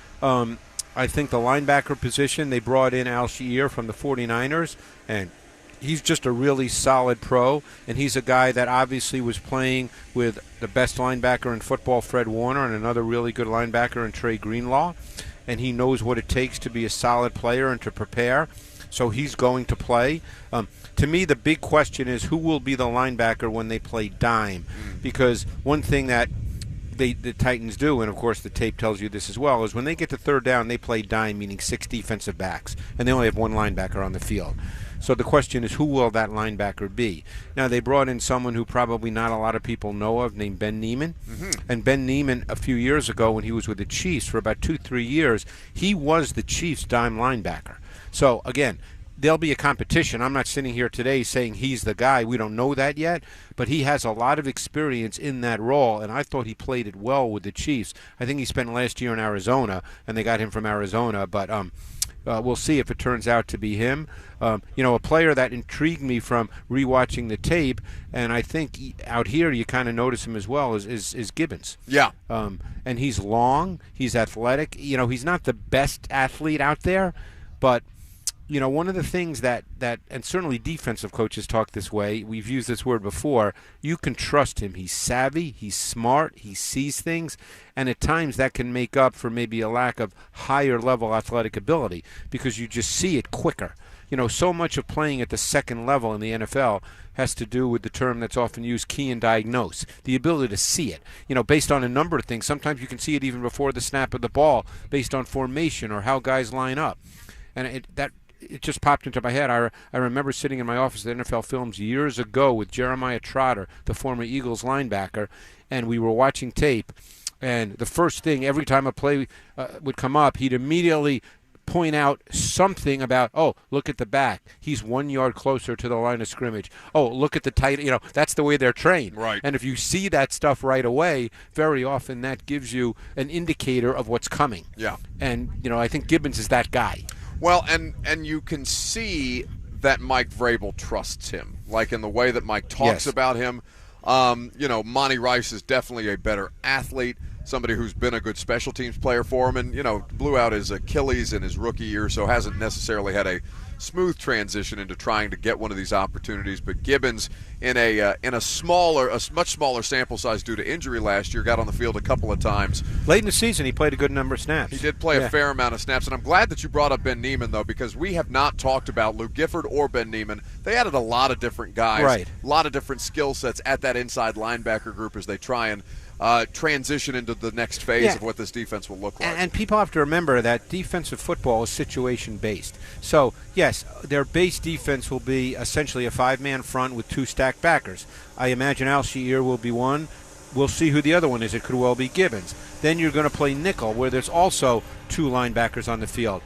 S19: I think the linebacker position, they brought in Al-Shaair from the 49ers, and he's just a really solid pro, and he's a guy that obviously was playing with the best linebacker in football, Fred Warner, and another really good linebacker in Trey Greenlaw, and he knows what it takes to be a solid player and to prepare, so he's going to play. To me, the big question is who will be the linebacker when they play dime, because one thing that the Titans do, and of course the tape tells you this as well, is when they get to third down, they play dime, meaning 6 defensive backs, and they only have one linebacker on the field. So the question is, who will that linebacker be? Now, they brought in someone who probably not a lot of people know of, named Ben Neiman. Mm-hmm. And Ben Neiman, a few years ago when he was with the Chiefs for about 2-3 years, he was the Chiefs' dime linebacker. So, again, there'll be a competition. I'm not sitting here today saying he's the guy. We don't know that yet. But he has a lot of experience in that role, and I thought he played it well with the Chiefs. I think he spent last year in Arizona, and they got him from Arizona. But we'll see if it turns out to be him. A player that intrigued me from rewatching the tape, and I think out here you kind of notice him as well, is Gibbons.
S1: Yeah.
S19: And he's long. He's athletic. He's not the best athlete out there, but one of the things that and certainly defensive coaches talk this way, we've used this word before, you can trust him. He's savvy, he's smart, he sees things, and at times that can make up for maybe a lack of higher level athletic ability because you just see it quicker. So much of playing at the second level in the NFL has to do with the term that's often used, key and diagnose, the ability to see it, based on a number of things. Sometimes you can see it even before the snap of the ball based on formation or how guys line up. And it just popped into my head. I remember sitting in my office at NFL Films years ago with Jeremiah Trotter, the former Eagles linebacker, and we were watching tape. And the first thing, every time a play would come up, he'd immediately point out something about, oh, look at the back. He's 1 yard closer to the line of scrimmage. Oh, look at the tight, that's the way they're trained.
S1: Right.
S19: And if you see that stuff right away, very often that gives you an indicator of what's coming.
S1: Yeah.
S19: And, I think Gibbons is that guy.
S1: Well, and you can see that Mike Vrabel trusts him, like in the way that Mike talks about him. Monty Rice is definitely a better athlete, somebody who's been a good special teams player for him, and, blew out his Achilles in his rookie year, so hasn't necessarily had a smooth transition into trying to get one of these opportunities. But Gibbons, in a much smaller sample size due to injury last year, got on the field a couple of times.
S19: Late in the season, he played a good number of snaps.
S1: He did play a fair amount of snaps, and I'm glad that you brought up Ben Neiman, though, because we have not talked about Lou Gifford or Ben Neiman. They added a lot of different guys, a lot of different skill sets at that inside linebacker group as they try and transition into the next phase of what this defense will look like.
S19: And people have to remember that defensive football is situation-based. So, yes, their base defense will be essentially a 5-man front with 2 stacked backers. I imagine Al-Shaair will be one. We'll see who the other one is. It could well be Gibbons. Then you're going to play nickel, where there's also 2 linebackers on the field.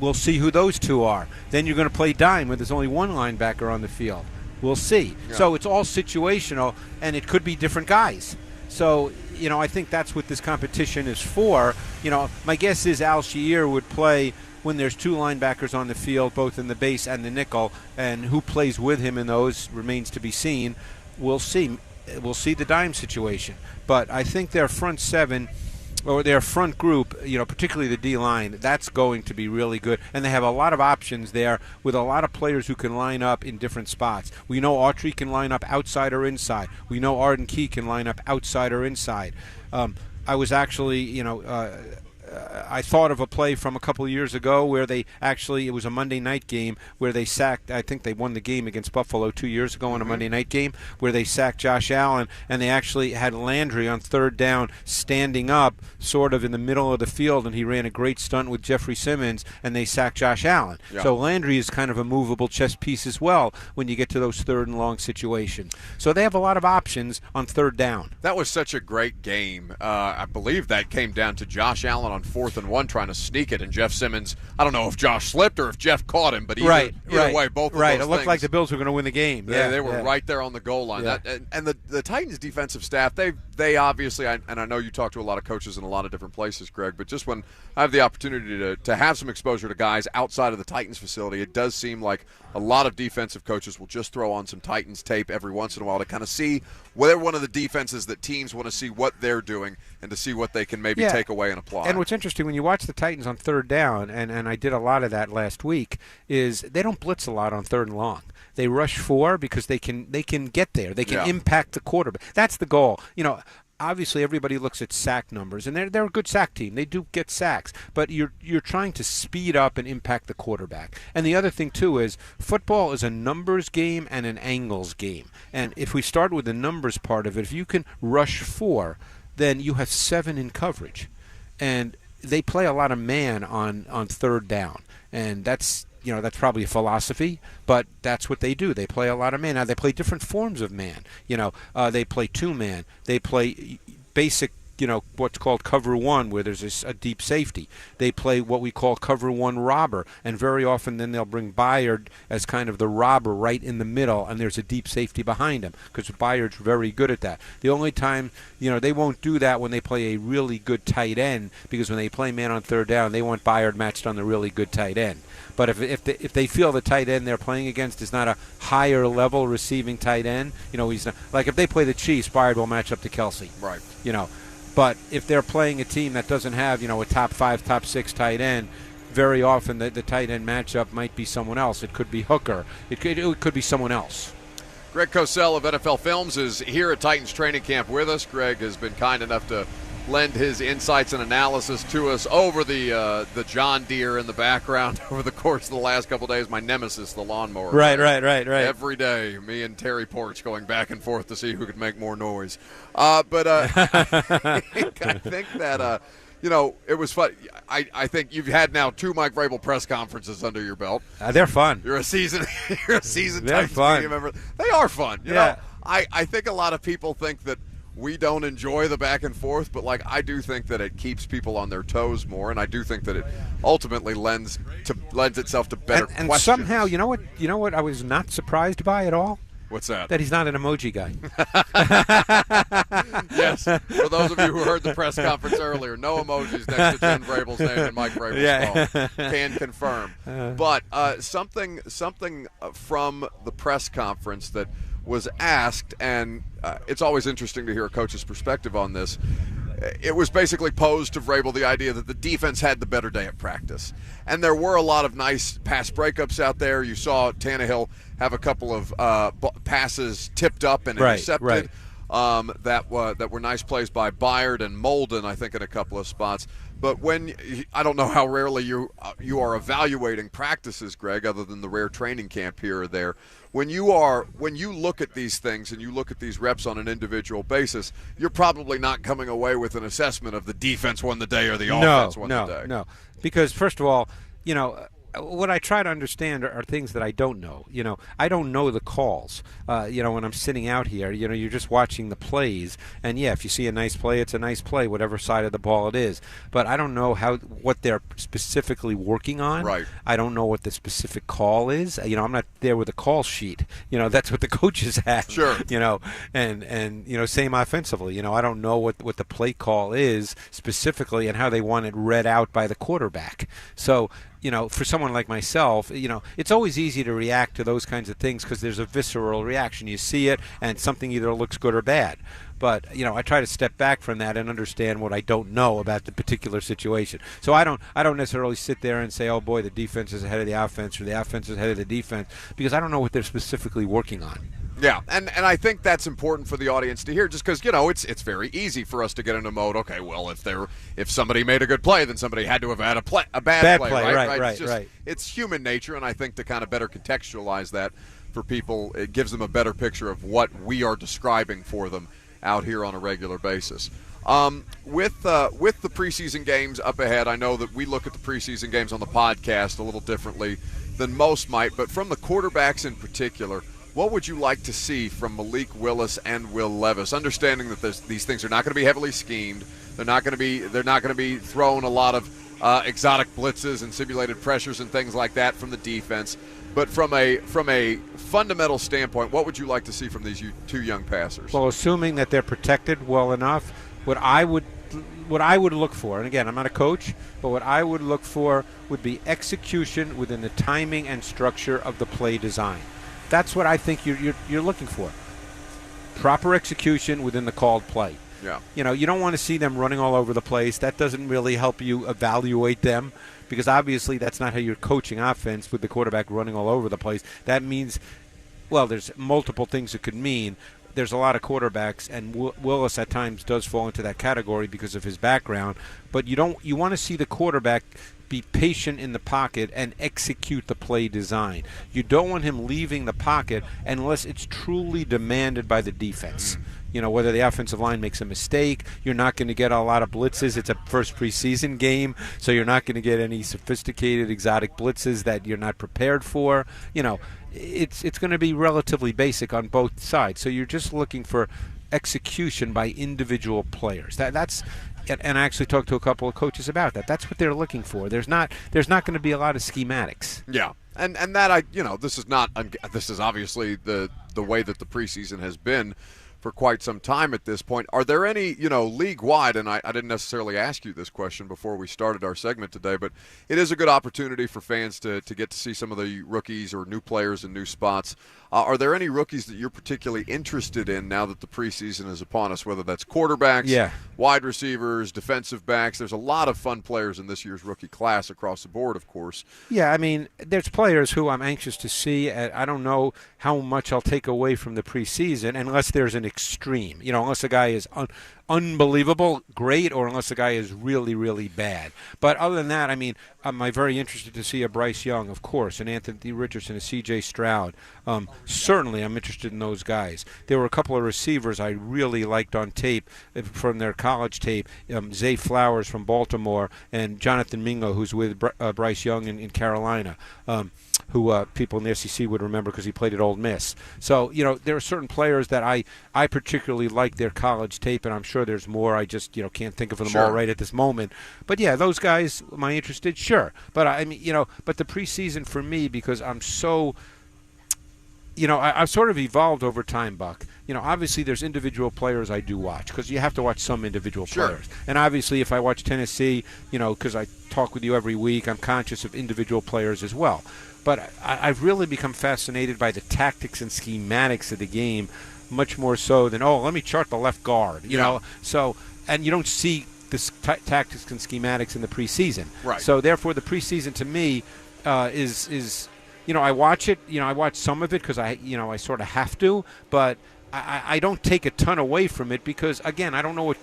S19: We'll see who those 2 are. Then you're going to play dime, where there's only 1 linebacker on the field. We'll see. Yeah. So it's all situational, and it could be different guys. So, I think that's what this competition is for. My guess is Al-Shaair would play when there's two linebackers on the field, both in the base and the nickel, and who plays with him in those remains to be seen. We'll see. We'll see the dime situation. But I think their front seven, or their front group, particularly the D-line, that's going to be really good. And they have a lot of options there with a lot of players who can line up in different spots. We know Autry can line up outside or inside. We know Arden Key can line up outside or inside. I was actually, I thought of a play from a couple of years ago where it was a Monday night game where they sacked, I think they won the game against Buffalo 2 years ago on a Monday night game, where they sacked Josh Allen, and they actually had Landry on third down standing up sort of in the middle of the field, and he ran a great stunt with Jeffrey Simmons, and they sacked Josh Allen.
S1: Yeah.
S19: So Landry is kind of a movable chess piece as well when you get to those third and long situations. So they have a lot of options on third down.
S1: That was such a great game. I believe that came down to Josh Allen on 4th and 1 trying to sneak it, and Jeff Simmons, I don't know if Josh slipped or if Jeff caught him, but either way, both of those
S19: it looked
S1: things,
S19: like the Bills were going to win the game.
S1: They were right there on the goal line.
S19: Yeah.
S1: And the Titans defensive staff, they obviously, and I know you talk to a lot of coaches in a lot of different places, Greg, but just when I have the opportunity to have some exposure to guys outside of the Titans facility, it does seem like a lot of defensive coaches will just throw on some Titans tape every once in a while to kind of see whether one of the defenses that teams want to see what they're doing and to see what they can maybe take away and apply.
S19: And what's interesting, when you watch the Titans on third down, and I did a lot of that last week, is they don't blitz a lot on third and long. They rush 4 because they can get there. They can impact the quarterback. That's the goal. Obviously, everybody looks at sack numbers, and they're a good sack team. They do get sacks, but you're trying to speed up and impact the quarterback. And the other thing, too, is football is a numbers game and an angles game. And if we start with the numbers part of it, if you can rush 4, then you have 7 in coverage. And they play a lot of man on third down, and that's probably a philosophy, but that's what they do. They play a lot of man. Now, they play different forms of man. They play 2-man. They play basic, what's called cover 1, where there's a deep safety. They play what we call cover 1 robber, and very often then they'll bring Byard as kind of the robber right in the middle, and there's a deep safety behind him, because Byard's very good at that. The only time, they won't do that when they play a really good tight end, because when they play man on third down, they want Byard matched on the really good tight end. But if they feel the tight end they're playing against is not a higher level receiving tight end, he's not, like if they play the Chiefs, Byard will match up to Kelsey.
S1: Right.
S19: But if they're playing a team that doesn't have, a top 5, top 6 tight end, very often the tight end matchup might be someone else. It could be Hooker. It could be someone else.
S1: Greg Cosell of NFL Films is here at Titans training camp with us. Greg has been kind enough to lend his insights and analysis to us over the John Deere in the background over the course of the last couple of days. My nemesis, the lawnmower.
S19: Right.
S1: Every day, me and Terry Porch going back and forth to see who could make more noise. I think that it was fun. I think you've had now 2 Mike Vrabel press conferences under your belt.
S19: They're fun.
S1: You're a seasoned
S19: They're fun.
S1: media member. They are fun. You know, I think a lot of people think that we don't enjoy the back and forth, but I do think that it keeps people on their toes more, and I do think that it ultimately lends itself to better questions.
S19: And somehow, you know what I was not surprised by at all?
S1: What's that?
S19: That he's not an emoji guy.
S1: Yes. For those of you who heard the press conference earlier, no emojis next to Jen Vrabel's name and Mike Vrabel's phone. Can confirm. But something from the press conference that was asked, and it's always interesting to hear a coach's perspective on this. It was basically posed to Vrabel the idea that the defense had the better day at practice. And there were a lot of nice pass breakups out there. You saw Tannehill have a couple of passes tipped up and intercepted. That were nice plays by Byard and Molden, I think, in a couple of spots. But I don't know how rarely you are evaluating practices, Greg, other than the rare training camp here or there. When you look at these things and you look at these reps on an individual basis, you're probably not coming away with an assessment of the defense won the day or the offense won the day.
S19: No, because first of all, what I try to understand are things that I don't know. I don't know the calls. When I'm sitting out here, you're just watching the plays. And, if you see a nice play, it's a nice play, whatever side of the ball it is. But I don't know what they're specifically working on.
S1: Right.
S19: I don't know what the specific call is. I'm not there with a call sheet. That's what the coaches have.
S1: Sure.
S19: And same offensively. I don't know what the play call is specifically and how they want it read out by the quarterback. So, for someone like myself, it's always easy to react to those kinds of things because there's a visceral reaction. You see it, and something either looks good or bad. But, I try to step back from that and understand what I don't know about the particular situation. So I don't necessarily sit there and say, oh, boy, the defense is ahead of the offense or the offense is ahead of the defense, because I don't know what they're specifically working on.
S1: Yeah, and I think that's important for the audience to hear, just because it's very easy for us to get into mode. Okay, well, if somebody made a good play, then somebody had to have had a bad play, right? It's human nature, and I think to kind of better contextualize that for people, it gives them a better picture of what we are describing for them out here on a regular basis. With the preseason games up ahead, I know that we look at the preseason games on the podcast a little differently than most might, but from the quarterbacks in particular, what would you like to see from Malik Willis and Will Levis? Understanding that these things are not going to be heavily schemed, they're not going to be throwing a lot of exotic blitzes and simulated pressures and things like that from the defense. But from a fundamental standpoint, what would you like to see from these two young passers?
S19: Well, assuming that they're protected well enough, what I would look for, and again, I'm not a coach, but what I would look for would be execution within the timing and structure of the play design. That's what I think you're looking for. Proper execution within the called play.
S1: Yeah.
S19: You don't want to see them running all over the place. That doesn't really help you evaluate them, because obviously that's not how you're coaching offense, with the quarterback running all over the place. That means, well, there's multiple things it could mean. There's a lot of quarterbacks, and Willis at times does fall into that category because of his background. But you want to see the quarterback be patient in the pocket and execute the play design. You don't want him leaving the pocket unless it's truly demanded by the defense. Whether the offensive line makes a mistake, you're not going to get a lot of blitzes. It's a first preseason game, so you're not going to get any sophisticated exotic blitzes that you're not prepared for. It's going to be relatively basic on both sides. So you're just looking for execution by individual players. And I actually talked to a couple of coaches about that. That's what they're looking for. There's not going to be a lot of schematics.
S1: Yeah, and that this is obviously the way that the preseason has been for quite some time at this point. Are there any, league-wide, and I didn't necessarily ask you this question before we started our segment today, but it is a good opportunity for fans to get to see some of the rookies or new players in new spots. Are there any rookies that you're particularly interested in now that the preseason is upon us, whether that's quarterbacks, wide receivers, defensive backs? There's a lot of fun players in this year's rookie class across the board, of course.
S19: Yeah, I mean, there's players who I'm anxious to see. I don't know how much I'll take away from the preseason unless there's an extreme. Unless a guy is unbelievable, great, or unless the guy is really, really bad. But other than that, I mean, am I very interested to see a Bryce Young, of course, and Anthony Richardson, a C.J. Stroud. Certainly I'm interested in those guys. There were a couple of receivers I really liked on tape from their college tape, Zay Flowers from Baltimore and Jonathan Mingo, who's with Bryce Young in Carolina, who people in the SEC would remember because he played at Ole Miss. So, there are certain players that I particularly like their college tape, and I'm sure there's more. I just, can't think of them all right at this moment. But, yeah, those guys, am I interested? Sure. But, I mean, but the preseason for me, because I'm so – I've sort of evolved over time, Buck. Obviously there's individual players I do watch because you have to watch some individual players. And obviously if I watch Tennessee, because I talk with you every week, I'm conscious of individual players as well. But I've really become fascinated by the tactics and schematics of the game, much more so than, let me chart the left guard. You know, so and you don't see this tactics and schematics in the preseason.
S1: Right.
S19: So therefore, the preseason to me is I watch it. I watch some of it because I sort of have to, but I don't take a ton away from it because, again, I don't know what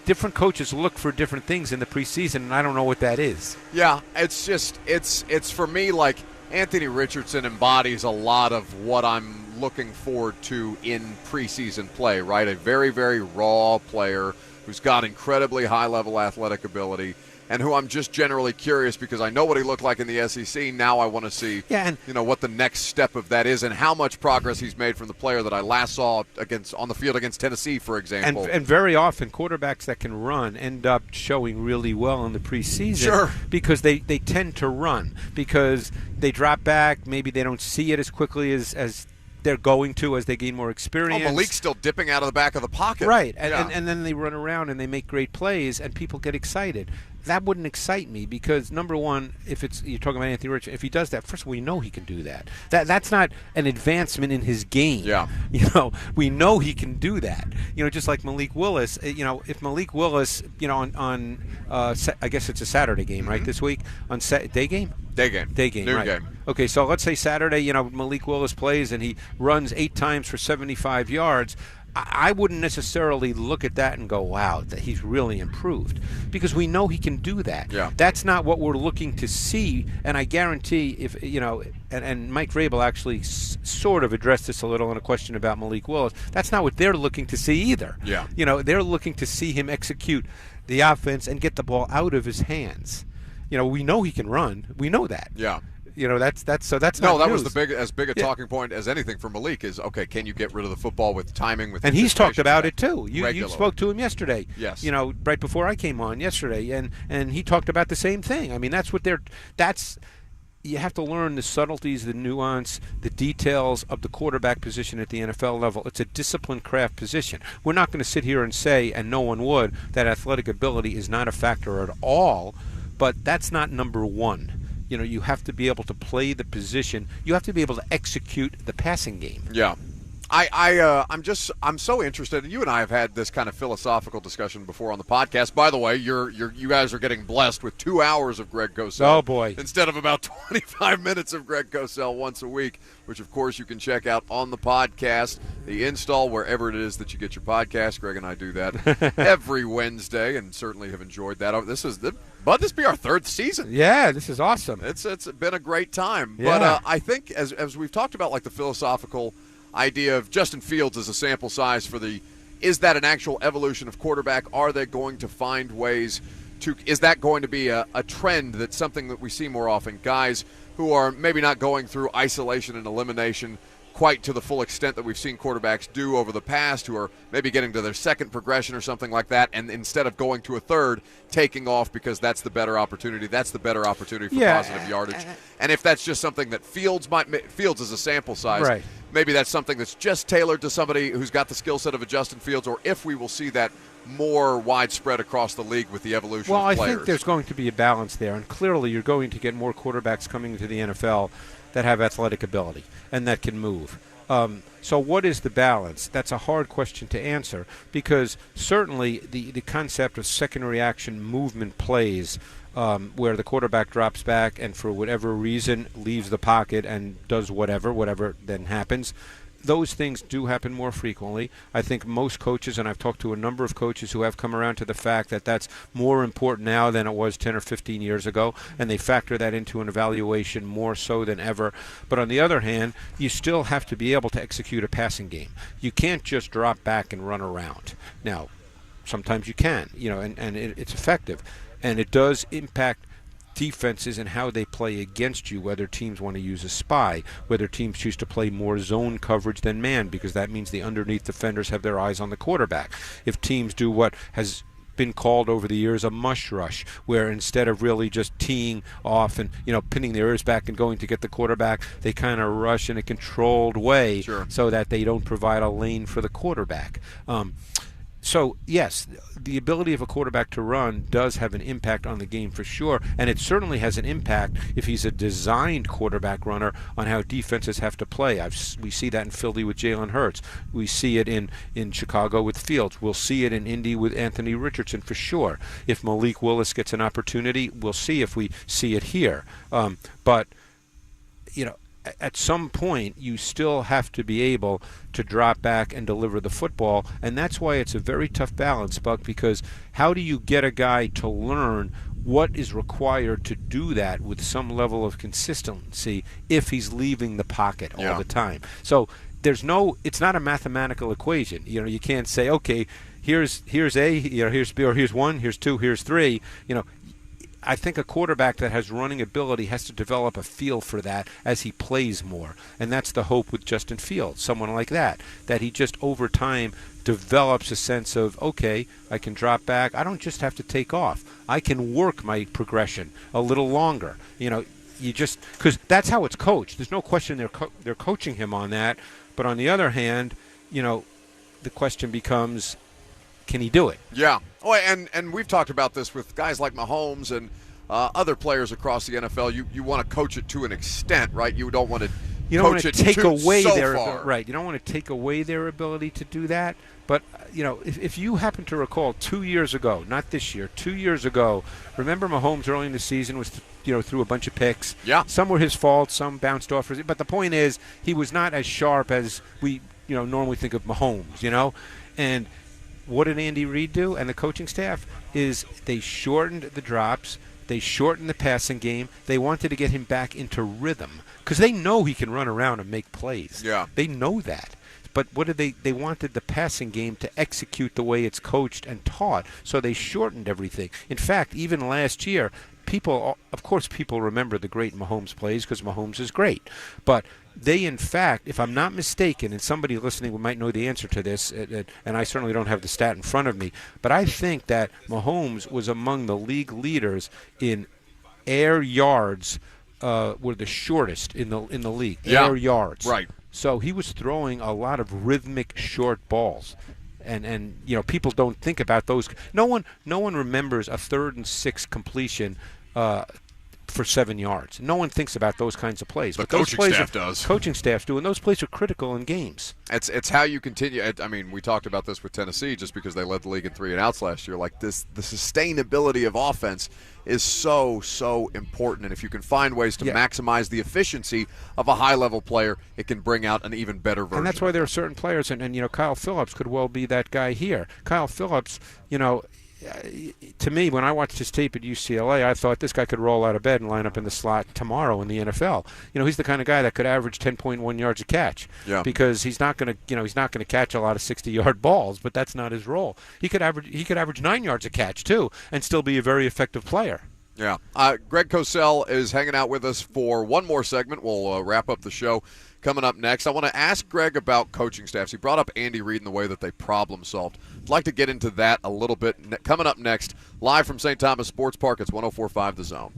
S19: different coaches look for different things in the preseason, and I don't know what that is.
S1: Yeah, it's just, it's for me like Anthony Richardson embodies a lot of what I'm looking forward to in preseason play, right? A very, very raw player who's got incredibly high-level athletic ability, and who I'm just generally curious because I know what he looked like in the SEC. Now I want to see, what the next step of that is and how much progress he's made from the player that I last saw on the field against Tennessee, for example.
S19: And very often quarterbacks that can run end up showing really well in the preseason because they tend to run because they drop back. Maybe they don't see it as quickly as they're going to as they gain more experience.
S1: Oh, Malik's still dipping out of the back of the pocket.
S19: Right, and then they run around and they make great plays, and people get excited. That wouldn't excite me because, number one, if you're talking about Anthony Richardson, if he does that, first of all, we know he can do that. That's not an advancement in his game.
S1: Yeah.
S19: We know he can do that. Just like Malik Willis. If Malik Willis, on I guess it's a Saturday game, right, this week? On day game?
S1: Day game. Noon
S19: right.
S1: game.
S19: Okay, so let's say Saturday, Malik Willis plays and he runs 8 times for 75 yards. I wouldn't necessarily look at that and go, wow, that he's really improved, because we know he can do that.
S1: Yeah.
S19: That's not what we're looking to see, and I guarantee if, and Mike Vrabel actually sort of addressed this a little in a question about Malik Willis, that's not what they're looking to see either.
S1: Yeah.
S19: They're looking to see him execute the offense and get the ball out of his hands. We know he can run. We know that.
S1: Yeah.
S19: That's not
S1: that
S19: news.
S1: was as big a talking point as anything for Malik is, okay, can you get rid of the football with timing?
S19: And he's talked about it too. You spoke to him yesterday.
S1: Yes.
S19: Right before I came on yesterday, and he talked about the same thing. I mean, you have to learn the subtleties, the nuance, the details of the quarterback position at the NFL level. It's a disciplined craft position. We're not going to sit here and say, and no one would, that athletic ability is not a factor at all, but that's not number one. You have to be able to play the position. You have to be able to execute the passing game.
S1: Yeah. I'm so interested, and you and I have had this kind of philosophical discussion before on the podcast. By the way, you guys are getting blessed with 2 hours of Greg Cosell.
S19: Oh boy!
S1: Instead of about 25 minutes of Greg Cosell once a week, which of course you can check out on the podcast, the install wherever it is that you get your podcast. Greg and I do that every Wednesday, and certainly have enjoyed that. This be our 3rd season.
S19: Yeah, this is awesome.
S1: It's been a great time.
S19: Yeah.
S1: But I think as we've talked about, like the philosophical idea of Justin Fields as a sample size is that an actual evolution of quarterback? Are they going to find ways is that going to be a trend that's something that we see more often? Guys who are maybe not going through isolation and elimination quite to the full extent that we've seen quarterbacks do over the past, who are maybe getting to their 2nd progression or something like that, and instead of going to a 3rd, taking off because that's the better opportunity. That's the better opportunity for positive yardage. And if that's just something that Fields is a sample size,
S19: right.
S1: Maybe that's something that's just tailored to somebody who's got the skill set of a Justin Fields, or if we will see that more widespread across the league with the evolution of players.
S19: Well, I think there's going to be a balance there, and clearly you're going to get more quarterbacks coming into the NFL that have athletic ability and that can move. So what is the balance? That's a hard question to answer, because certainly the concept of second reaction movement plays where the quarterback drops back and for whatever reason leaves the pocket and does whatever then happens, those things do happen more frequently. I think most coaches, and I've talked to a number of coaches who have come around to the fact that that's more important now than it was 10 or 15 years ago, and they factor that into an evaluation more so than ever. But on the other hand, you still have to be able to execute a passing game. You can't just drop back and run around. Now, sometimes you can, and it's effective. And it does impact defenses and how they play against you, whether teams want to use a spy, whether teams choose to play more zone coverage than man, because that means the underneath defenders have their eyes on the quarterback. If teams do what has been called over the years a mush rush, where instead of really just teeing off and pinning their ears back and going to get the quarterback, they kind of rush in a controlled way,
S1: sure,
S19: so that they don't provide a lane for the quarterback. So, yes, the ability of a quarterback to run does have an impact on the game for sure, and it certainly has an impact if he's a designed quarterback runner on how defenses have to play. We see that in Philly with Jalen Hurts. We see it in Chicago with Fields. We'll see it in Indy with Anthony Richardson for sure. If Malik Willis gets an opportunity, we'll see if we see it here. But at some point, you still have to be able to drop back and deliver the football, and that's why it's a very tough balance, Buck, because how do you get a guy to learn what is required to do that with some level of consistency if he's leaving the pocket all the time? So it's not a mathematical equation. You can't say, okay, here's A, here's B, or here's 1, here's 2, here's 3. I think a quarterback that has running ability has to develop a feel for that as he plays more. And that's the hope with Justin Fields, someone like that he just over time develops a sense of, okay, I can drop back. I don't just have to take off. I can work my progression a little longer. Because that's how it's coached. There's no question they're coaching him on that. But on the other hand, the question becomes, can he do it?
S1: Yeah. Oh, and we've talked about this with guys like Mahomes and other players across the NFL. You want to coach it to an extent, right? You don't want to.
S19: You don't want to take away their
S1: far.
S19: right. You don't want to take away their ability to do that. But if you happen to recall 2 years ago, not this year, 2 years ago, remember Mahomes early in the season was threw a bunch of picks.
S1: Yeah.
S19: Some were his fault, some bounced off. But the point is, he was not as sharp as we normally think of Mahomes. And what did Andy Reid do and the coaching staff is they shortened the drops. They shortened the passing game. They wanted to get him back into rhythm because they know he can run around and make plays.
S1: Yeah.
S19: They know that. But what did they wanted the passing game to execute the way it's coached and taught, so they shortened everything. In fact, even last year, of course people remember the great Mahomes plays because Mahomes is great. But they, in fact, if I'm not mistaken, and somebody listening might know the answer to this, and I certainly don't have the stat in front of me, but I think that Mahomes was among the league leaders in air yards, were the shortest in the league.
S1: Yeah.
S19: Air yards.
S1: Right.
S19: So he was throwing a lot of rhythmic short balls. And people don't think about those. No one remembers a 3rd and 6 completion for 7 yards. No one thinks about those kinds of plays.
S1: But
S19: those
S1: coaching
S19: plays
S1: staff does.
S19: Coaching staffs do, and those plays are critical in games.
S1: It's how you continue. I mean, we talked about this with Tennessee just because they led the league in 3 and outs last year. Like this, the sustainability of offense is so important. And if you can find ways to maximize the efficiency of a high-level player, it can bring out an even better version.
S19: And that's why there are certain players, and Kyle Phillips could well be that guy here. Kyle Phillips, to me, when I watched his tape at UCLA, I thought this guy could roll out of bed and line up in the slot tomorrow in the NFL. He's the kind of guy that could average 10.1 yards a catch.
S1: Yeah.
S19: Because he's not going to catch a lot of 60-yard balls, but that's not his role. He could average 9 yards a catch too, and still be a very effective player.
S1: Yeah. Greg Cosell is hanging out with us for one more segment. We'll wrap up the show. Coming up next, I want to ask Greg about coaching staffs. He brought up Andy Reid and the way that they problem solved. I'd like to get into that a little bit. Coming up next, live from St. Thomas Sports Park, it's 104.5 The Zone.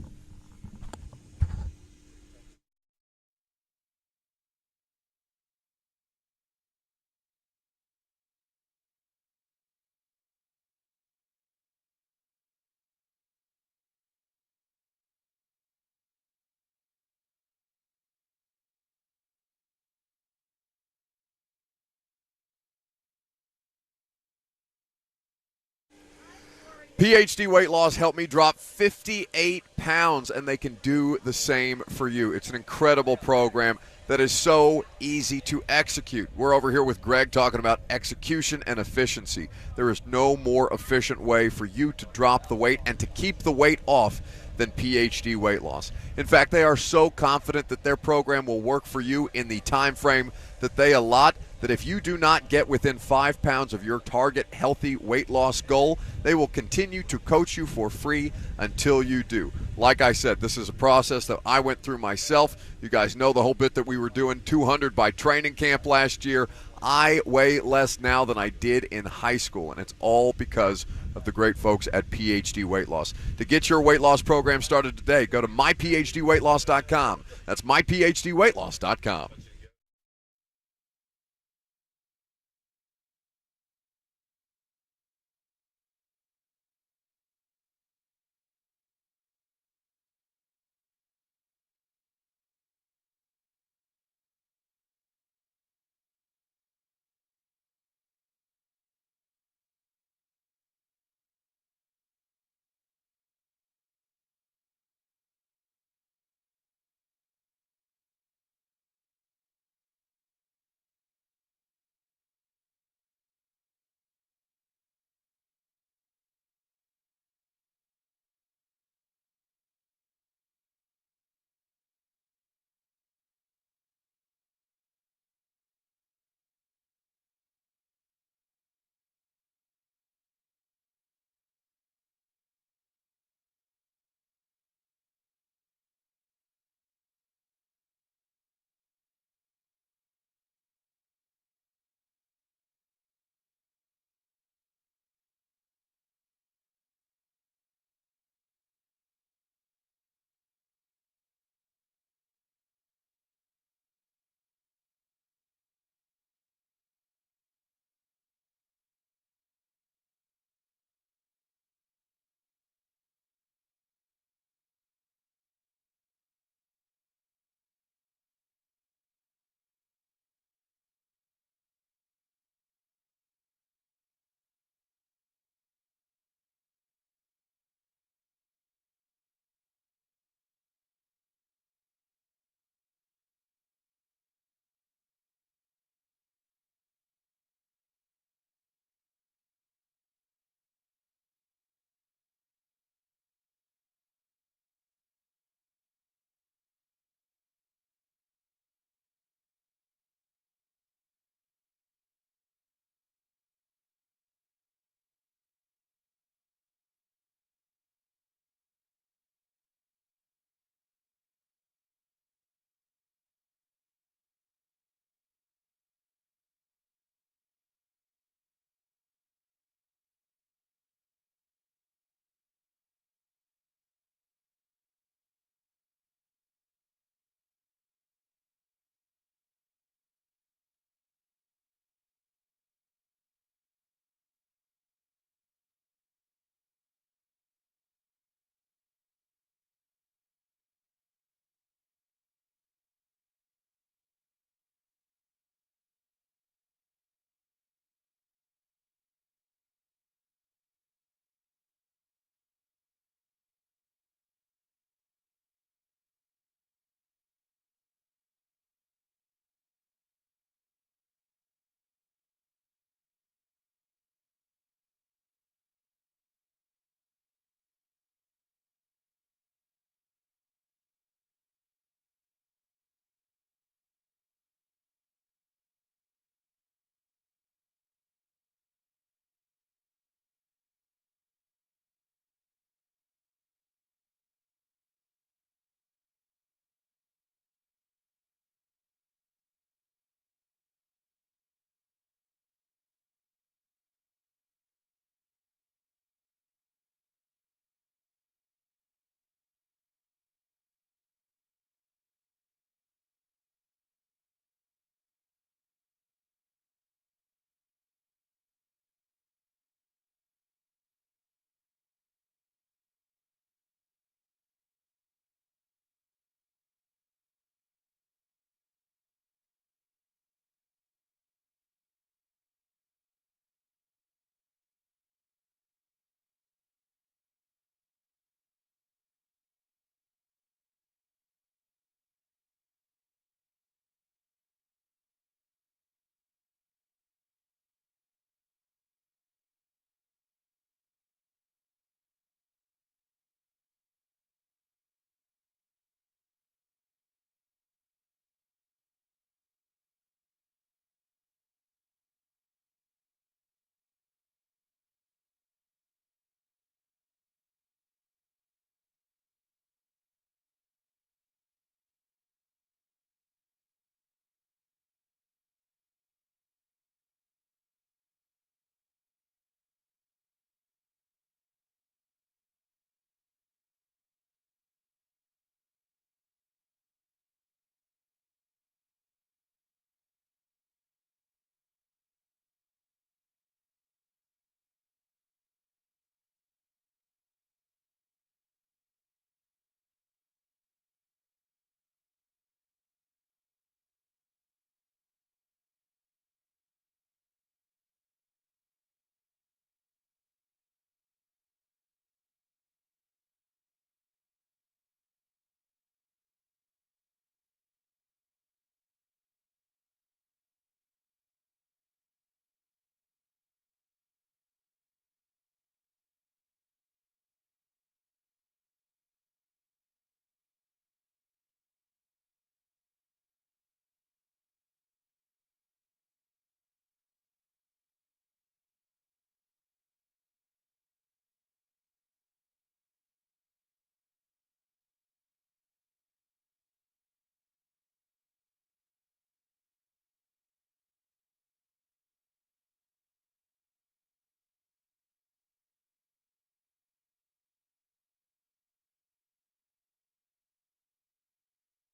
S1: PhD Weight Loss helped me drop 58 pounds, and they can do the same for you. It's an incredible program that is so easy to execute. We're over here with Greg talking about execution and efficiency. There is no more efficient way for you to drop the weight and to keep the weight off than PhD Weight Loss. In fact, they are so confident that their program will work for you in the time frame that they allot, that if you do not get within 5 pounds of your target healthy weight loss goal, they will continue to coach you for free until you do. Like I said, this is a process that I went through myself. You guys know the whole bit that we were doing 200 by training camp last year. I weigh less now than I did in high school, and it's all because of the great folks at PhD Weight Loss. To get your weight loss program started today, go to myphdweightloss.com. That's myphdweightloss.com.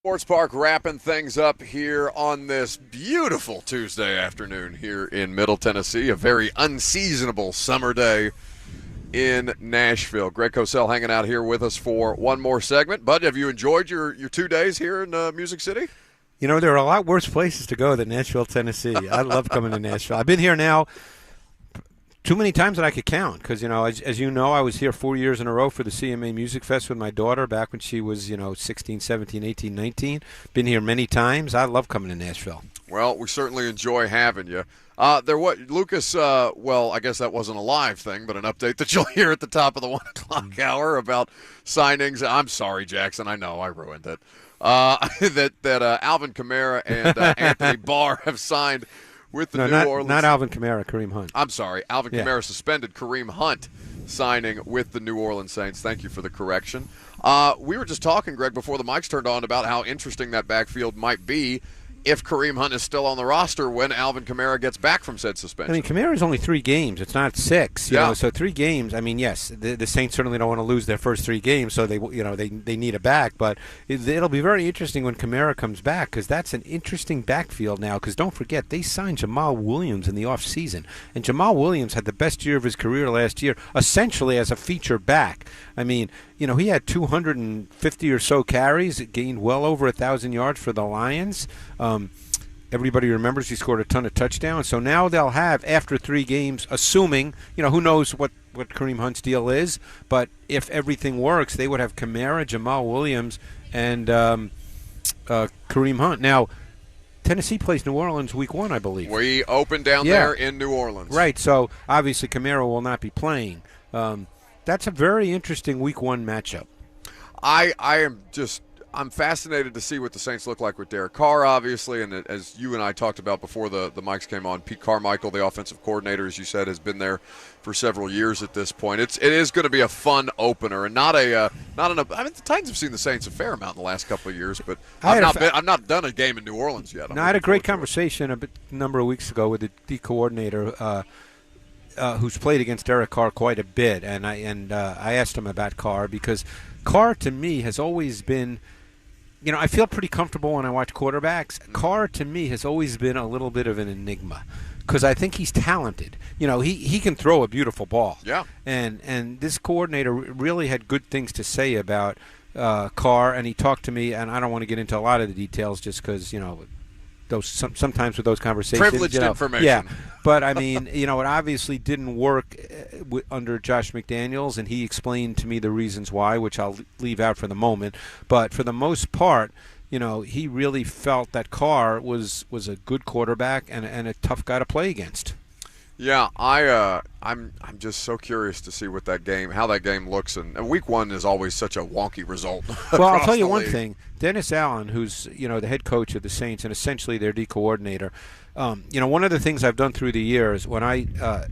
S1: Sports Park wrapping things up here on this beautiful Tuesday afternoon here in Middle Tennessee. A very unseasonable summer day in Nashville. Greg Cosell hanging out here with us for one more segment. Bud, have you enjoyed your 2 days here in Music City?
S19: You know, there are a lot worse places to go than Nashville, Tennessee. I love coming to Nashville. I've been here now too many times that I could count because, you know, as you know, I was here 4 years in a row for the CMA Music Fest with my daughter back when she was, 16, 17, 18, 19. Been here many times. I love coming to Nashville.
S1: Well, we certainly enjoy having you. Lucas, I guess that wasn't a live thing, but an update that you'll hear at the top of the 1 o'clock hour about signings. I'm sorry, Jackson. I know I ruined it. That Alvin Kamara and Anthony Barr have signed with the New Orleans.
S19: Not Alvin Kamara, Kareem Hunt.
S1: I'm sorry. Alvin Kamara suspended. Kareem Hunt signing with the New Orleans Saints. Thank you for the correction. We were just talking, Greg, before the mics turned on about how interesting that backfield might be if Kareem Hunt is still on the roster when Alvin Kamara gets back from said suspension.
S19: I mean, Kamara's only 3 games. It's not 6. You know, so 3 games. I mean, yes, the Saints certainly don't want to lose their first 3 games, so they need a back. But it'll be very interesting when Kamara comes back because that's an interesting backfield now. Because don't forget, they signed Jamal Williams in the offseason. And Jamal Williams had the best year of his career last year, essentially as a feature back. I mean, he had 250 or so carries. It gained well over 1,000 yards for the Lions. Everybody remembers he scored a ton of touchdowns. So now they'll have, after 3 games, assuming, who knows what Kareem Hunt's deal is, but if everything works, they would have Kamara, Jamal Williams, and Kareem Hunt. Now, Tennessee plays New Orleans week 1, I believe.
S1: We open down there in New Orleans.
S19: Right, so obviously Kamara will not be playing. That's a very interesting week 1 matchup.
S1: I'm fascinated to see what the Saints look like with Derek Carr, obviously, and as you and I talked about before the mics came on, Pete Carmichael, the offensive coordinator, as you said, has been there for several years at this point. It is going to be a fun opener, and the Titans have seen the Saints a fair amount in the last couple of years, but I've not done a game in New Orleans yet.
S19: I had a great conversation a number of weeks ago with the D coordinator. Who's played against Derek Carr quite a bit, and I asked him about Carr because Carr to me has always been, I feel pretty comfortable when I watch quarterbacks. Carr to me has always been a little bit of an enigma because I think he's talented. He can throw a beautiful ball. Yeah. And this coordinator really had good things to say about Carr, and he talked to me, and I don't want to get into a lot of the details just because sometimes with those conversations,
S1: privileged information.
S19: Yeah, but I mean, it obviously didn't work under Josh McDaniels, and he explained to me the reasons why, which I'll leave out for the moment. But for the most part, he really felt that Carr was a good quarterback and a tough guy to play against.
S1: Yeah, I'm just so curious to see how that game looks, and week 1 is always such a wonky result.
S19: Well, I'll tell you one thing: Dennis Allen, who's the head coach of the Saints and essentially their D coordinator. One of the things I've done through the years when I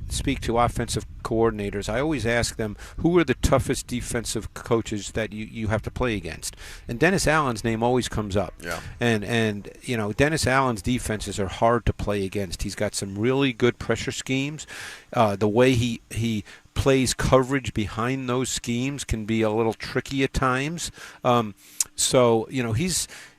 S19: speak to offensive coordinators, I always ask them who are the toughest defensive coaches that you have to play against, and Dennis Allen's name always comes up.
S1: Yeah.
S19: And Dennis Allen's defenses are hard to play against. He's got some really good pressure schemes. The way he plays coverage behind those schemes can be a little tricky at times. So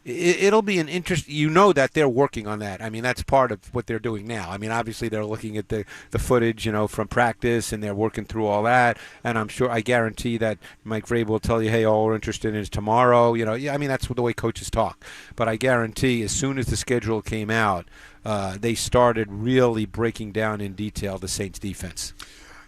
S19: it'll be an interest. That they're working on that. I mean, that's part of what they're doing now. I mean, obviously they're looking at the footage, from practice, and they're working through all that. And I guarantee that Mike Vrabel will tell you, hey, all we're interested in is tomorrow. I mean, that's the way coaches talk. But I guarantee as soon as the schedule came out, they started really breaking down in detail the Saints defense.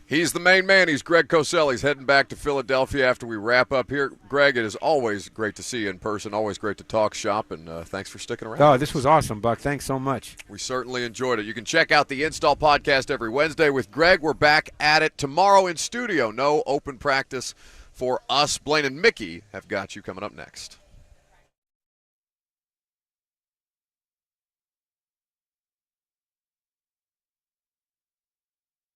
S1: He's the main man. He's Greg Cosell. He's heading back to Philadelphia after we wrap up here. Greg, it is always great to see you in person, always great to talk shop, and thanks for sticking around.
S19: Oh, this was awesome, Buck. Thanks so much.
S1: We certainly enjoyed it. You can check out the Install Podcast every Wednesday with Greg. We're back at it tomorrow in studio. No open practice for us. Blaine and Mickey have got you coming up next.